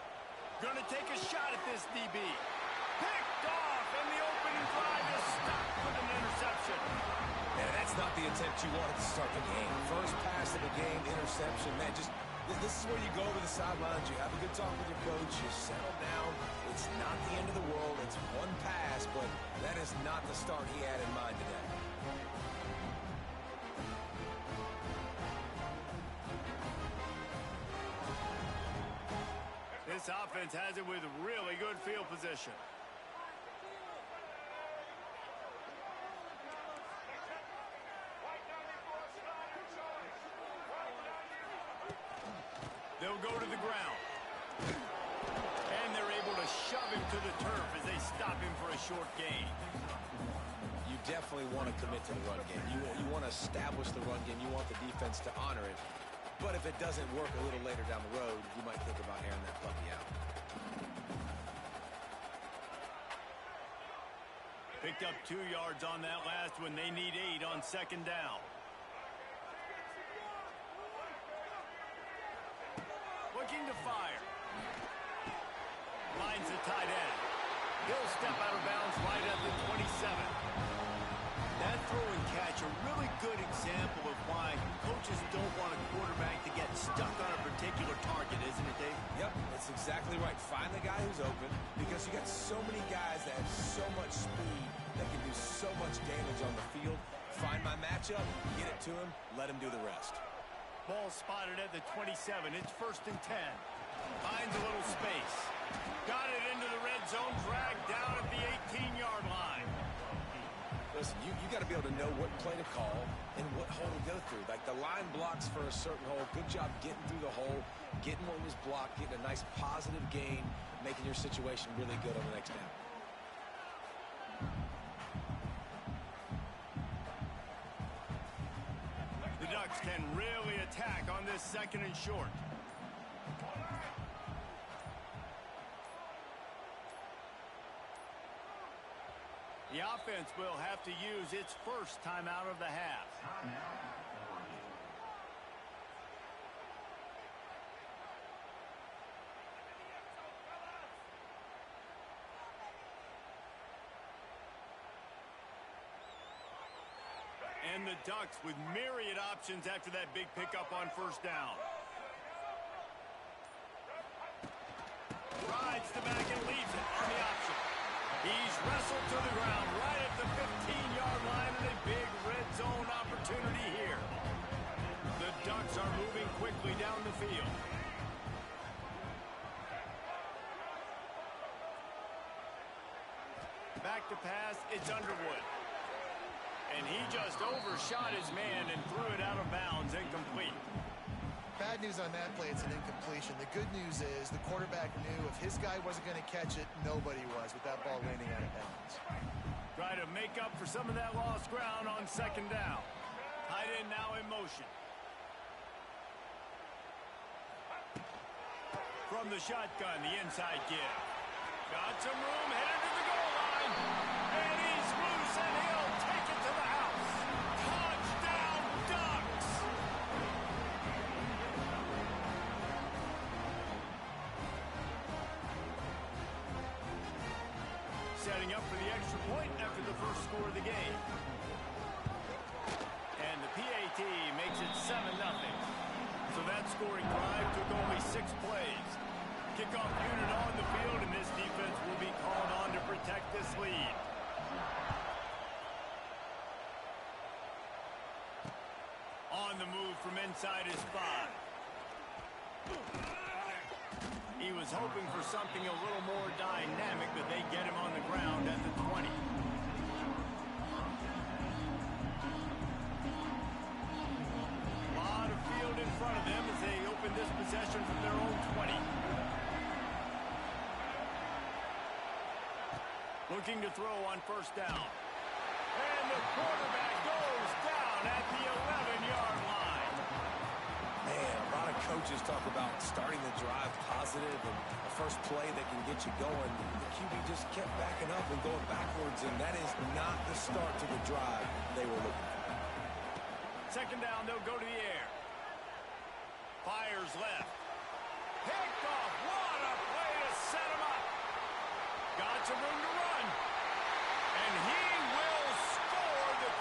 [SPEAKER 1] Going to take a shot at this DB. Picked off, and the opening drive is stopped with an interception. interception.
[SPEAKER 3] And that's not the attempt you wanted to start the game. First pass of the game, interception. Man, just this is where you go to the sidelines. You have a good talk with your coach. You settle down. It's not the end of the world. It's one pass, but that is not the start he had in mind today.
[SPEAKER 1] This offense has it with really good field position. They'll go to the ground. And they're able to shove him to the turf as they stop him for a short gain.
[SPEAKER 3] You definitely want to commit to the run game. You want to establish the run game. You want the defense to honor it. But if it doesn't work a little later down the road, you might think about airing that puppy out.
[SPEAKER 1] Picked up 2 yards on that last one. They need 8 on second down. Looking to fire. Lines the tight end. He'll step out of bounds right at the 27. That throw and catch, a really good example of why coaches don't want a quarterback to get stuck on a particular target, isn't it, Dave?
[SPEAKER 3] Yep, that's exactly right. Find the guy who's open, because you got so many guys that have so much speed that can do so much damage on the field. Find my matchup, get it to him, let him do the rest.
[SPEAKER 1] Ball spotted at the 27. It's 1st and 10. Finds a little space. Got it into the red zone, dragged down at the 18-yard line.
[SPEAKER 3] Listen, you got to be able to know what play to call and what hole to go through. Like, the line blocks for a certain hole. Good job getting through the hole, getting what was blocked, getting a nice positive gain, making your situation really good on the next down.
[SPEAKER 1] The Ducks can really attack on this 2nd and short. The offense will have to use its first timeout of the half. And the Ducks with myriad options after that big pickup on 1st down. Rides the back and leaves it on the option. He's wrestled to the ground right at the 15-yard line, and a big red zone opportunity here. The Ducks are moving quickly down the field. Back to pass, it's Underwood. And he just overshot his man and threw it out of bounds, incomplete.
[SPEAKER 2] Bad news on that play, it's an incompletion. The good news is the quarterback knew if his guy wasn't going to catch it, nobody was with that ball landing out of bounds.
[SPEAKER 1] Try to make up for some of that lost ground on 2nd down. Tight end now in motion. From the shotgun, the inside give. Got some room, headed to the goal line. And he's loose, and he'll take it to the house. Touchdown, Ducks! Setting up for the extra point after the first score of the game. And the PAT makes it 7-0. So that scoring drive took only 6 plays. Kickoff unit on the field, and this defense will be called on to protect this lead. On the move from inside his 5. He was hoping for something a little more dynamic, but they get him on the ground at the 20. A lot of field in front of them as they open this possession from their own 20. Looking to throw on 1st down. And the quarterback goes down at the 11-yard line.
[SPEAKER 3] Man, a lot of coaches talk about starting the drive positive and a first play that can get you going. The QB just kept backing up and going backwards, and that is not the start to the drive they were looking for.
[SPEAKER 1] 2nd down, they'll go to the air. Fires left. Picked off. What a play to set him up. Got some room to run. And he will score the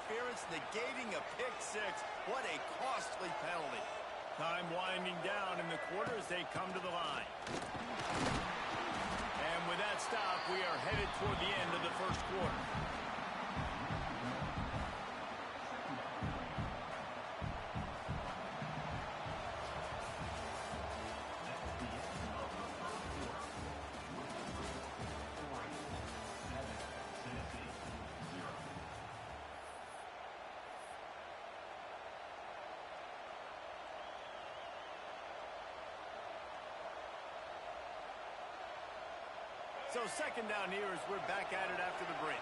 [SPEAKER 1] interference, negating a pick six. What a costly penalty. Time winding down in the quarter as they come to the line. And with that stop, we are headed toward the end of the first quarter. So second down here as we're back at it after the break.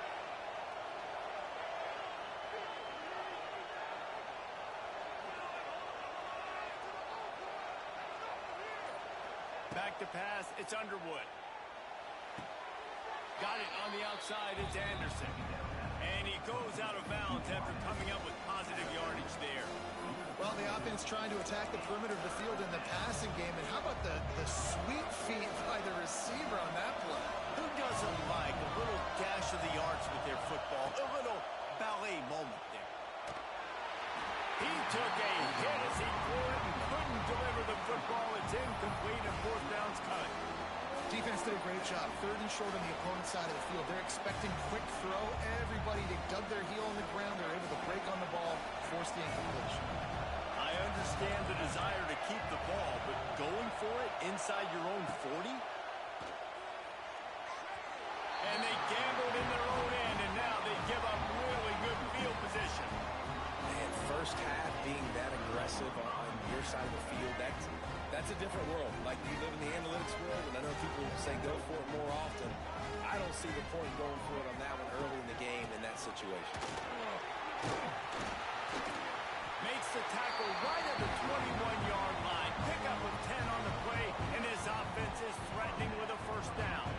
[SPEAKER 1] Back to pass, it's Underwood. Got it on the outside, it's Anderson. And he goes out of bounds after coming up with positive yardage there.
[SPEAKER 2] Well, the offense trying to attack the perimeter of the field in the passing game. And how about the sweet feet by the receiver on that play?
[SPEAKER 1] Who doesn't like a little dash of the arts with their football? A little ballet moment there. He took a hit as he threw it and couldn't deliver the football. It's incomplete and fourth down's cut.
[SPEAKER 2] Defense did a great job. Third and short on the opponent's side of the field. They're expecting quick throw. Everybody, they dug their heel on the ground. They're able to break on the ball, force the incompletion.
[SPEAKER 1] I understand the desire to keep the ball, but going for it inside your own 40? And they gambled in their own end, and now they give up really good field position.
[SPEAKER 3] Man, first half being that aggressive on your side of the field, that's a different world. Like, you live in the analytics world, and I know people say go for it more often. I don't see the point going for it on that one early in the game in that situation.
[SPEAKER 1] Makes the tackle right at the 21-yard line. Pickup of 10 on the play, and his offense is threatening with a first down.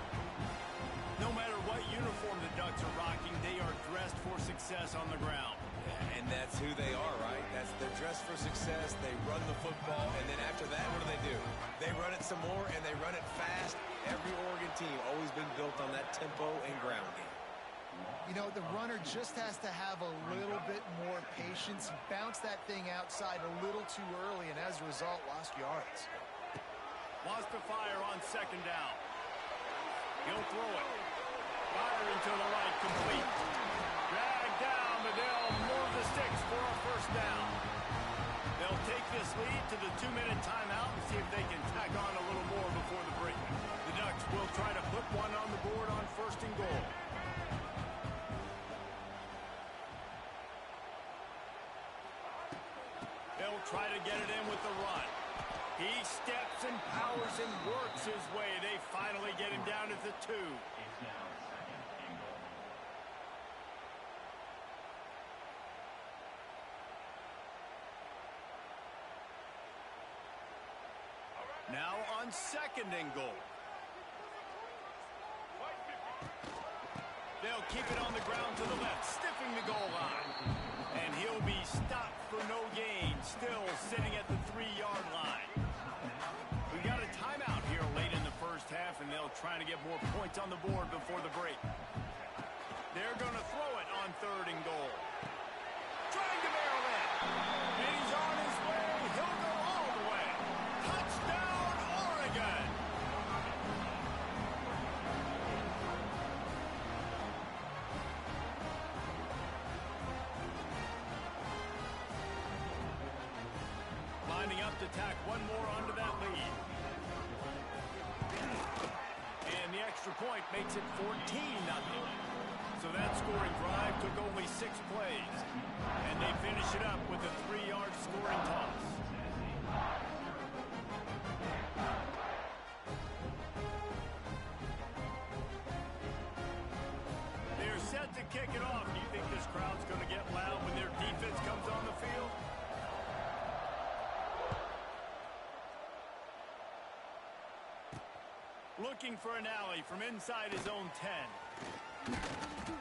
[SPEAKER 1] No matter what uniform the Ducks are rocking, they are dressed for success on the ground.
[SPEAKER 3] Yeah, and that's who they are, right? They're dressed for success. They run the football, and then after that, what do? They run it some more, and they run it fast. Every Oregon team always been built on that tempo and ground game.
[SPEAKER 2] You know, the runner just has to have a little bit more patience. Bounce that thing outside a little too early, and as a result, lost yards.
[SPEAKER 1] Wants to fire on second down. He'll throw it. Fire into the right, complete. Dragged down, but they'll move the sticks for a first down. They'll take this lead to the 2-minute timeout and see if they can tack on a little more before the break. The Ducks will try to put one on the board on first and goal. They'll try to get it in with the run. He steps and powers and works his way. They finally get him down at the 2. Now on second and goal. They'll keep it on the ground to the left, stiffing the goal line. And he'll be stopped for no gain, still sitting at the 3-yard line. We got a timeout here late in the first half, and they'll try to get more points on the board before the break. They're going to throw it on third and goal. Trying to barrel in. And he's on his way. He'll go all the way. Touchdown, Oregon! Lining up to tack one more onto that lead. And the extra point makes it 14-0. So that scoring drive took only 6 plays. And they finish it up with a 3-yard scoring toss. They're set to kick it off. Do you think this crowd's going to get loud when their defense comes on the field? Looking for an alley from inside his own 10.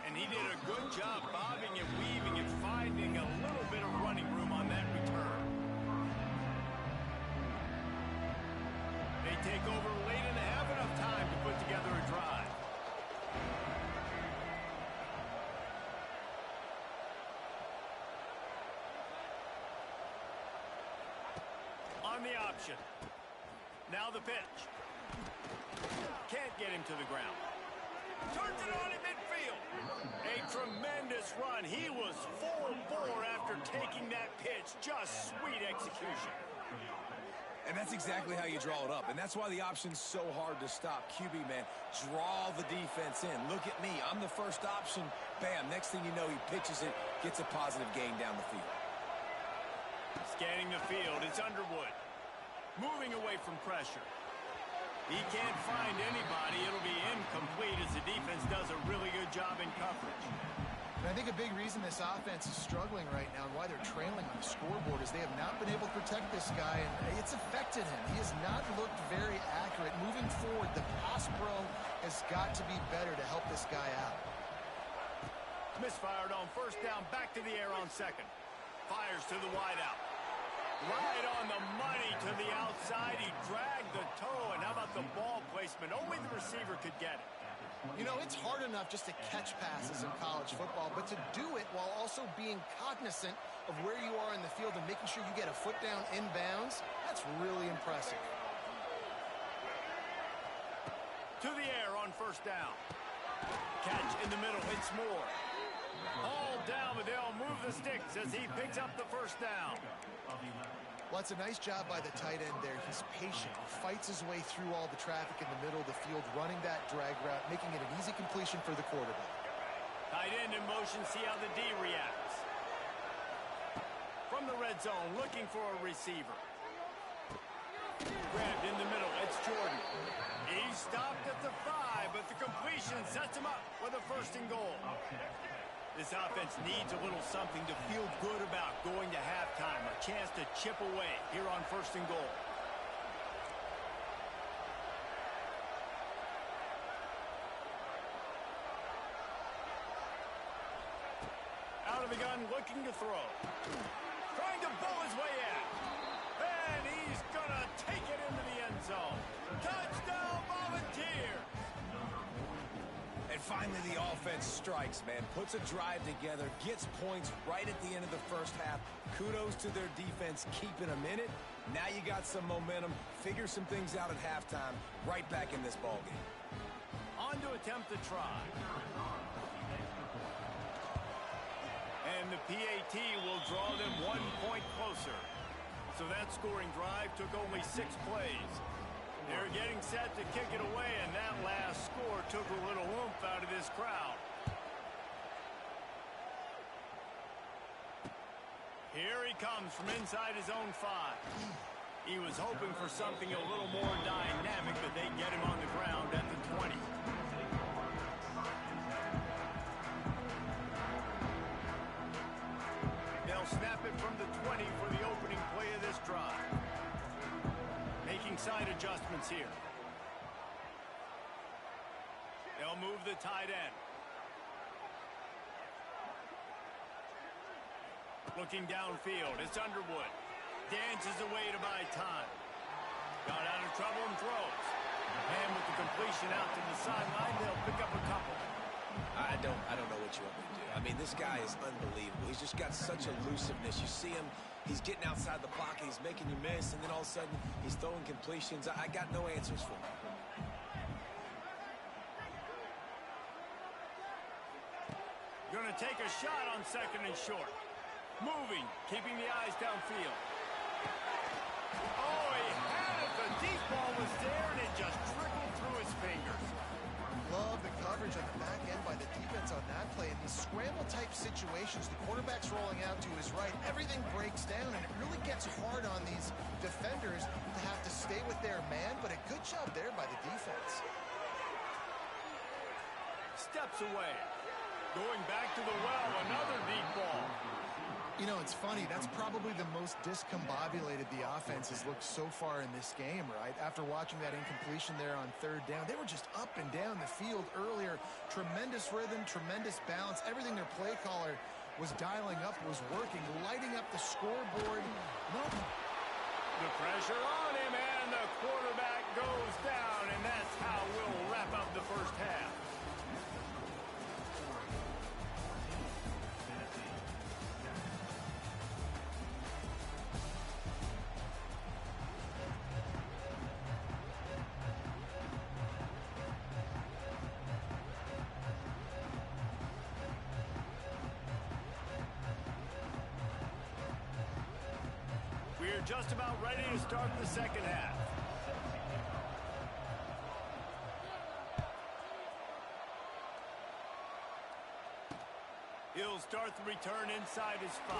[SPEAKER 1] And he did a good job bobbing and weaving and finding a little bit of running room on that return. They take over late and have enough time to put together a drive. the option. Now the pitch. Can't get him to the ground. Turns it on in midfield. A tremendous run. He was 4-4 after taking that pitch. Just sweet execution.
[SPEAKER 3] And that's exactly how you draw it up. And that's why the option's so hard to stop. QB, man, draw the defense in. Look at me. I'm the first option. Bam. Next thing you know, he pitches it, gets a positive gain down the field.
[SPEAKER 1] Scanning the field, it's Underwood. Moving away from pressure. He can't find anybody. It'll be incomplete as the defense does a really good job in coverage.
[SPEAKER 2] And I think a big reason this offense is struggling right now and why they're trailing on the scoreboard is they have not been able to protect this guy, and it's affected him. He has not looked very accurate. Moving forward, the pass pro has got to be better to help this guy out.
[SPEAKER 1] Misfired on first down, back to the air on second. Fires to the wideout. Right on the money to the outside. He dragged the toe, and how about the ball placement? Only the receiver could get it.
[SPEAKER 2] You know, it's hard enough just to catch passes in college football, but to do it while also being cognizant of where you are in the field and making sure you get a foot down inbounds, that's really impressive.
[SPEAKER 1] To the air on first down. Catch in the middle, it's Moore. All down, but they'll move the sticks as he picks up the first down.
[SPEAKER 2] Well, it's a nice job by the tight end there. He's patient. He fights his way through all the traffic in the middle of the field, running that drag route, making it an easy completion for the quarterback.
[SPEAKER 1] Tight end in motion, see how the D reacts. From the red zone, looking for a receiver. Grabbed in the middle, it's Jordan. He stopped at the 5, but the completion sets him up with a first and goal. This offense needs a little something to feel good about going to halftime. A chance to chip away here on first and goal. Out of the gun, looking to throw. Trying to bowl his way out. And he's going to take it into the end zone. Touchdown, Volunteers!
[SPEAKER 3] And finally, the offense strikes, man. Puts a drive together, gets points right at the end of the first half. Kudos to their defense, keeping them in it. Now you got some momentum. Figure some things out at halftime. Right back in this ballgame.
[SPEAKER 1] On to attempt the try. And the PAT will draw them 1 point closer. So that scoring drive took only 6 plays. They're getting set to kick it away, and that last score took a little oomph out of this crowd. Here he comes from inside his own 5. He was hoping for something a little more dynamic, but they get him on the ground at the 20. They'll snap it from the 20 for the opening play of this drive. Making side adjustments here. They'll move the tight end. Looking downfield, it's Underwood. Dances away to buy time. Got out of trouble and throws. And with the completion out to the sideline, they'll pick up a couple.
[SPEAKER 3] I don't know what you want me to do. I mean, this guy is unbelievable. He's just got such elusiveness. You see him, he's getting outside the pocket, he's making you miss, and then all of a sudden, he's throwing completions. I got no answers for him.
[SPEAKER 1] Gonna take a shot on second and short. Moving, keeping the eyes downfield. Oh, he had it. The deep ball was there, and it just trickled through his fingers.
[SPEAKER 2] Love the coverage on the back end by the defense on that play. In these scramble-type situations, the quarterback's rolling out to his right. Everything breaks down, and it really gets hard on these defenders to have to stay with their man, but a good job there by the defense.
[SPEAKER 1] Steps away. Going back to the well, another deep ball.
[SPEAKER 2] You know, it's funny. That's probably the most discombobulated the offense has looked so far in this game, right? After watching that incompletion there on third down, they were just up and down the field earlier. Tremendous rhythm, tremendous balance. Everything their play caller was dialing up was working, lighting up the scoreboard. Nope.
[SPEAKER 1] The pressure on him, and the quarterback goes down, and that's how we'll wrap up the first half. We're just about ready to start the second half. He'll start the return inside his 5.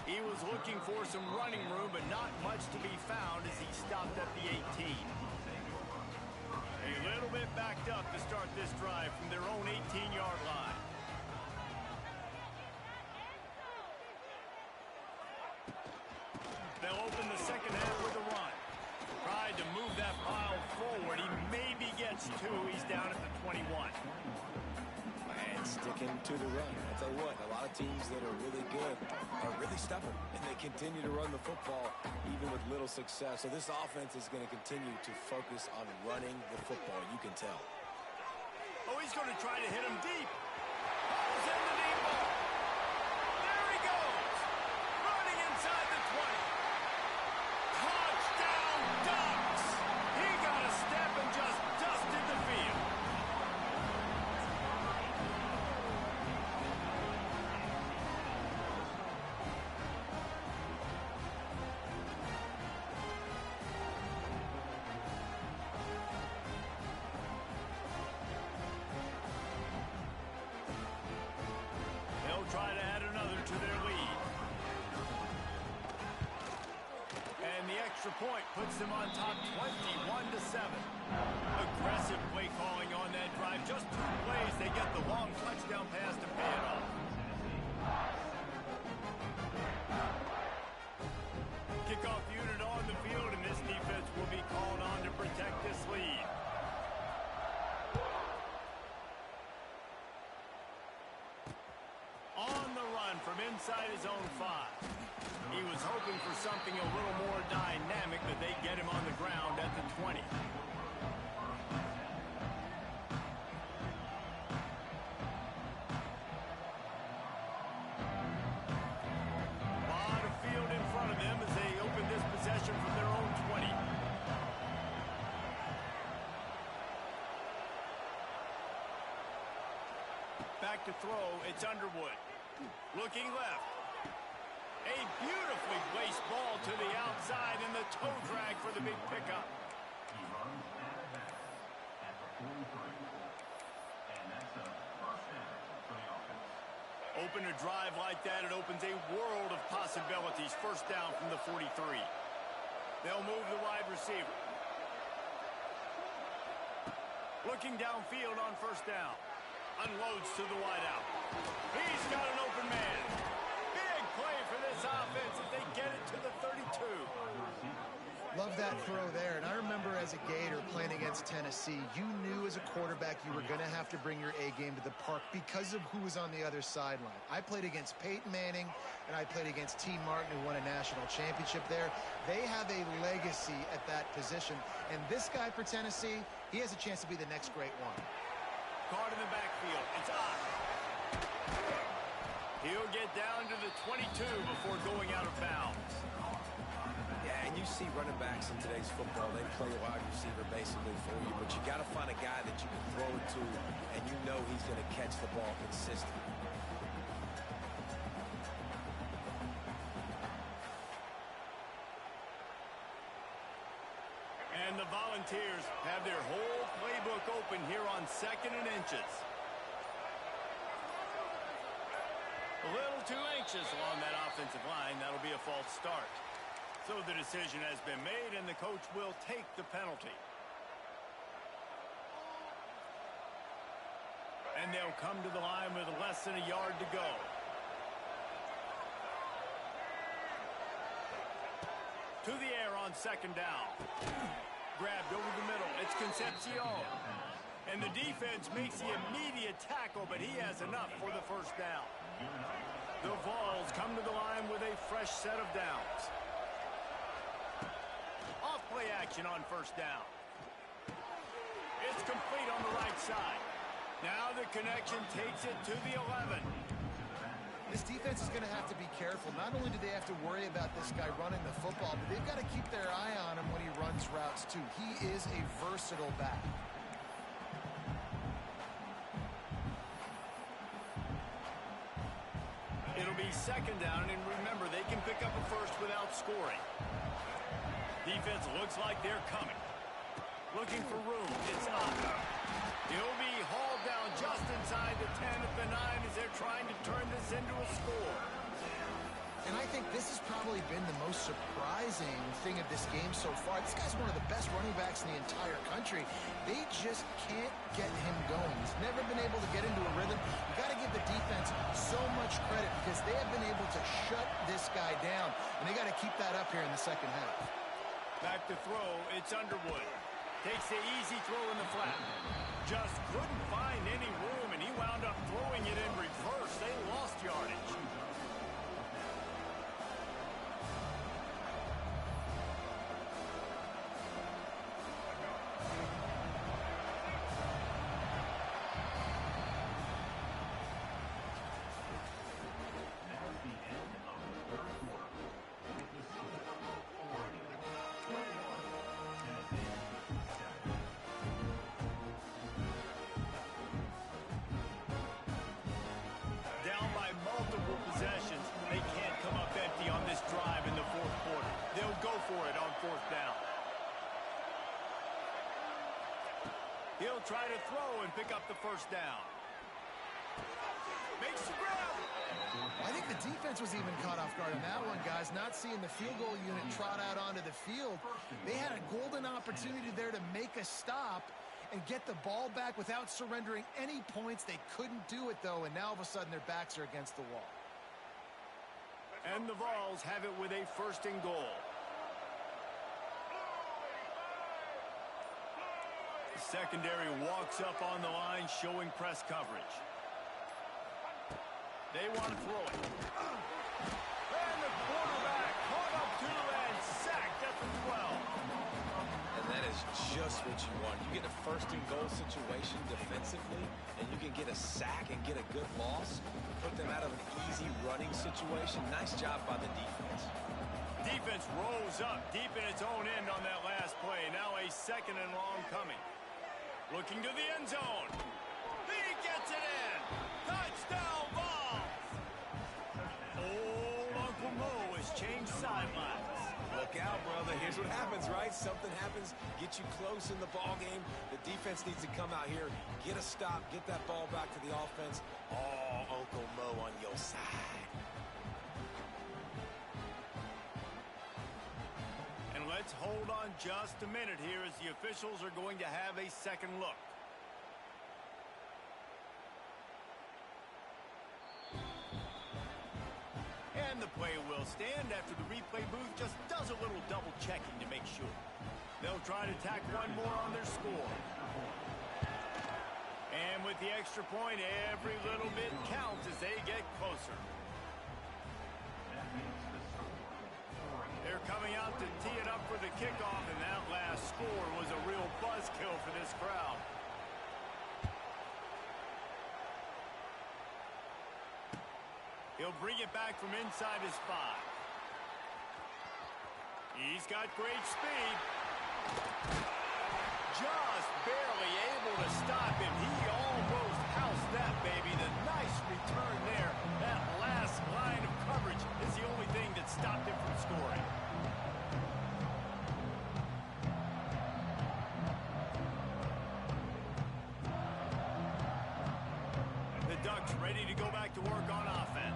[SPEAKER 1] He was looking for some running room, but not much to be found as he stopped at the 18. A little bit backed up to start this drive from their own 18-yard line. They'll open the second half with a run. Tried to move that pile forward. He maybe gets 2. He's down at the 21.
[SPEAKER 3] And sticking to the run. I'll tell you what, a lot of teams that are really good are really stubborn, and they continue to run the football even with little success. So this offense is going to continue to focus on running the football. You can tell.
[SPEAKER 1] Oh, he's going to try to hit him deep. Pulls in the deep ball. There he goes. Running inside the 20. Touchdown Ducks. He got a step and just dusted the field. Try to add another to their lead. And the extra point puts them on top 21-7. Aggressive play calling on that drive. Just 2 plays, they get the long touchdown pass to pay it off. Kickoff unit on the field, and this defense will be called on to protect this lead. From inside his own 5. He was hoping for something a little more dynamic, but they get him on the ground at the 20. A lot of field in front of them as they open this possession from their own 20. Back to throw, it's Underwood. Looking left. A beautifully placed ball to the outside and the toe drag for the big pickup. Open a drive like that, it opens a world of possibilities. First down from the 43. They'll move the wide receiver. Looking downfield on first down. Unloads to the wideout. He's got an open man. Big play for this offense as they get it to the 32.
[SPEAKER 2] Love that throw there. And I remember as a Gator playing against Tennessee, you knew as a quarterback you were going to have to bring your A game to the park because of who was on the other sideline. I played against Peyton Manning, and I played against T. Martin, who won a national championship there. They have a legacy at that position. And this guy for Tennessee, he has a chance to be the next great one.
[SPEAKER 1] Caught in the backfield. It's on. He'll get down to the 22 before going out of bounds.
[SPEAKER 3] Yeah, and you see running backs in today's football, they play a wide receiver basically for you, but you got to find a guy that you can throw it to, and you know he's going to catch the ball consistently.
[SPEAKER 1] And the Volunteers have their whole playbook open here on 2nd and inches. A little too anxious along that offensive line. That'll be a false start. So the decision has been made, and the coach will take the penalty. And they'll come to the line with less than a yard to go. To the air on 2nd down. Grabbed over the middle. It's Concepcion. And the defense makes the immediate tackle, but he has enough for the first down. The Vols come to the line with a fresh set of downs. Off play action on first down. It's complete on the right side. Now the connection takes it to the 11.
[SPEAKER 2] This defense is going to have to be careful. Not only do they have to worry about this guy running the football, but they've got to keep their eye on him when he runs routes too. He is a versatile back. It'll be 2nd down, and remember, they can pick up a first without
[SPEAKER 1] without scoring. Defense looks like they're coming. Looking for room. It's up. He'll be hauled down just inside the 10 at the 9 as they're trying to turn this into a score.
[SPEAKER 2] And I think this has probably been the most surprising thing of this game so far. This guy's one of the best running backs in the entire country. They just can't get him going. He's never been able to get into a rhythm. You got to give the defense so much credit because they have been able to shut this guy down. And they got to keep that up here in the second half.
[SPEAKER 1] Back to throw. It's Underwood. Takes the easy throw in the flat. Just couldn't find any room, and he wound up throwing it in reverse. They lost yardage. He'll try to throw and pick up the first down. Makes the grab.
[SPEAKER 2] I think the defense was even caught off guard on that one, guys. Not seeing the field goal unit trot out onto the field. They had a golden opportunity there to make a stop and get the ball back without surrendering any points. They couldn't do it, though, and now all of a sudden their backs are against the wall.
[SPEAKER 1] And the Vols have it with a first and goal. The secondary walks up on the line, showing press coverage. They want to throw it. And the quarterback caught up to and sacked at the 12.
[SPEAKER 3] And that is just what you want. You get a first and goal situation defensively, and you can get a sack and get a good loss, put them out of an easy running situation. Nice job by the defense.
[SPEAKER 1] Defense rolls up deep in its own end on that last play. Now a second and long coming. Looking to the end zone. He gets it in. Touchdown, Vols. Old Uncle Mo has changed sidelines.
[SPEAKER 3] Look out, brother. Here's what happens, right? Something happens, get you close in the ball game. The defense needs to come out here, get a stop, get that ball back to the offense. Oh, Uncle Mo on your side.
[SPEAKER 1] And let's hold on just a minute here as the officials are going to have a second look. And the play will stand after the replay booth just does a little double checking to make sure. They'll try to tack one more on their score. And with the extra point, every little bit counts as they get closer. They're coming out to tee it up for the kickoff, and that last score was a real buzzkill for this crowd. He'll bring it back from inside his 5. He's got great speed. Just barely able to stop him. He almost housed that baby. The nice return there. That last line of coverage is the only thing that stopped him from scoring. The Ducks ready to go back to work on offense.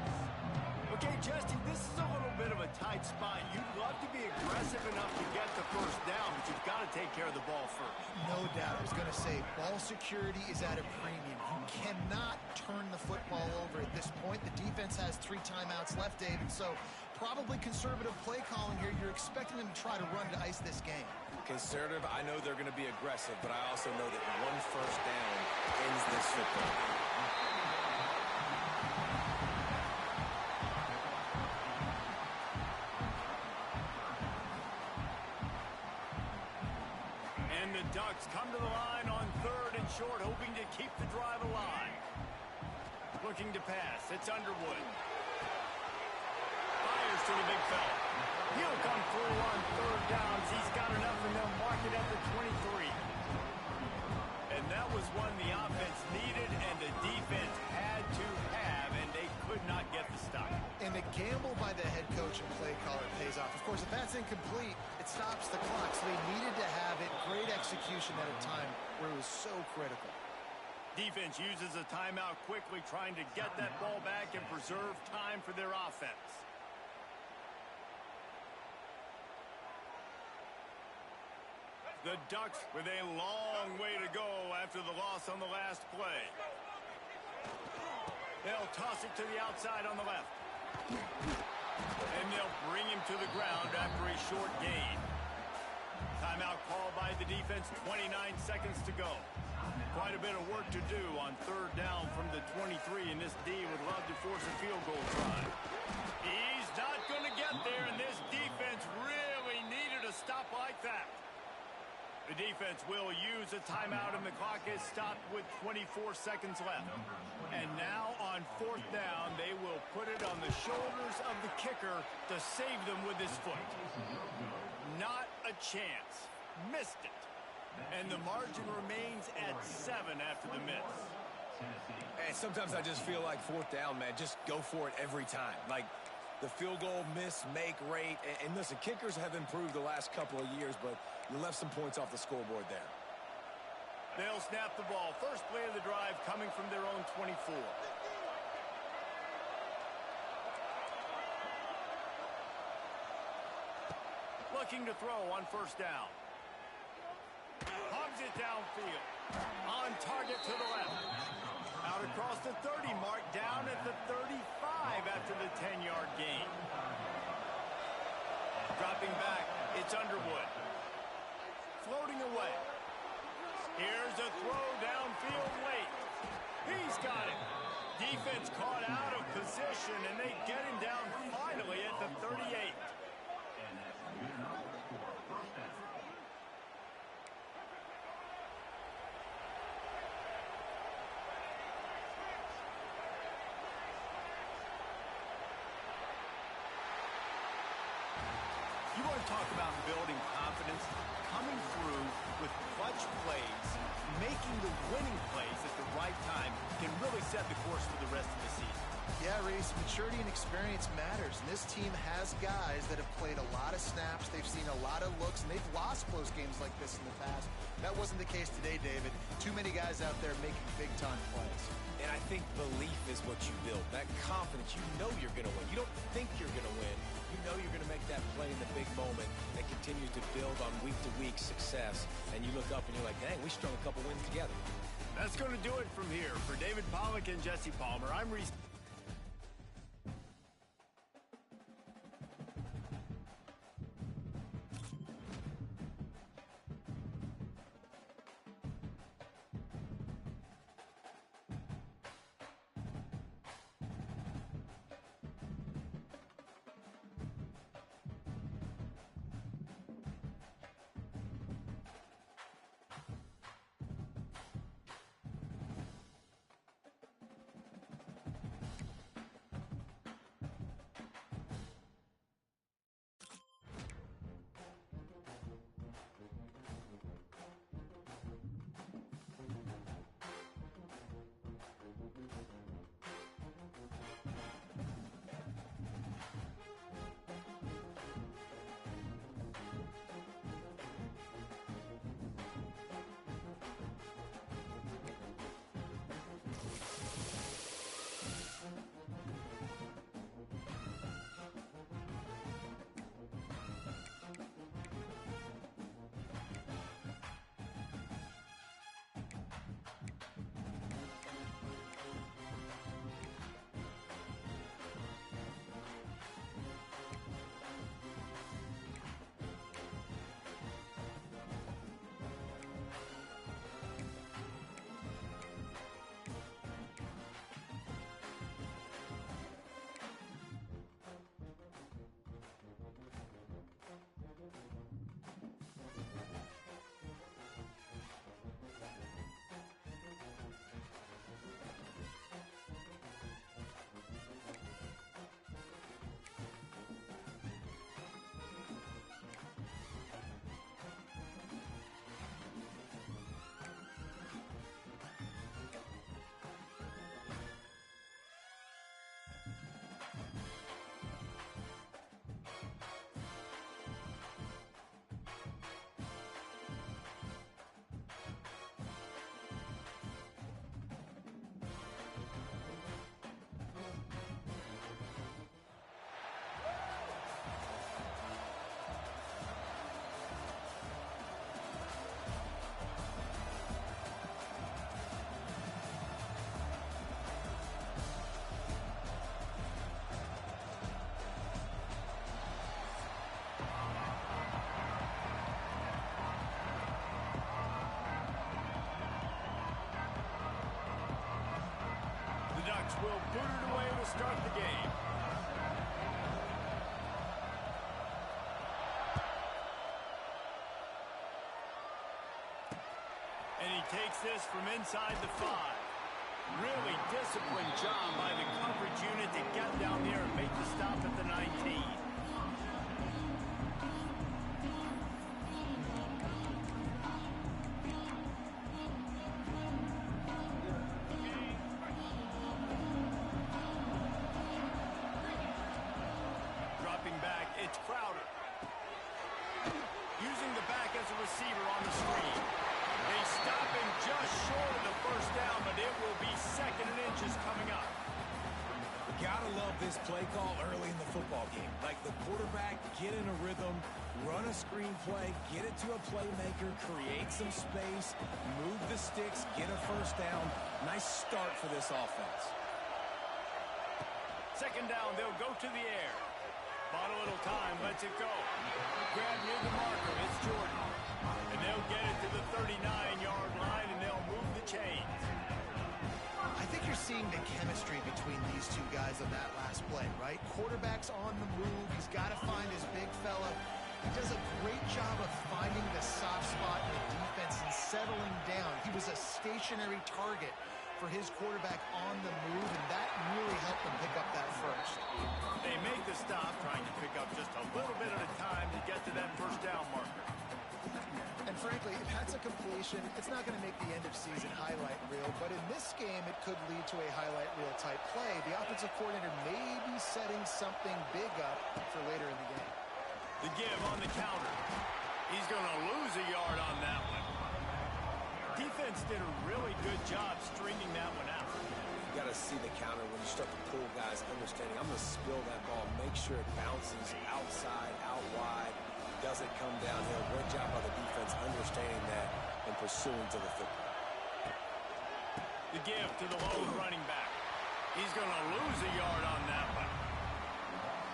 [SPEAKER 1] Okay, Justin, this is a little bit of a tight spot. You'd love to be aggressive enough to get the first down, but you've got to take care of the ball first.
[SPEAKER 2] No doubt. I was going to say, ball security is at a premium. You cannot turn the football over at this point. The defense has 3 timeouts left, David, so probably conservative play calling here. You're expecting them to try to run to ice this game.
[SPEAKER 3] Conservative, I know they're going to be aggressive, but I also know that one first down ends this football game.
[SPEAKER 1] Ducks come to the line on 3rd and short, hoping to keep the drive alive. Looking to pass. It's Underwood. Fires to the big fella. He'll come through on 3rd downs. He's got enough, and they'll mark it at the 23. And that was one the offense needed and the defense had to have, and they could not get the stop.
[SPEAKER 2] And the gamble by the head coach and play caller pays off. Of course, if that's incomplete, it stops the clock. So they needed to have it. Great execution at a time where it was so critical.
[SPEAKER 1] Defense uses a timeout quickly, trying to get that ball back and preserve time for their offense. The Ducks with a long way to go after the loss on the last play. They'll toss it to the outside on the left. And they'll bring him to the ground after a short gain. Timeout called by the defense, 29 seconds to go. Quite a bit of work to do on third down from the 23, and this D would love to force a field goal try. He's not going to get there, and this defense really needed a stop like that. The defense will use a timeout, and the clock is stopped with 24 seconds left. And now on fourth down, they will put it on the shoulders of the kicker to save them with his foot. Not a chance. Missed it. And the margin remains at 7 after the miss.
[SPEAKER 3] And sometimes I just feel like fourth down, man, just go for it every time. Like the field goal miss, make rate. And listen, kickers have improved the last couple of years, but you left some points off the scoreboard there.
[SPEAKER 1] They'll snap the ball. First play of the drive coming from their own 24. Looking to throw on first down. Hogs it downfield. On target to the left. Out across the 30 mark, down at the 35 after the 10-yard gain. Dropping back, it's Underwood. Floating away. Here's a throw downfield late. He's got it. Defense caught out of position, and they get him down finally at the 38. You want to talk about building confidence? Coming through with clutch plays, making the winning plays at the right time can really set the course for the rest of the season.
[SPEAKER 2] Yeah, Reese, maturity and experience matters. And this team has guys that have played a lot of snaps. They've seen a lot of looks, and they've lost close games like this in the past. That wasn't the case today, David. Too many guys out there making big-time plays.
[SPEAKER 3] And I think belief is what you build. That confidence, you know you're going to win. You don't think you're going to win. You know you're going to make that play in the big moment that continues to build on week-to-week success. And you look up and you're like, dang, we strung a couple wins together.
[SPEAKER 1] That's going to do it from here. For David Pollack and Jesse Palmer, I'm Reese. defense will boot it away to start the game. And he takes this from inside the 5. Really disciplined job by the coverage unit to get down there and make the stop at the 19. Dropping back, it's Crowder. Using the back as a receiver on the screen. They stop him just short of the first down, but it will be 2nd and inches coming up.
[SPEAKER 3] Gotta love this play call early in the football game. Like the quarterback, get in a rhythm, run a screen play, get it to a playmaker, create some space, move the sticks, get a first down. Nice start for this offense.
[SPEAKER 1] 2nd down, they'll go to the air. Bought a little time, lets it go. Grab near the marker, it's Jordan. And they'll get it to the 39-yard line, and they'll move the chains.
[SPEAKER 2] I think you're seeing the chemistry between these two guys on that last play, right? Quarterback's on the move. He's got to find his big fella. He does a great job of finding the soft spot in the defense and settling down. He was a stationary target for his quarterback on the move, and that really helped him pick up that first.
[SPEAKER 1] They make the stop, trying to pick up just a little bit at a time to get to that first down marker.
[SPEAKER 2] And frankly, if that's a completion, it's not going to make the end-of-season highlight reel, but in this game, it could lead to a highlight reel type play. The offensive coordinator may be setting something big up for later in the game.
[SPEAKER 1] The give on the counter. He's going to lose a yard on that one. Defense did a really good job stringing that one out.
[SPEAKER 3] You got to see the counter when you start to pull guys, understanding I'm going to spill that ball, make sure it bounces outside, out wide, doesn't come downhill. Great job by the defense understanding that and pursuing to the football.
[SPEAKER 1] The give to the lone running back. He's going to lose a yard on that one.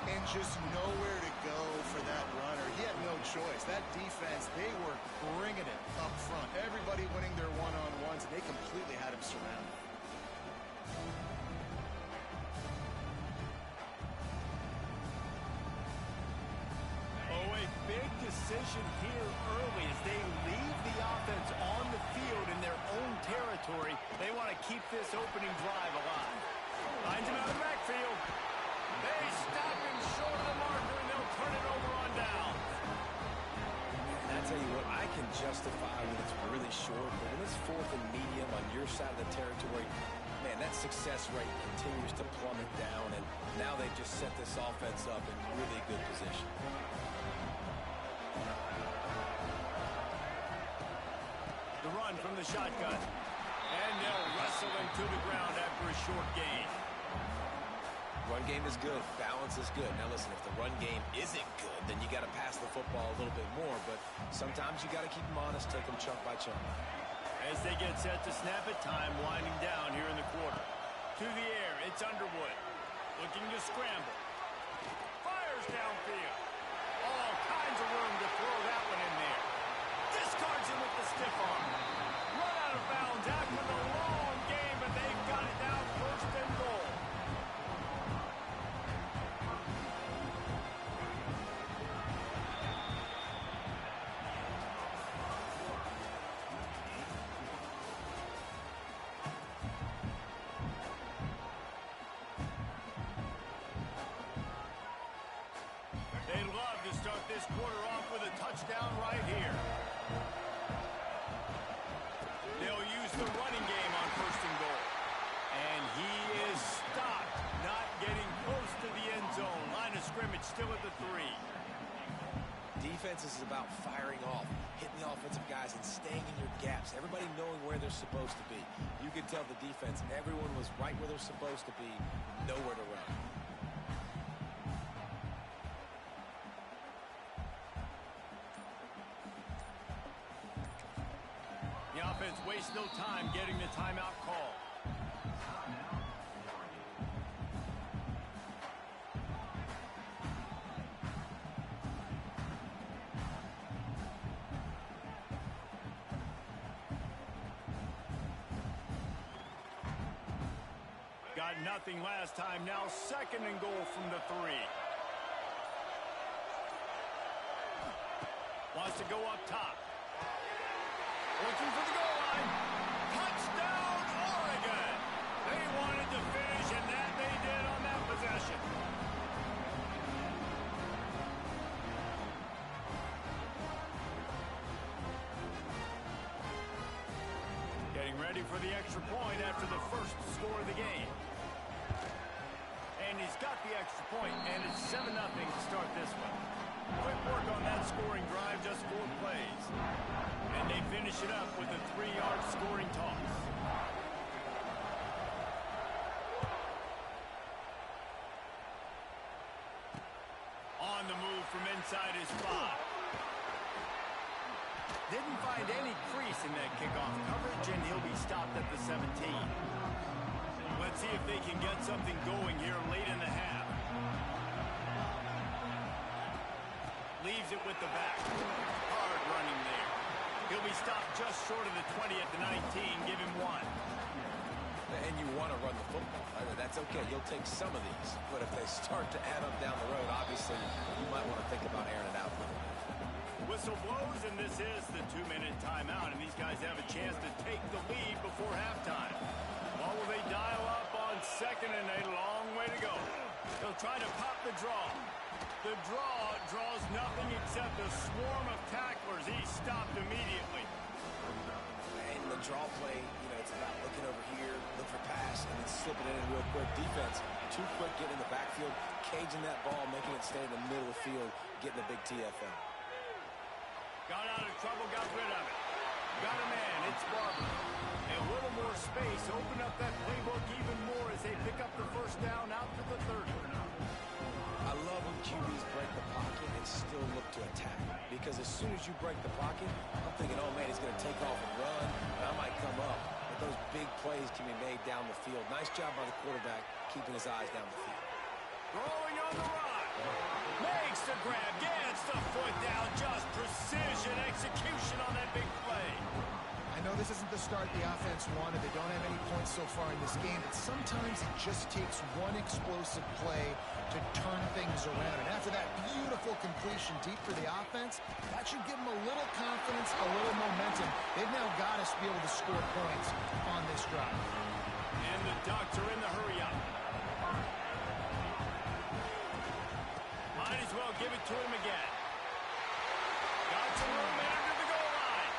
[SPEAKER 2] And just nowhere to go for that runner. He had no choice. That defense, they were bringing it up front. Everybody winning their one-on-ones, and they completely had him surrounded.
[SPEAKER 1] Oh, a big decision here early as they leave the offense on the field in their own territory. They want to keep this opening drive alive. Finds him out of the backfield. They stop him short of the marker, and they'll turn it over on down.
[SPEAKER 3] And I tell you what, I can justify when it's really short, but when it's 4th and medium on your side of the territory, man, that success rate continues to plummet down, and now they've just set this offense up in really good position.
[SPEAKER 1] The run from the shotgun. And they'll wrestle him to the ground after a short gain.
[SPEAKER 3] Run game is good. Balance is good. Now listen, if the run game isn't good, then you got to pass the football a little bit more. But sometimes you got to keep them honest, take them chunk by chunk.
[SPEAKER 1] As they get set to snap it, time winding down here in the quarter. To the air, it's Underwood. Looking to scramble. Fires downfield. All kinds of room to throw that one in there. Discards him with the stiff arm. Run out of bounds after the long game, but they've got it down 1st and goal. They'd love to start this quarter off with a touchdown right here. They'll use the running game on 1st and goal. And he is stopped, not getting close to the end zone. Line of scrimmage still at the 3.
[SPEAKER 3] Defense is about firing off, hitting the offensive guys and staying in your gaps. Everybody knowing where they're supposed to be. You can tell the defense, everyone was right where they're supposed to be, nowhere to run.
[SPEAKER 1] The offense wastes no time getting the timeout call. Got nothing last time. Now 2nd and goal from the 3. Wants to go up top. Looking for the goal line. Touchdown, Oregon! They wanted to finish, and that they did on that possession. Getting ready for the extra point after the first score of the game. And he's got the extra point, and it's 7-0 to start this one. Quick work on that scoring drive, just 4 plays. And they finish it up with a 3-yard scoring toss. On the move from inside his 5. Didn't find any crease in that kickoff coverage, and he'll be stopped at the 17. Let's see if they can get something going here late in the half. Leaves it with the back. Hard running there. He'll be stopped just short of the 20 at the 19. Give him 1.
[SPEAKER 3] And you want to run the football. That's okay. You'll take some of these. But if they start to add up down the road, obviously, you might want to think about airing it out.
[SPEAKER 1] Whistle blows, and this is the 2-minute timeout. And these guys have a chance to take the lead before halftime. Well, will they dial up on 2nd and a long way to go? They'll try to pop the draw. The draw draws nothing except a swarm of tacklers. He's stopped immediately.
[SPEAKER 3] And the draw play, it's about looking over here, look for pass, and then slipping it in real quick. Defense, too quick getting in the backfield, caging that ball, making it stay in the middle of the field, getting a big TFL.
[SPEAKER 1] Got out of trouble, got rid of it. Got a man, it's Barber. A little more space, open up that playbook even more as they pick up the first down out to the 30.
[SPEAKER 3] I love when QBs break the pocket and still look to attack. Because as soon as you break the pocket, I'm thinking, oh man, he's going to take off and run, and I might come up. But those big plays can be made down the field. Nice job by the quarterback, keeping his eyes down the field.
[SPEAKER 1] Throwing on the run. Makes the grab, gets the foot down. Just precision execution on that big play.
[SPEAKER 2] I know this isn't the start the offense wanted. They don't have any points so far in this game, but sometimes it just takes one explosive play to turn things around. And after that beautiful completion deep for the offense, that should give them a little confidence, a little momentum. They've now got to be able to score points on this drive.
[SPEAKER 1] And the Ducks are in the hurry up. Might as well give it to him again. Got some room under the goal line.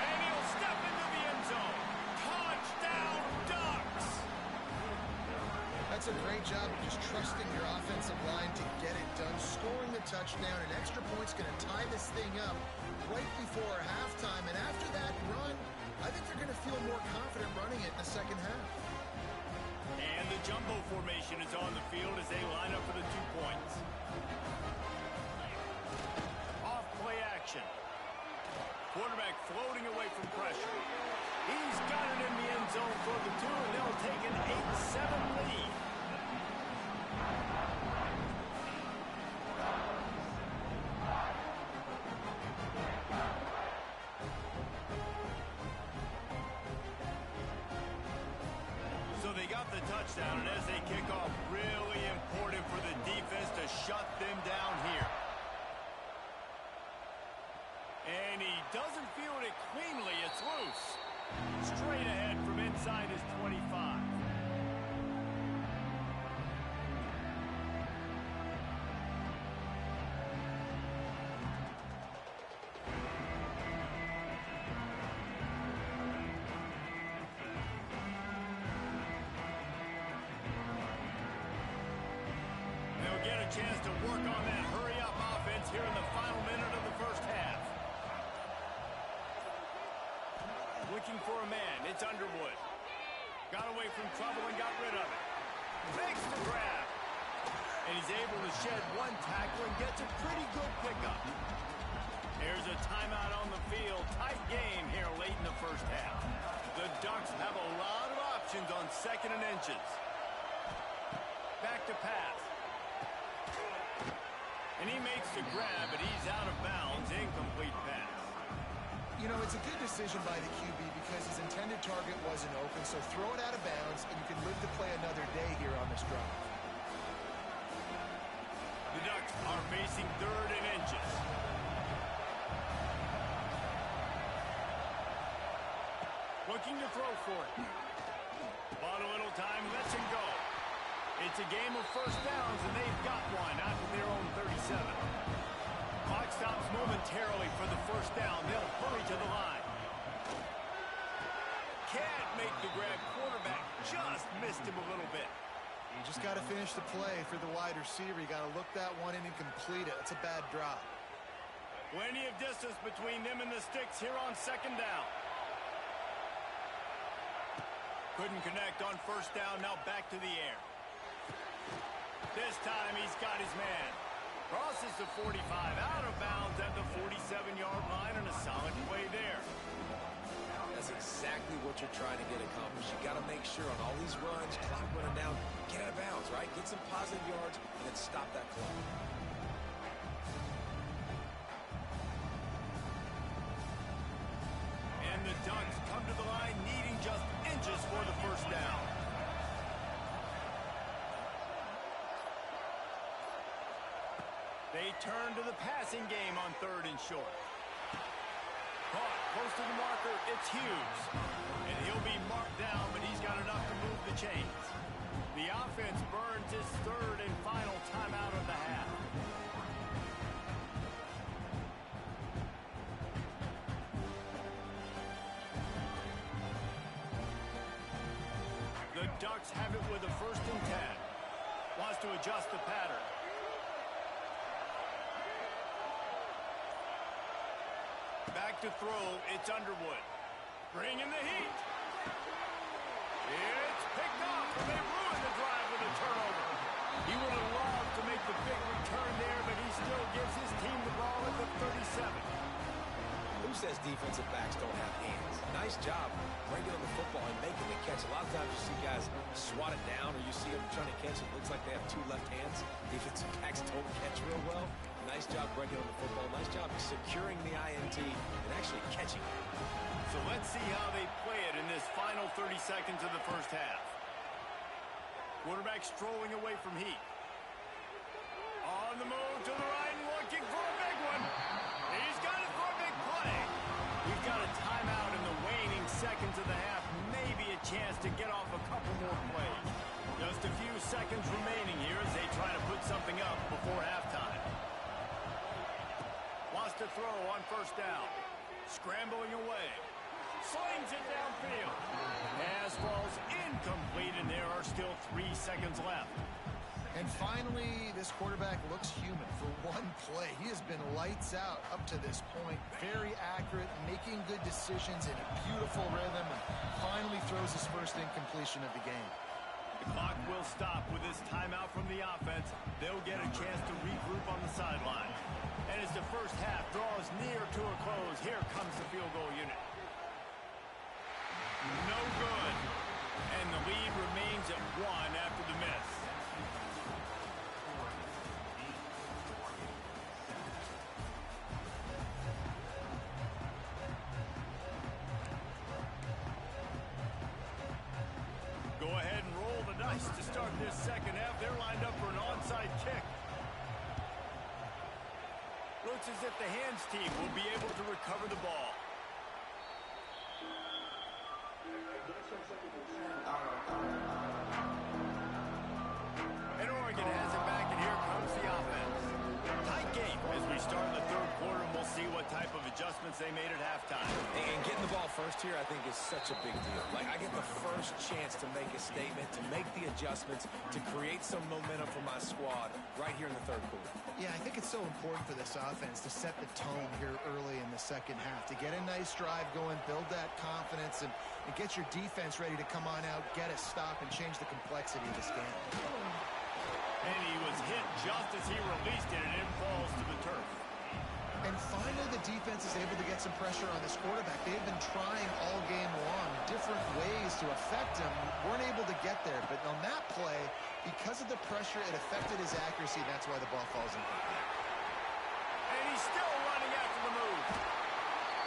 [SPEAKER 1] And he'll step into the end zone. Touchdown, Ducks!
[SPEAKER 2] That's a great job of just trusting your offensive line to get it done. Scoring the touchdown, an extra point's going to tie this thing up right before halftime. And after that run, I think they're going to feel more confident running it in the second half.
[SPEAKER 1] And the jumbo formation is on the field as they line up for the 2 points. Off play action. Quarterback floating away from pressure. He's got it in the end zone for the 2, and they'll take an 8-7 lead. So they got the touchdown, and as they kick off, really important for the defense to shut them down here. And he doesn't field it cleanly. It's loose. Straight ahead from inside his 25. They'll get a chance to work on that hurry-up offense here in the final minute of the first half. Looking for a man. It's Underwood. Got away from trouble and got rid of it. Makes the grab. And he's able to shed one tackle and gets a pretty good pickup. There's a timeout on the field. Tight game here late in the first half. The Ducks have a lot of options on 2nd and inches. Back to pass. And he makes the grab, but he's out of bounds. Incomplete pass.
[SPEAKER 2] You know, it's a good decision by the QB because his intended target wasn't open, so throw it out of bounds, and you can live to play another day here on this drive.
[SPEAKER 1] The Ducks are facing 3rd and inches. Looking to throw for it. Bought a little time, lets him go. It's a game of first downs, and they've got one out to their own 37. Clock stops momentarily for the first down. They'll hurry to the line. Can't make the grab. Quarterback just missed him a little bit.
[SPEAKER 2] You just got to finish the play for the wide receiver. You got to look that one in and complete it. It's a bad drop.
[SPEAKER 1] Plenty of distance between them and the sticks here on 2nd down. Couldn't connect on first down. Now back to the air. This time he's got his man. Crosses the 45, out of bounds at the 47-yard line, and a solid play there.
[SPEAKER 3] That's exactly what you're trying to get accomplished. You got to make sure on all these runs, clock running down, get out of bounds, right? Get some positive yards, and then stop that clock.
[SPEAKER 1] And the Ducks come to the line needing just inches for the first down. They turn to the passing game on 3rd and short. Caught close to the marker, it's Hughes. And he'll be marked down, but he's got enough to move the chains. The offense burns his 3rd and final timeout of the half. The Ducks have it with a 1st and 10. Wants to adjust the pattern. Back to throw, it's Underwood. Bringing the heat. It's picked off, and they ruined the drive with a turnover. He would have loved to make the big return there, but he still gives his team the ball at the 37.
[SPEAKER 3] Who says defensive backs don't have hands? Nice job bringing on the football and making the catch. A lot of times you see guys swat it down, or you see them trying to catch it. Looks like they have 2 left hands. Defensive backs don't catch real well. Nice job breaking on the football. Nice job securing the INT and actually catching it.
[SPEAKER 1] So let's see how they play it in this final 30 seconds of the first half. Quarterback strolling away from heat. On the move to the right and looking for a big one. He's got it for a big play. We've got a timeout in the waning seconds of the half. Maybe a chance to get off a couple more plays. Just a few seconds remaining here as they try to put something up before halftime. Wants to throw on first down. Scrambling away. Slings it downfield. Pass falls incomplete, and there are still 3 seconds left.
[SPEAKER 2] And finally, this quarterback looks human for one play. He has been lights out up to this point. Very accurate, making good decisions in a beautiful rhythm, and finally throws his first incompletion of the game.
[SPEAKER 1] The clock will stop with this timeout from the offense. They'll get a chance to regroup on the sideline. And as the first half draws near to a close, here comes the field goal unit. No good. And the lead remains at 1 after the miss. Go ahead and roll the dice to start this second half. They're lined up for an onside kick. Looks as if the hands team will be able to recover the ball. And Oregon has it back, and here comes the offense. Tight game as we start in the 3rd quarter, and we'll see what type of adjustments they made at halftime.
[SPEAKER 3] And getting the ball first here, I think, is such a big deal. Like, I get the first chance to make a statement, to make the adjustments, to create some momentum for my squad right here in the 3rd quarter.
[SPEAKER 2] Yeah, I think it's so important for this offense to set the tone here early in the second half, to get a nice drive going, build that confidence, and get your defense ready to come on out, get a stop, and change the complexity of this game.
[SPEAKER 1] And he was hit just as he released it, and it falls to the turf.
[SPEAKER 2] And finally, the defense is able to get some pressure on this quarterback. They've been trying all game long, different ways to affect him. Weren't able to get there, but on that play, because of the pressure, it affected his accuracy, and that's why the ball falls incomplete.
[SPEAKER 1] And he's still running after the move.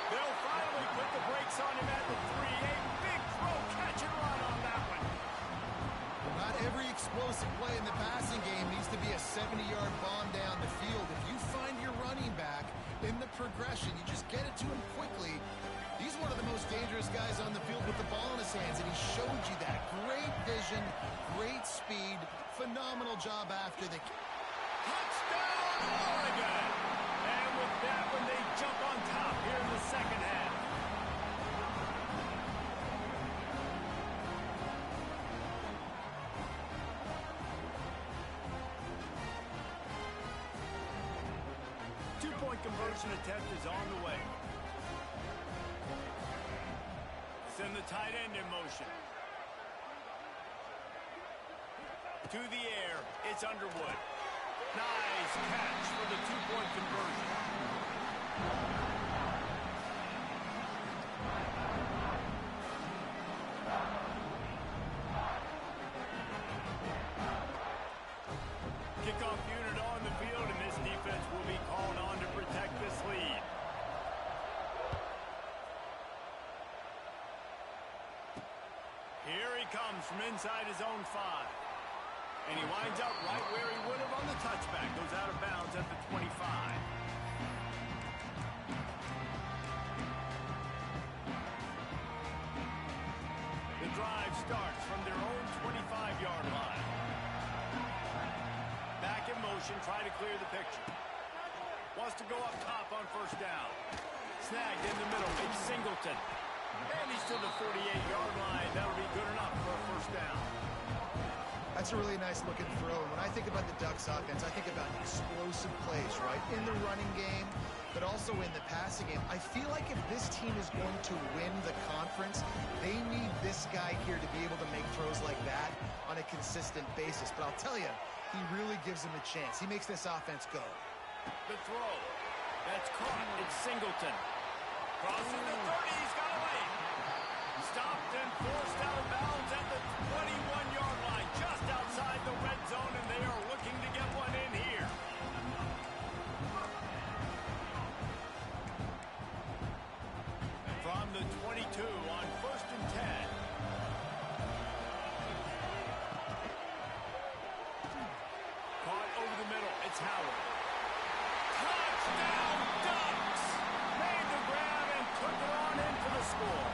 [SPEAKER 1] They'll finally put the brakes on him at the 3. A big throw, catch and run on that one.
[SPEAKER 2] Well, not every explosive play in the passing game needs to be a 70-yard bomb down the field. If you find your running back in the progression, you just get it to him quickly. He's one of the most dangerous guys on the field with the ball in his hands, and he showed you that. Great vision, great speed, phenomenal job after the...
[SPEAKER 1] Touchdown, Oregon! And with that one, they jump on top here in the second half. Two-point conversion attempt is on the way. Send the tight end in motion. To the air, it's Underwood. Nice catch for the two-point conversion. Kickoff unit on the field, and this defense will be called on to protect this lead. Here he comes from inside his own 5. And he winds up right where he would have on the touchback. Goes out of bounds at the 25. The drive starts from their own 25-yard line. Back in motion, try to clear the picture. Wants to go up top on first down. Snagged in the middle, it's Singleton. And he's to the 48-yard line. That'll be good enough for a first down.
[SPEAKER 2] That's a really nice looking throw. And when I think about the Ducks offense, I think about explosive plays, right? In the running game, but also in the passing game. I feel like if this team is going to win the conference, they need this guy here to be able to make throws like that on a consistent basis. But I'll tell you, he really gives them a chance. He makes this offense go.
[SPEAKER 1] The throw. That's caught. It's Singleton. Crossing the 30. He's got away. Stopped and forced out of bounds at the 21-yard line, just outside the red zone, and they are looking to get one in here. From the 22 on 1st and 10. Caught over the middle. It's Howard. Touchdown, Ducks! Made the grab and took it on in for the score.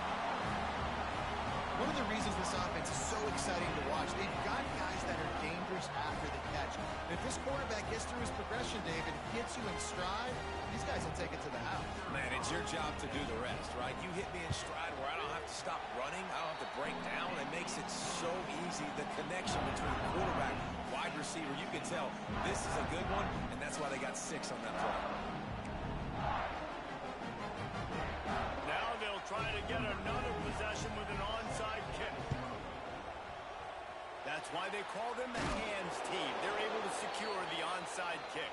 [SPEAKER 2] One of the reasons this offense is so exciting to watch, they've got guys that are dangerous after the catch. And if this quarterback gets through his progression, David, hits you in stride, these guys will take it to the house.
[SPEAKER 3] Man, it's your job to do the rest, right? You hit me in stride where I don't have to stop running. I don't have to break down. It makes it so easy. The connection between quarterback, wide receiver, you can tell this is a good one, and that's why they got 6 on that play.
[SPEAKER 1] Now they'll try to get another possession with an onside kick. That's why they call them the hands team. They're able to secure the onside kick.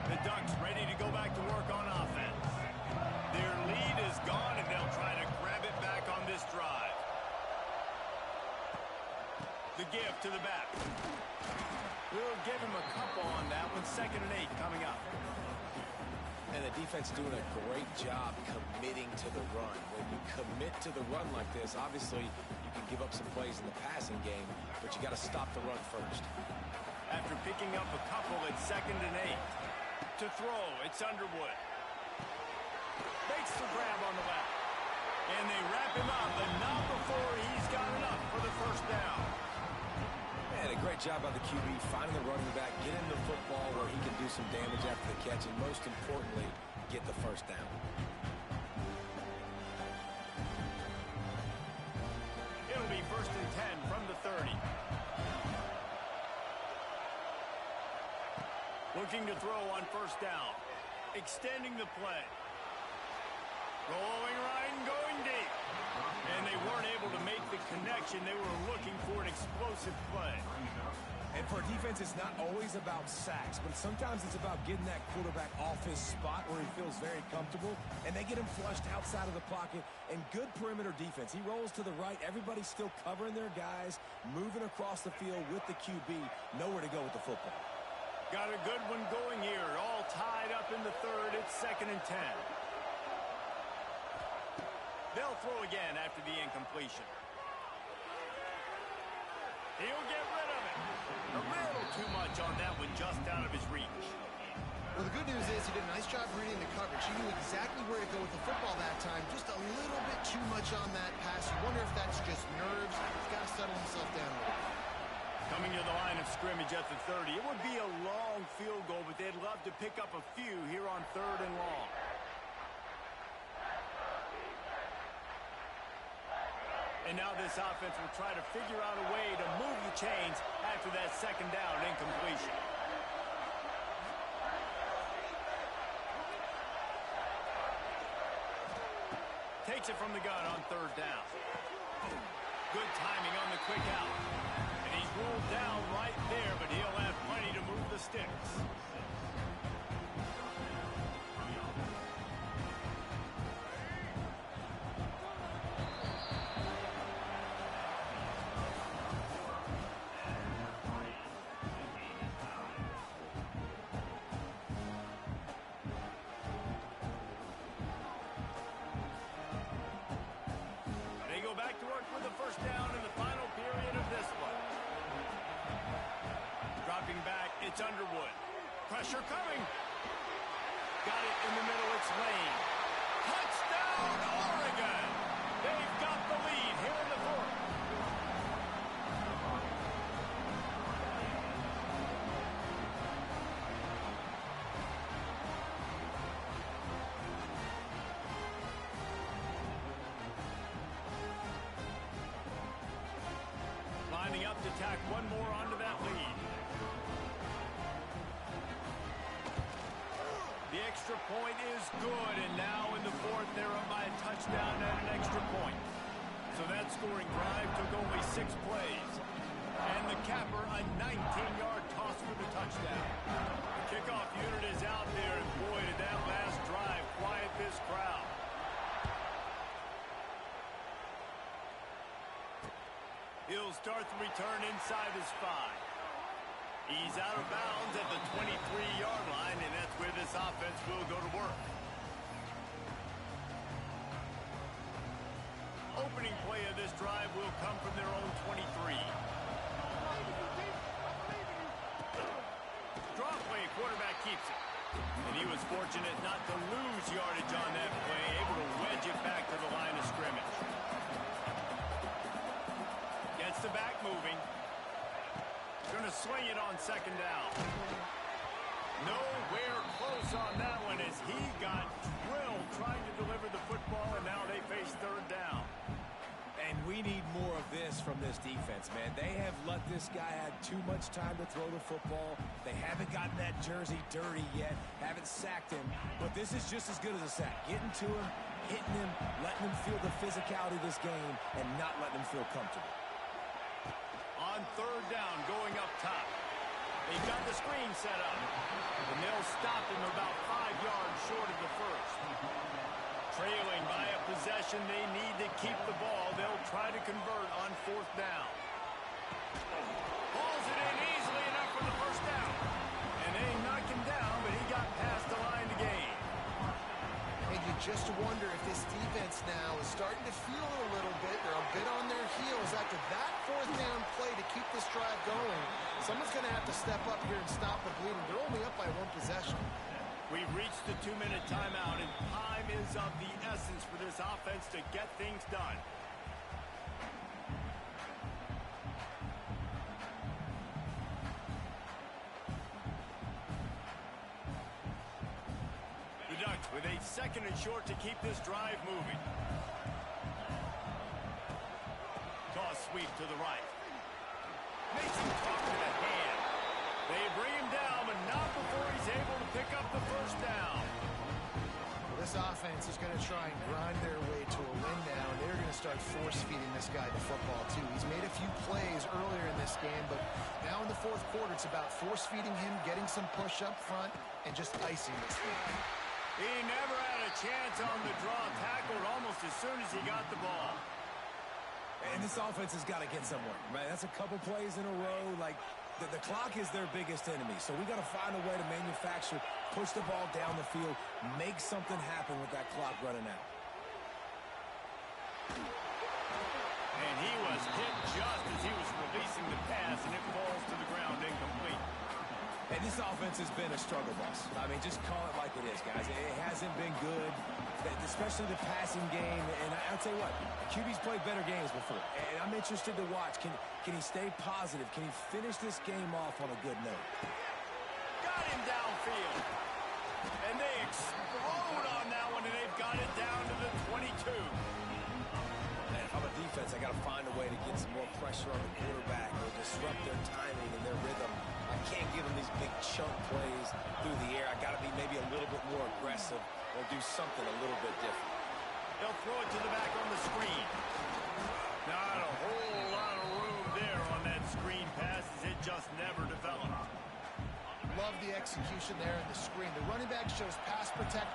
[SPEAKER 1] The Ducks ready to go back to work on offense. Their lead is gone, and they'll try to grab it back on this drive. The give to the back. We'll give him a couple on that one. 2nd and 8 coming up.
[SPEAKER 3] And the defense doing a great job committing to the run. When you commit to the run like this, obviously you can give up some plays in the passing game, but you got to stop the run first.
[SPEAKER 1] After picking up a couple, it's 2nd and 8. To throw, it's Underwood. Makes the grab on the left. And they wrap him up, but not before he's got enough for the first down.
[SPEAKER 3] Man, a great job by the QB, finding the running back, get him the football where he can do some damage after the catch, and most importantly, get the first down.
[SPEAKER 1] It'll be 1st and 10 from the 30. Looking to throw on first down. Extending the play. Going right and going deep. And they weren't able to make the connection. They were looking for an explosive play.
[SPEAKER 3] And for a defense, it's not always about sacks, but sometimes it's about getting that quarterback off his spot where he feels very comfortable, and they get him flushed outside of the pocket. And good perimeter defense. He rolls to the right. Everybody's still covering their guys, moving across the field with the QB. Nowhere to go with the football.
[SPEAKER 1] Got a good one going here. All tied up in the third. It's 2nd and 10. They'll throw again after the incompletion. He'll get rid of it. A little too much on that one, just out of his reach.
[SPEAKER 2] Well, the good news is he did a nice job reading the coverage. He knew exactly where to go with the football that time. Just a little bit too much on that pass. You wonder if that's just nerves. He's got to settle himself down a little bit.
[SPEAKER 1] Coming to the line of scrimmage at the 30. It would be a long field goal, but they'd love to pick up a few here on 3rd and long. And now this offense will try to figure out a way to move the chains after that 2nd down incompletion. Takes it from the gun on 3rd down. Good timing on the quick out. And he's ruled down right there, but he'll have plenty to move the sticks. Back to work with the 1st down in the final period of this one. Dropping back, it's Underwood. Pressure coming. Got it in the middle, it's Lane. Touchdown, Oregon! They've got the lead here in the 4th. Lining up to tack one more onto that lead. The extra point is good, and now in the 4th, they're up by a touchdown and an extra point. So that scoring drive took only 6 plays. And the capper, a 19-yard toss for the touchdown. The kickoff unit is out there, and boy, did that last drive quiet this crowd. He'll start the return inside his 5. He's out of bounds at the 23-yard line, and that's where this offense will go to work. Opening play of this drive will come from their own 23. Draw play, quarterback keeps it. And he was fortunate not to lose yardage on that play, able to wedge it back to the line of scrimmage. Gets the back moving. Going to swing it on 2nd down. Nowhere close on that one as he got drilled trying to deliver the football, and now they face 3rd down.
[SPEAKER 3] And we need more of this from this defense, man. They have let this guy have too much time to throw the football. They haven't gotten that jersey dirty yet, haven't sacked him. But this is just as good as a sack. Getting to him, hitting him, letting him feel the physicality of this game, and not letting him feel comfortable.
[SPEAKER 1] On 3rd down, going up top. They've got the screen set up. And they'll stop him about 5 yards short of the 1st. Trailing by a possession, they need to keep the ball. They'll try to convert on 4th down. Hauls it in easily enough for the 1st down. And they knocked him down, but he got past the line to gain.
[SPEAKER 2] And you just wonder if this defense now is starting to feel it a little bit. They're a bit on their heels after that 4th down play to keep this drive going. Someone's going to have to step up here and stop the bleeding. They're only up by 1 possession.
[SPEAKER 1] We've reached the 2-minute timeout, and time is of the essence for this offense to get things done. The Ducks with a 2nd and short to keep this drive moving. Toss sweep to the right. Makes him talk to the hand. They bring him down, but not before he's able to pick up the 1st down.
[SPEAKER 2] Well, this This offense is going to try and grind their way to a win now, and they're going to start force-feeding this guy the football, too. He's made a few plays earlier in this game, but now in the fourth quarter, it's about force-feeding him, getting some push up front, and just icing this thing.
[SPEAKER 1] He never had a chance on the draw, tackled almost as soon as he got the ball.
[SPEAKER 3] And this offense has got to get somewhere, right? That's a couple plays in a row. Like, the clock is their biggest enemy. So we got to find a way to manufacture, push the ball down the field, make something happen with that clock running out.
[SPEAKER 1] And he was hit just as he was releasing the pass, and it falls to the ground incomplete.
[SPEAKER 3] And this offense has been a struggle bus. I mean, just call it like it is, guys. It hasn't been good, especially the passing game. And I'll tell you what, QB's played better games before. And I'm interested to watch. Can he stay positive? Can he finish this game off on a good note?
[SPEAKER 1] Got him downfield. And they explode on that one, and they've got it down to the 22.
[SPEAKER 3] Man, if I'm a defense, I got to find a way to get some more pressure on the quarterback or disrupt their timing and their rhythm. I can't give them these big chunk plays through the air. I got to be maybe a little bit more aggressive or do something a little bit different.
[SPEAKER 1] They'll throw it to the back on the screen. Not a whole lot of room there on that screen pass as it just never developed.
[SPEAKER 2] Love the execution there in the screen. The running back shows pass protect,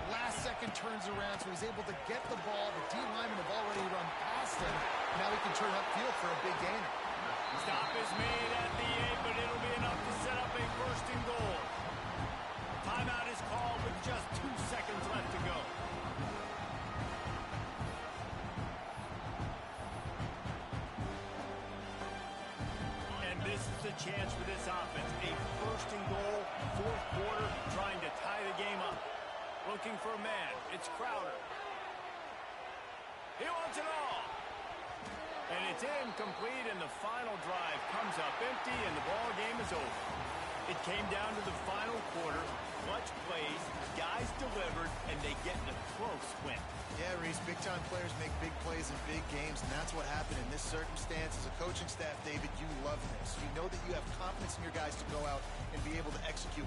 [SPEAKER 2] last second turns around, so he's able to get the ball. The D linemen have already run past him. Now he can turn upfield for a big gainer.
[SPEAKER 1] Stop is made at the 8, but it'll be enough to set up a first and goal. Timeout is called with just 2 seconds left to go. And this is the chance for this offense. A first and goal, fourth quarter, trying to tie the game up. Looking for a man. It's Crowder. He wants it all. And it's incomplete, and the final drive comes up empty, and the ball game is over. It came down to the final quarter. Clutch plays, guys delivered, and they get in a close win.
[SPEAKER 2] Yeah, Reese, big-time players make big plays in big games, and that's what happened in this circumstance. As a coaching staff, David, you love this. You know that you have confidence in your guys to go out and be able to execute.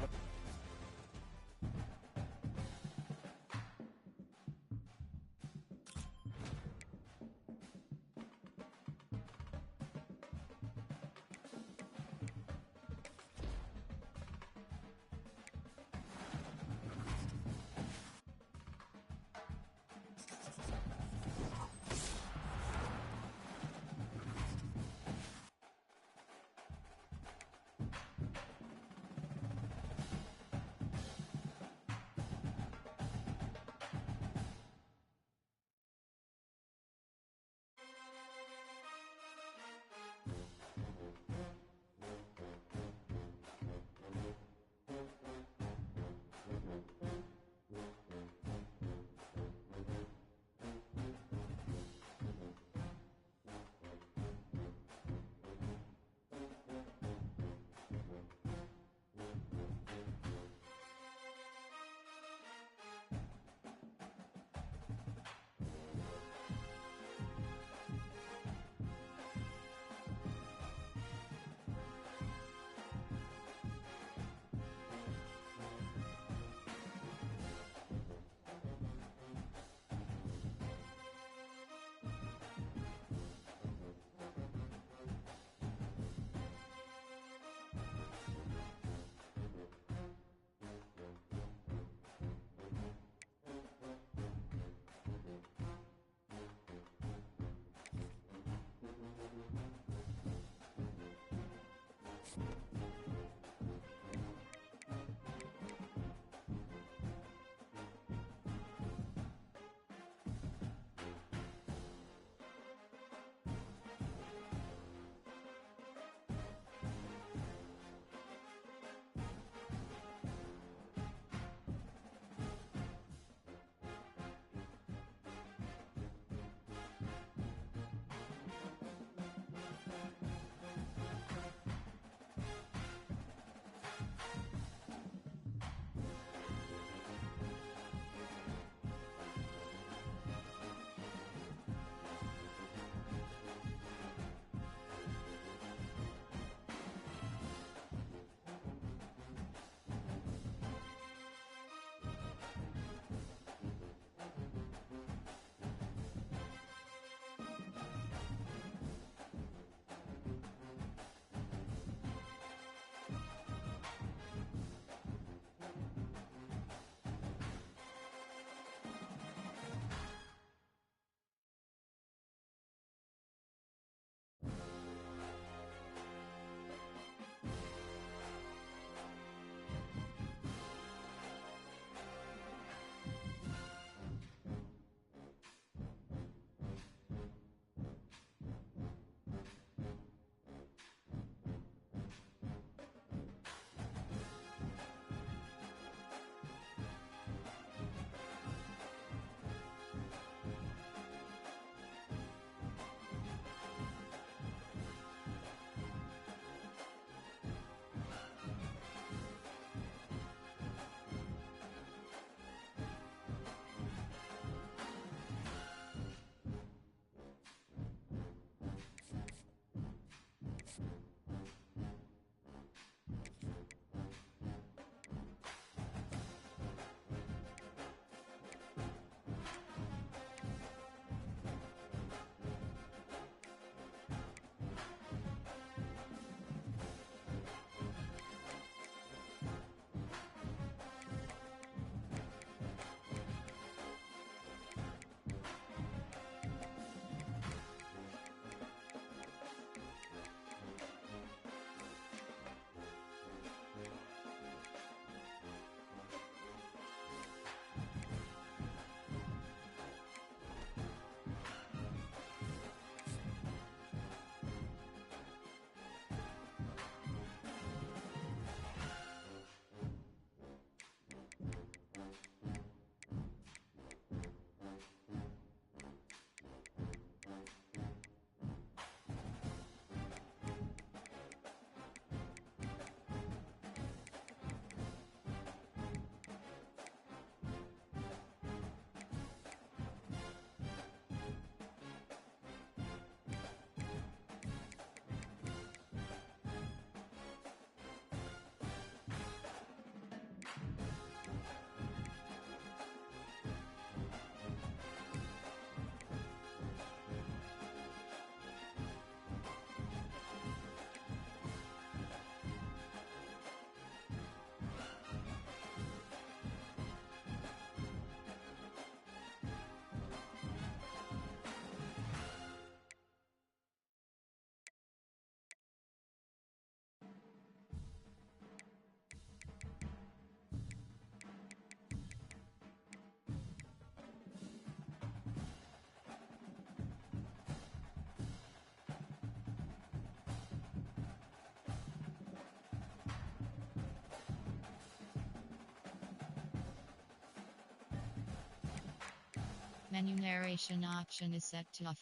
[SPEAKER 5] Menu narration option is set to off.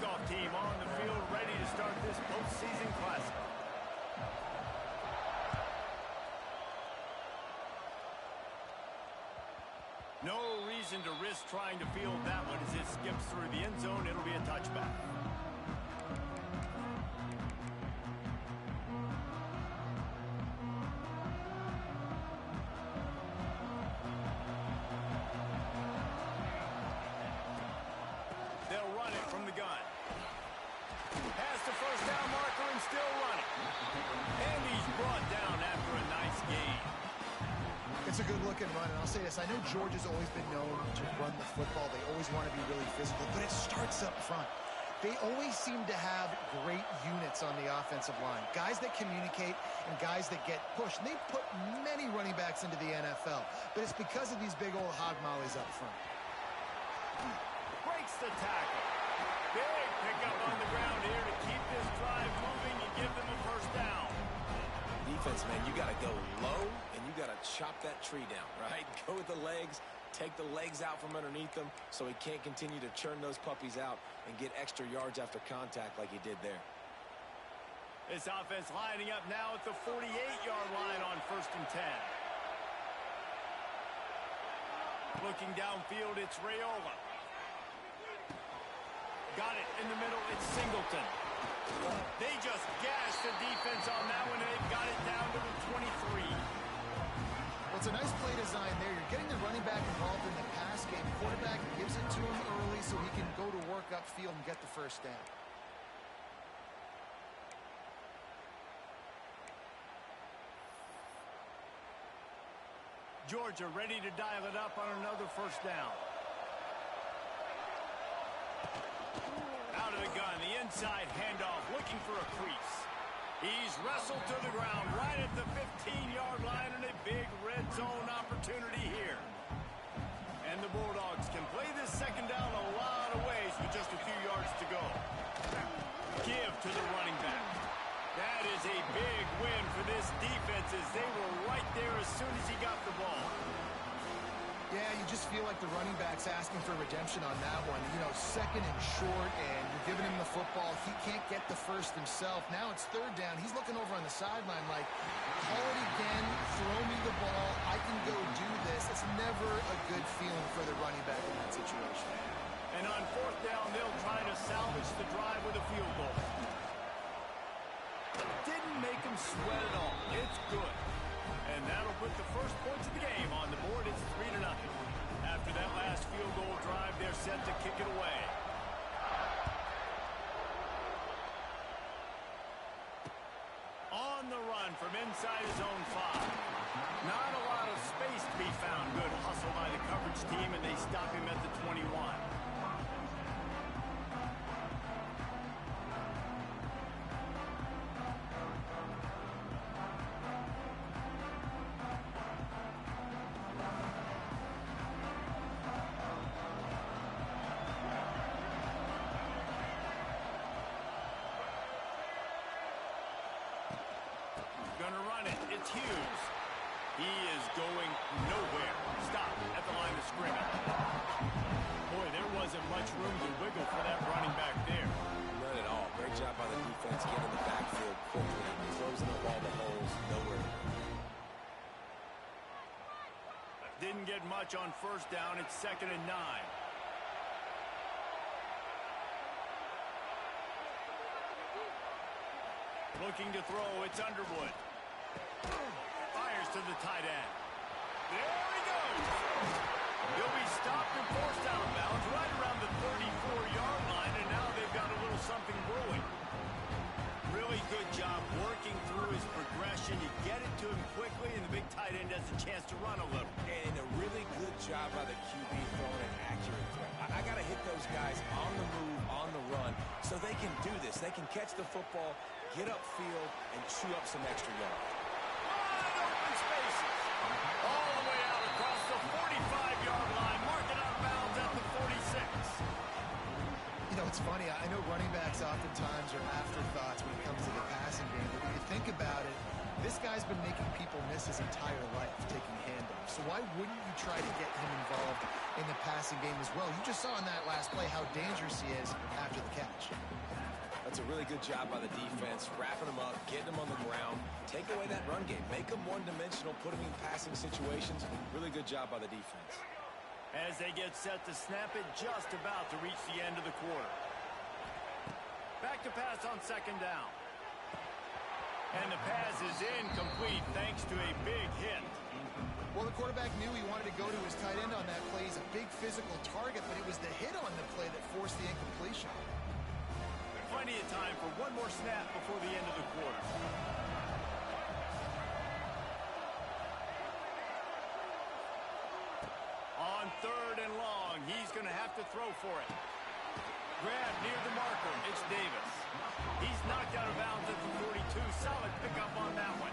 [SPEAKER 1] kickoff team on the field ready to start this postseason classic. No reason to risk trying to field that one as it skips through the end zone. It'll be a touchback. They'll run it from the gun. Has the first down marker and still running. And he's brought down after a nice gain.
[SPEAKER 2] It's a good-looking run, and I'll say this. I know Georgia's always been known to run the football. They always want to be really physical, but it starts up front. They always seem to have great units on the offensive line, guys that communicate and guys that get pushed. And they put many running backs into the NFL, but it's because of these big old hog mollies up front.
[SPEAKER 1] Breaks the tackle. Big pickup on the ground here to keep this drive moving and give them a first down.
[SPEAKER 3] Defense, man, you got to go low, and you got to chop that tree down, right? Go with the legs, take the legs out from underneath them so he can't continue to churn those puppies out and get extra yards after contact like he did there.
[SPEAKER 1] This offense lining up now at the 48-yard line on 1st and 10. Looking downfield, it's Raiola. Got it in the middle, it's Singleton. They just gashed the defense on that one, and they got it down to the 23.
[SPEAKER 2] Well, it's a nice play design there. You're getting the running back involved in the pass game. Quarterback gives it to him early so he can go to work upfield and get the first down.
[SPEAKER 1] Georgia ready to dial it up on another first down. Out of the gun, the inside handoff, looking for a crease. He's wrestled to the ground right at the 15-yard line, and a big red zone opportunity here. And the Bulldogs can play this second down a lot of ways with just a few yards to go. Give to the running back. That is a big win for this defense as they were right there as soon as he got the ball.
[SPEAKER 2] Yeah, you just feel like the running back's asking for redemption on that one. You know, second and short, and you're giving him the football. He can't get the first himself. Now it's third down. He's looking over on the sideline like, call it again, throw me the ball, I can go do this. It's never a good feeling for the running back in that situation.
[SPEAKER 1] And on 4th down, they'll try to salvage the drive with a field goal. Didn't make him sweat at all. It's good. And that'll put the first points of the game on the board. It's 3-0. After that last field goal drive, they're set to kick it away. On the run from inside his own 5. Not a lot of space to be found. Good hustle by the coverage team, and they stop him at the 21. Gonna run it. It's Hughes. He is going nowhere. Stop at the line of scrimmage. Boy, there wasn't much room to wiggle for that running back there.
[SPEAKER 3] None at all. Great job by the defense getting the backfield quickly, closing up all the holes, nowhere.
[SPEAKER 1] Didn't get much on 1st down. It's 2nd and 9. Looking to throw, it's Underwood. Fires to the tight end. There he goes. He'll be stopped and forced out of bounds right around the 34-yard line, and now they've got a little something brewing. Really good job working through his progression. You get it to him quickly, and the big tight end has a chance to run a little.
[SPEAKER 3] And a really good job by the QB throwing an accurate throw. I got to hit those guys on the move, on the run, so they can do this. They can catch the football, get upfield, and chew up some extra yards.
[SPEAKER 1] Wide open spaces. All the way out across the 45-yard line. Marking out of bounds at the 46.
[SPEAKER 2] You know, it's funny. I know running backs oftentimes are afterthoughts when it comes to the passing game, but when you think about it, This guy's been making people miss his entire life taking handoffs. So why wouldn't you try to get him involved in the passing game as well? You just saw in that last play how dangerous he is after the catch.
[SPEAKER 3] That's a really good job by the defense, wrapping him up, getting him on the ground, take away that run game, make him one-dimensional, put him in passing situations. Really good job by the defense.
[SPEAKER 1] As they get set to snap it, just about to reach the end of the quarter. Back to pass on second down. And the pass is incomplete thanks to a big hit.
[SPEAKER 2] Well, the quarterback knew he wanted to go to his tight end on that play. He's a big physical target, but it was the hit on the play that forced the incompletion.
[SPEAKER 1] Plenty of time for one more snap before the end of the quarter. On third and long, he's going to have to throw for it. Grab near the marker. It's Davis. He's knocked out of bounds at the 42. Solid pickup on that one.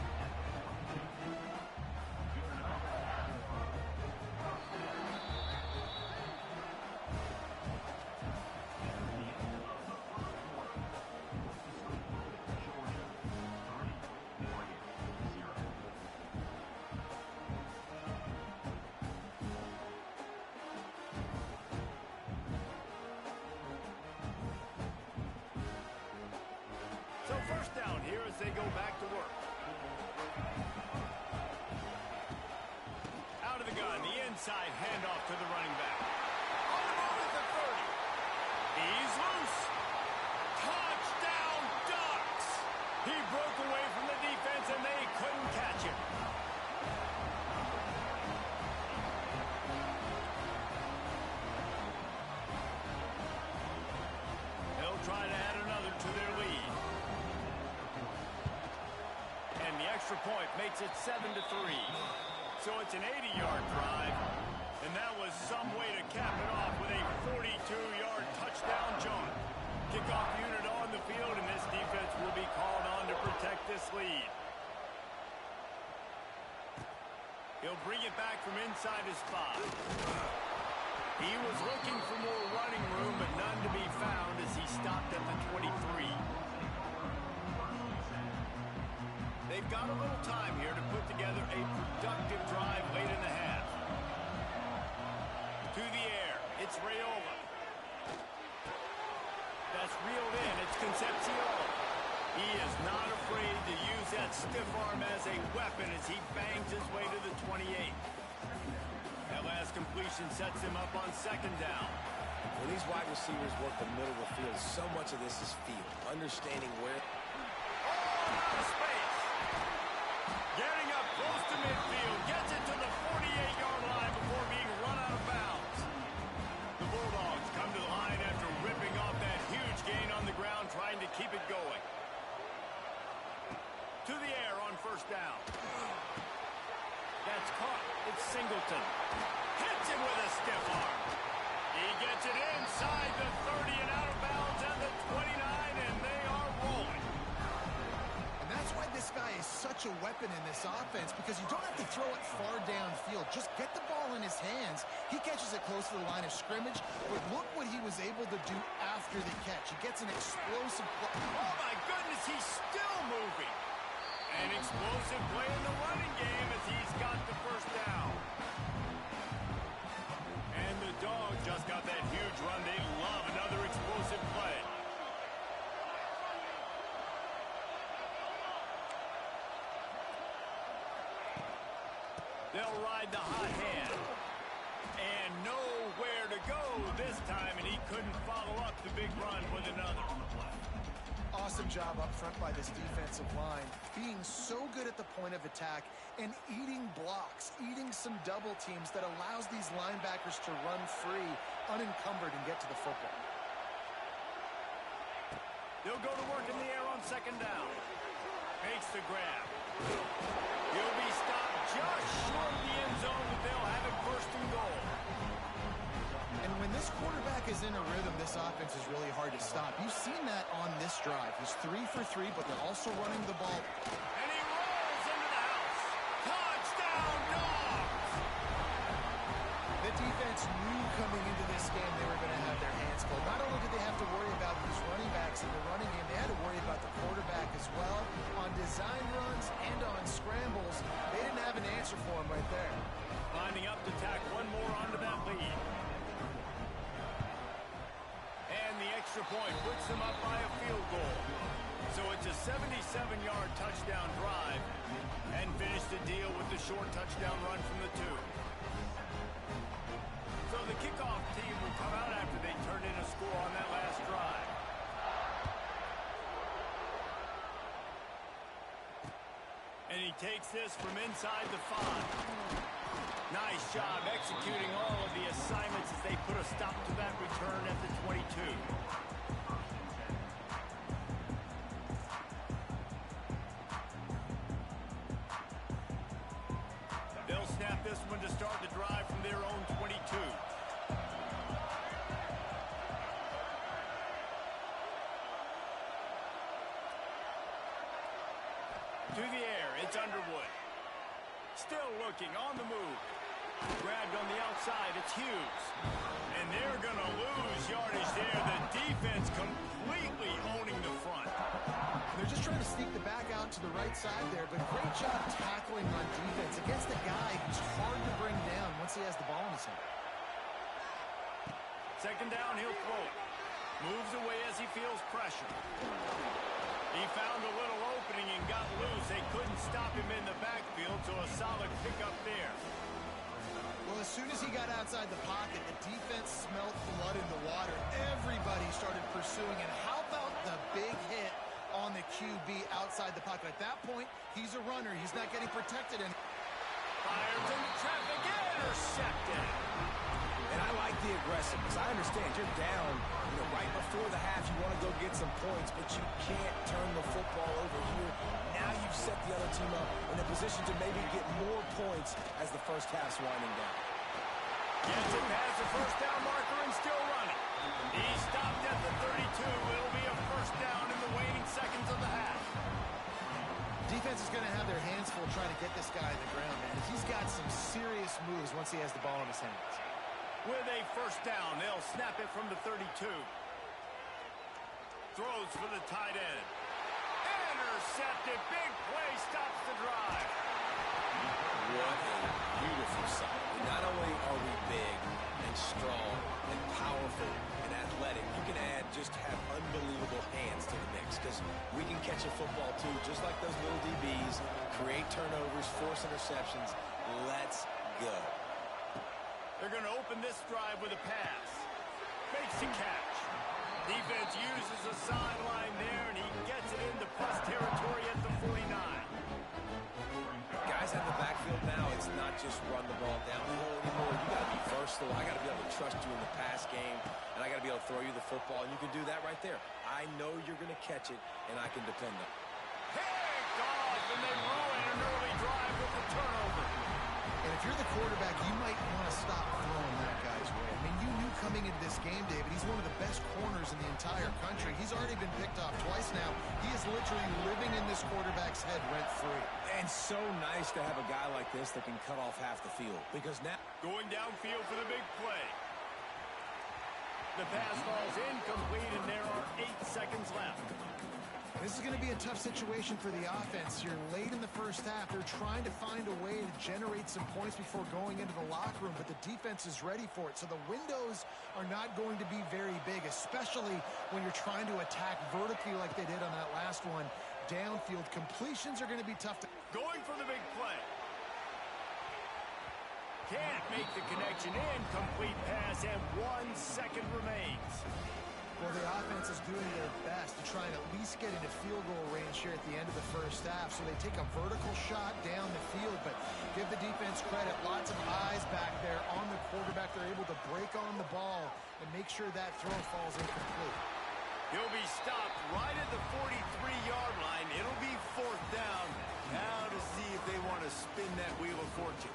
[SPEAKER 1] So first down here as they go back to work. Out of the gun, the inside handoff to the running back. On the move at the 30. He's loose. Touchdown Ducks! He broke away from the defense and they couldn't catch him. They'll try to add another to their lead. And the extra point makes it 7-3. So it's an 80-yard drive, and that was some way to cap it off with a 42-yard touchdown jump. Kickoff unit on the field, and this defense will be called on to protect this lead. He'll bring it back from inside his spot. He was looking for more running room, but none to be found as he stopped at the 23. They've got a little time here to put together a productive drive late in the half. To the air, it's Raiola. That's reeled in, it's Concepcion. He is not afraid to use that stiff arm as a weapon as he bangs his way to the 28. That last completion sets him up on second down.
[SPEAKER 3] When these wide receivers work the middle of the field, so much of this is feel, understanding where.
[SPEAKER 1] Oh, space. Getting up close to midfield, gets it to the 48-yard line before being run out of bounds. The Bulldogs come to the line after ripping off that huge gain on the ground, trying to keep it going. To the air on first down. That's caught. It's Singleton. Hits him with a stiff arm. He gets it inside the 30 and out of bounds at the 29, and they are rolling.
[SPEAKER 2] That's why this guy is such a weapon in this offense, because you don't have to throw it far downfield. Just get the ball in his hands. He catches it close to the line of scrimmage, but look what he was able to do after the catch. He gets an explosive play.
[SPEAKER 1] Oh, my goodness, he's still moving. An explosive play in the running game as he's got the first down. And the Dogs just got that huge run. They love another explosive play. They'll ride the hot hand. And nowhere to go this time, and he couldn't follow up the big run with another.
[SPEAKER 2] Awesome job up front by this defensive line, being so good at the point of attack and eating blocks, eating some double teams that allows these linebackers to run free, unencumbered, and get to the football.
[SPEAKER 1] They'll go to work in the air on second down. Makes the grab. He'll be stopped just short of the end zone, but they'll have it first and goal.
[SPEAKER 2] And when this quarterback is in a rhythm, this offense is really hard to stop. You've seen that on this drive. He's 3 for 3, but they're also running the ball.
[SPEAKER 1] And he rolls into the house. Touchdown, Dogs!
[SPEAKER 2] The defense knew coming into this game they were going to have their hands full. Not only did they have to worry about these running backs in the running game, they had to worry about the quarterback as well. On design runs and on scrambles, they didn't have an answer for him right there.
[SPEAKER 1] Lining up to tack one more onto that lead. And the extra point puts them up by a field goal. So it's a 77-yard touchdown drive, and finish the deal with the short touchdown run from the 2. So the kickoff team will come out after they turned in a score on that last drive. And he takes this from inside the 5. Nice job executing all of the assignments as they put a stop to that return at the 22. They'll snap this one to start the drive from their own 22. To the air, it's Underwood. Still looking, on the move. Grabbed on the outside, it's Hughes. And they're going to lose yardage there. The defense completely owning the front.
[SPEAKER 2] They're just trying to sneak the back out to the right side there, but great job tackling on defense against a guy who's hard to bring down once he has the ball in his hand.
[SPEAKER 1] Second down, he'll throw it. Moves away as he feels pressure. He found a little opening and got loose. They couldn't stop him in the backfield, so a solid pickup there.
[SPEAKER 2] Well, as soon as he got outside the pocket, the defense smelled blood in the water. Everybody started pursuing, and how about the big hit on the QB outside the pocket? At that point, he's a runner. He's not getting protected. And
[SPEAKER 1] fires into traffic, intercepted.
[SPEAKER 3] And I like the aggressiveness. I understand you're down, right before the half. You want to go get some points, but you can't turn the football over here. Now you've set the other team up in a position to maybe get more points as the first half's winding down.
[SPEAKER 1] Gets it past the first down marker and still running. He stopped at the 32. It'll be a first down in the waning seconds of the half.
[SPEAKER 2] Defense is going to have their hands full trying to get this guy on the ground, man. He's got some serious moves once he has the ball in his hands.
[SPEAKER 1] With a first down, they'll snap it from the 32. Throws for the tight end. Intercepted. Big play stops the drive.
[SPEAKER 3] What a beautiful sight. Not only are we big and strong and powerful and athletic, you can just have unbelievable hands to the mix, because we can catch a football too, just like those little DBs, create turnovers, force interceptions. Let's go.
[SPEAKER 1] They're going to open this drive with a pass. Makes a catch. Defense uses a sideline there, and he gets it into plus territory at the 49.
[SPEAKER 3] Guys in the backfield now, it's not just run the ball downhill anymore. You got to be versatile. I got to be able to trust you in the pass game, and I got to be able to throw you the football, and you can do that right there. I know you're going to catch it, and I can depend on it.
[SPEAKER 1] Picked off, and they ruin an early drive with the turnover.
[SPEAKER 2] And if you're the quarterback, you might want to stop throwing that guy's way. I mean, you knew coming into this game, David, he's one of the best corners in the entire country. He's already been picked off twice now. He is literally living in this quarterback's head rent-free.
[SPEAKER 3] And so nice to have a guy like this that can cut off half the field, because now
[SPEAKER 1] going downfield for the big play. The pass falls incomplete, and there are 8 seconds left.
[SPEAKER 2] This is going to be a tough situation for the offense. You're late in the first half. They're trying to find a way to generate some points before going into the locker room, but the defense is ready for it. So the windows are not going to be very big, especially when you're trying to attack vertically like they did on that last one. Downfield completions are going to be tough to...
[SPEAKER 1] Going for the big play. Can't make the connection. Incomplete pass, and 1 second remains.
[SPEAKER 2] Well, the offense is doing their best to try and at least get into field goal range here at the end of the first half. So they take a vertical shot down the field, but give the defense credit. Lots of eyes back there on the quarterback. They're able to break on the ball and make sure that throw falls incomplete.
[SPEAKER 1] He'll be stopped right at the 43-yard line. It'll be 4th down. Now to see if they want to spin that wheel of fortune.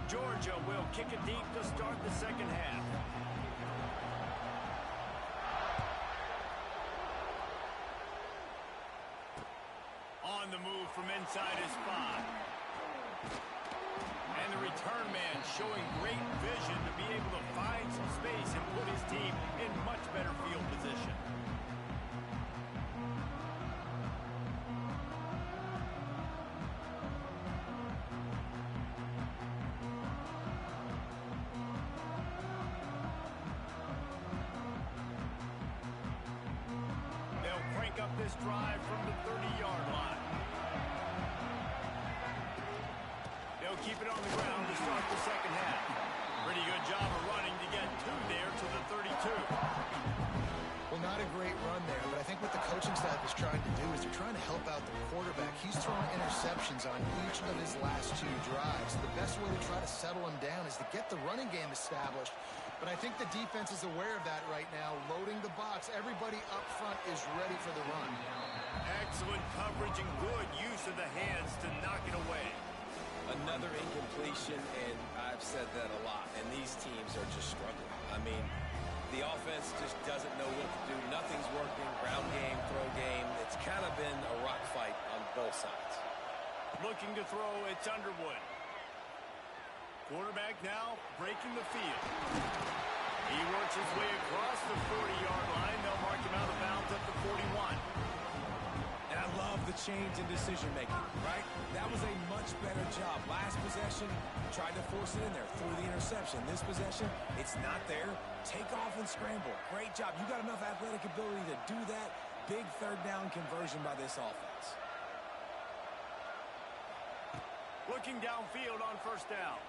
[SPEAKER 1] Georgia will kick it deep to start the second half. on the move from inside his spot. And the return man showing great vision to be able to find some space and put his team in much better field position. They'll crank up this drive from the 30-yard line. They'll keep it on the ground to start the second half. Pretty good job of running to get two there to the 32.
[SPEAKER 2] Well, not a great run there, but I think what the coaching staff is trying to do is they're trying to help out the quarterback. He's thrown interceptions on each of his last two drives. The best way to try to settle him down is to get the running game established. But I think the defense is aware of that right now, loading the box. Everybody up front is ready for the run.
[SPEAKER 1] Excellent coverage and good use of the hands to knock it away.
[SPEAKER 3] Another incompletion, and I've said that a lot, and these teams are just struggling. I mean, the offense just doesn't know what to do. Nothing's working. Ground game, throw game. It's kind of been a rock fight on both sides.
[SPEAKER 1] Looking to throw, it's Underwood. Quarterback now breaking the field. He works his way across the 40-yard line. They'll mark him out of bounds at the 41.
[SPEAKER 3] And I love the change in decision-making, right? That was a much better job. Last possession, tried to force it in there, threw the interception. This possession, it's not there. Take off and scramble. Great job. You got enough athletic ability to do that. Big third down conversion by this offense.
[SPEAKER 1] Looking downfield on first down.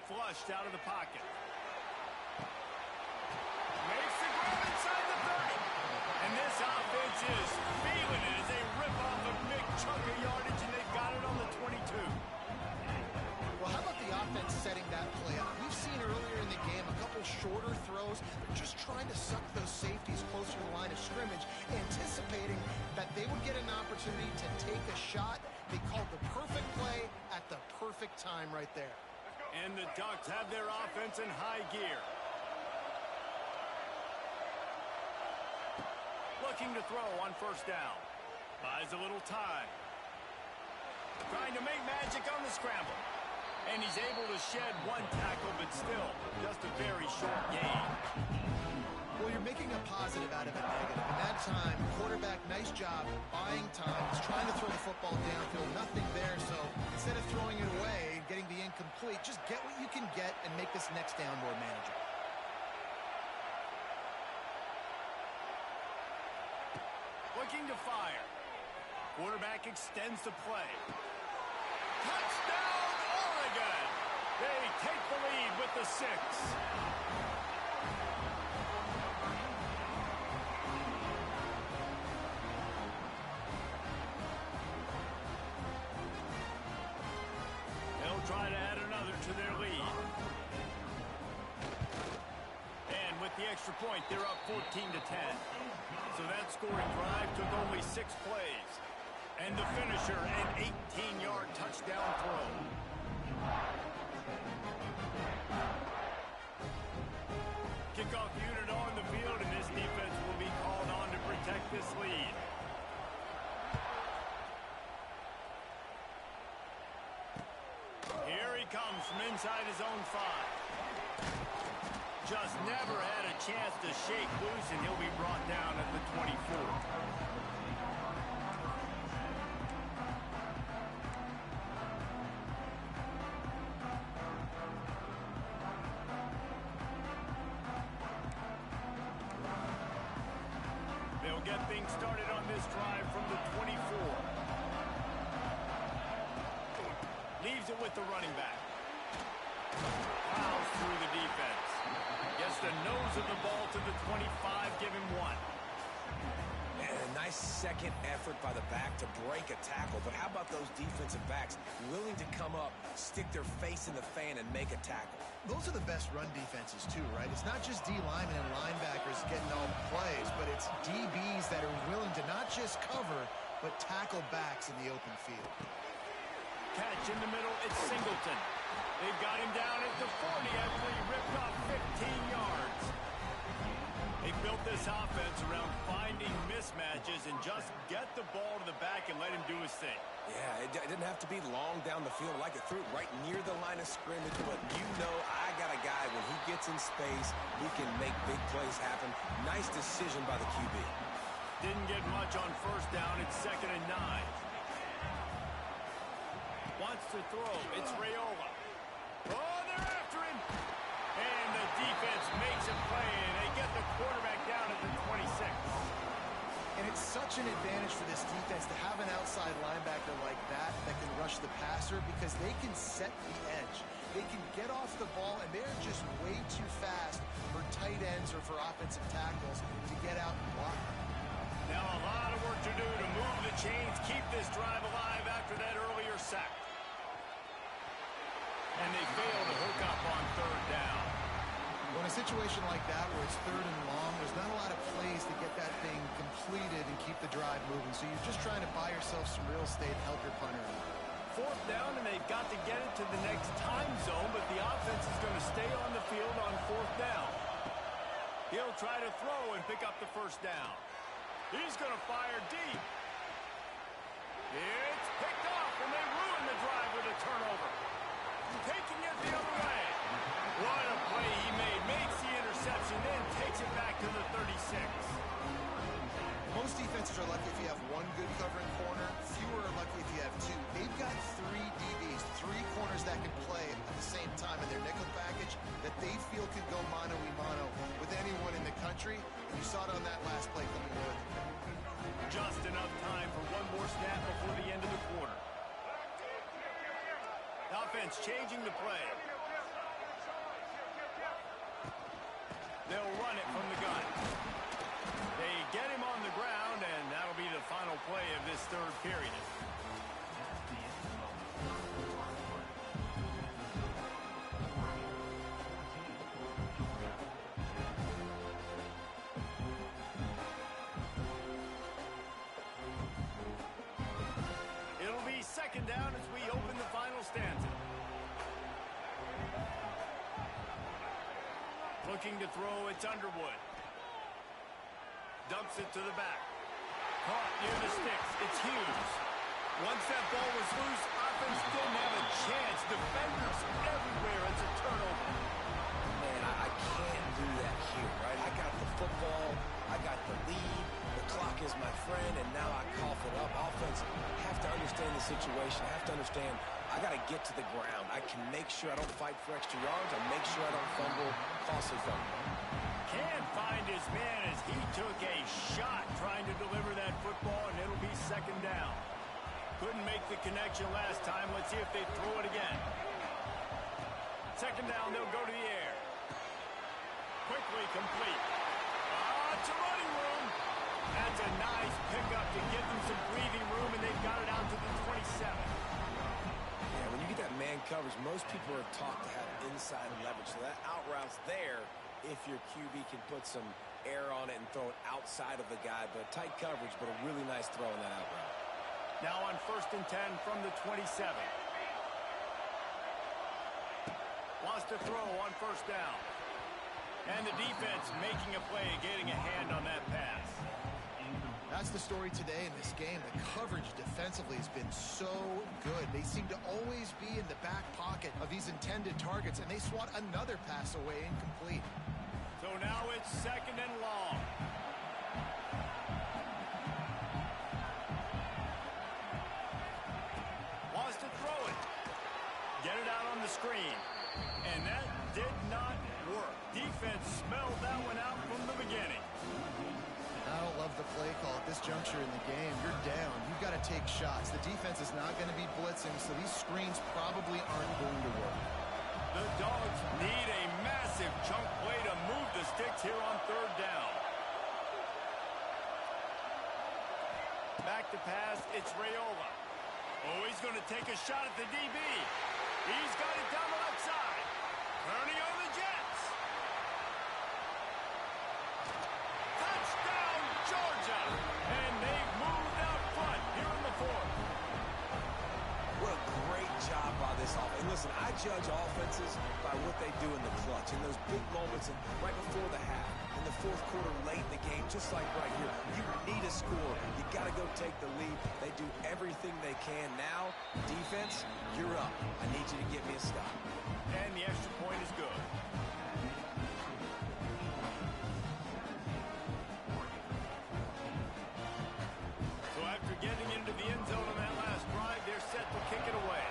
[SPEAKER 1] Flushed out of the pocket. Makes the grab inside the 30. And this offense is feeling it as they rip off a big chunk of yardage, and they've got it on the 22.
[SPEAKER 2] Well, how about the offense setting that play up? We've seen earlier in the game a couple shorter throws. They're just trying to suck those safeties closer to the line of scrimmage, anticipating that they would get an opportunity to take a shot. They called the perfect play at the perfect time right there.
[SPEAKER 1] And the Ducks have their offense in high gear. Looking to throw on first down. Buys a little time. Trying to make magic on the scramble. And he's able to shed one tackle, but still just a very short gain.
[SPEAKER 2] Well, you're making a positive out of a negative. And that time, quarterback, nice job buying time. He's trying to throw the football downfield. Nothing there, so instead of throwing it away and getting the incomplete, just get what you can get and make this next down more manageable.
[SPEAKER 1] Looking to fire. Quarterback extends the play. Touchdown, Oregon! They take the lead with the 6. They'll try to add another to their lead. And with the extra point, they're up 14-10. So that scoring drive took only 6 plays. And the finisher, an 18-yard touchdown throw. Kickoff unit on the field, and this defense will be called on to protect this lead. Here he comes from inside his own 5. Just never had a chance to shake loose, and he'll be brought down at the 24. They'll get things started on this drive from the 24. Leaves it with the running back. Plows through the defense. Gets the nose of the ball to the 25, give him 1.
[SPEAKER 3] And a nice second effort by the back to break a tackle. But how about those defensive backs willing to come up, stick their face in the fan, and make a tackle?
[SPEAKER 2] Those are the best run defenses, too, right? It's not just D linemen and linebackers getting all the plays, but it's DBs that are willing to not just cover, but tackle backs in the open field.
[SPEAKER 1] Catch in the middle, it's Singleton. They've got him down at the 40 after he ripped off 15 yards. They built this this offense around finding mismatches and just get the ball to the back and let him do his thing.
[SPEAKER 3] Yeah, it didn't have to be long down the field. Like it threw it right near the line of scrimmage, but you know I got a guy, when he gets in space, he can make big plays happen. Nice decision by the QB.
[SPEAKER 1] Didn't get much on first down. It's 2nd and 9. Wants to throw. It's Raiola. Oh, they're after him. And the defense makes a play, and they get the quarterback down at the 26.
[SPEAKER 2] And it's such an advantage for this defense to have an outside linebacker like that can rush the passer, because they can set the edge. They can get off the ball, and they're just way too fast for tight ends or for offensive tackles to get out and block them.
[SPEAKER 1] Now a lot of work to do to move the chains, keep this drive alive after that earlier sack. And they fail to hook up on 3rd down.
[SPEAKER 2] Well, in a situation like that where it's 3rd and long, there's not a lot of plays to get that thing completed and keep the drive moving. So you're just trying to buy yourself some real estate and help your punter out.
[SPEAKER 1] 4th down, and they've got to get it to the next time zone, but the offense is going to stay on the field on 4th down. He'll try to throw and pick up the 1st down. He's going to fire deep. It's picked off, and they ruin the drive with a turnover. Taking it the other way. What a play he made. Makes the interception, then takes it back to the 36.
[SPEAKER 2] Most defenses are lucky if you have one good covering corner. Fewer are lucky if you have two. They've got 3 DBs, 3 corners that can play at the same time in their nickel package that they feel can go mano-a-mano with anyone in the country. And you saw it on that last play coming with.
[SPEAKER 1] Just enough time for one more snap before the end of the quarter. Offense changing the play. They'll run it from the gun. They get him on the ground, and that'll be the final play of this 3rd period. It'll be 2nd down as we open the final stanza. Looking to throw, it's Underwood. Dumps it to the back. Caught near the sticks. It's Hughes. Once that ball was loose, offense didn't have a chance. Defenders everywhere. It's a turnover.
[SPEAKER 3] Man, I can't do that here, right? I got the football. I got the lead. The clock is my friend, and now I cough it up. Offense have to understand the situation. Have to understand I got to get to the ground. I can make sure I don't fight for extra yards. I make sure I don't fumble, costly fumble.
[SPEAKER 1] Can't find his man as he took a shot trying to deliver that football, and it'll be 2nd down. Couldn't make the connection last time. Let's see if they throw it again. 2nd down, they'll go to the air. Quickly complete. It's a running room. That's a nice pickup to give them some breathing room, and they've got it out to the 27.
[SPEAKER 3] Yeah, when you get that man coverage, most people are taught to have inside leverage. So that out route's there if your QB can put some air on it and throw it outside of the guy. But tight coverage, but a really nice throw in that out route.
[SPEAKER 1] Now on 1st and 10 from the 27. Wants to throw on 1st down. And the defense making a play, getting a hand on that pass.
[SPEAKER 2] That's the story today in this game. The coverage defensively has been so good. They seem to always be in the back pocket of these intended targets, and they swat another pass away incomplete.
[SPEAKER 1] So now it's 2nd and long. Wants to throw it. Get it out on the screen. And that did not work. Defense smelled that one out from the beginning.
[SPEAKER 2] I don't love the play call at this juncture in the game. You're down. You've got to take shots. The defense is not going to be blitzing, so these screens probably aren't going to work.
[SPEAKER 1] The Dogs need a massive chunk play to move the sticks here on 3rd down. Back to pass, it's Raiola. Oh, he's going to take a shot at the DB. He's got it down the left side. Turning on the Jets. Touchdown, Georgia. And they've moved out front here in the 4th.
[SPEAKER 3] What a great job by this offense. And listen, I judge offenses by what they do in the clutch, in those big moments and right before the half, in the fourth quarter, late in the game, just like right here. You need a score. You got to go take the lead. They do everything they can. Now, defense, you're up. I need you to get me a stop.
[SPEAKER 1] And the extra point is good. So after getting into the end zone on that last drive, they're set to kick it away.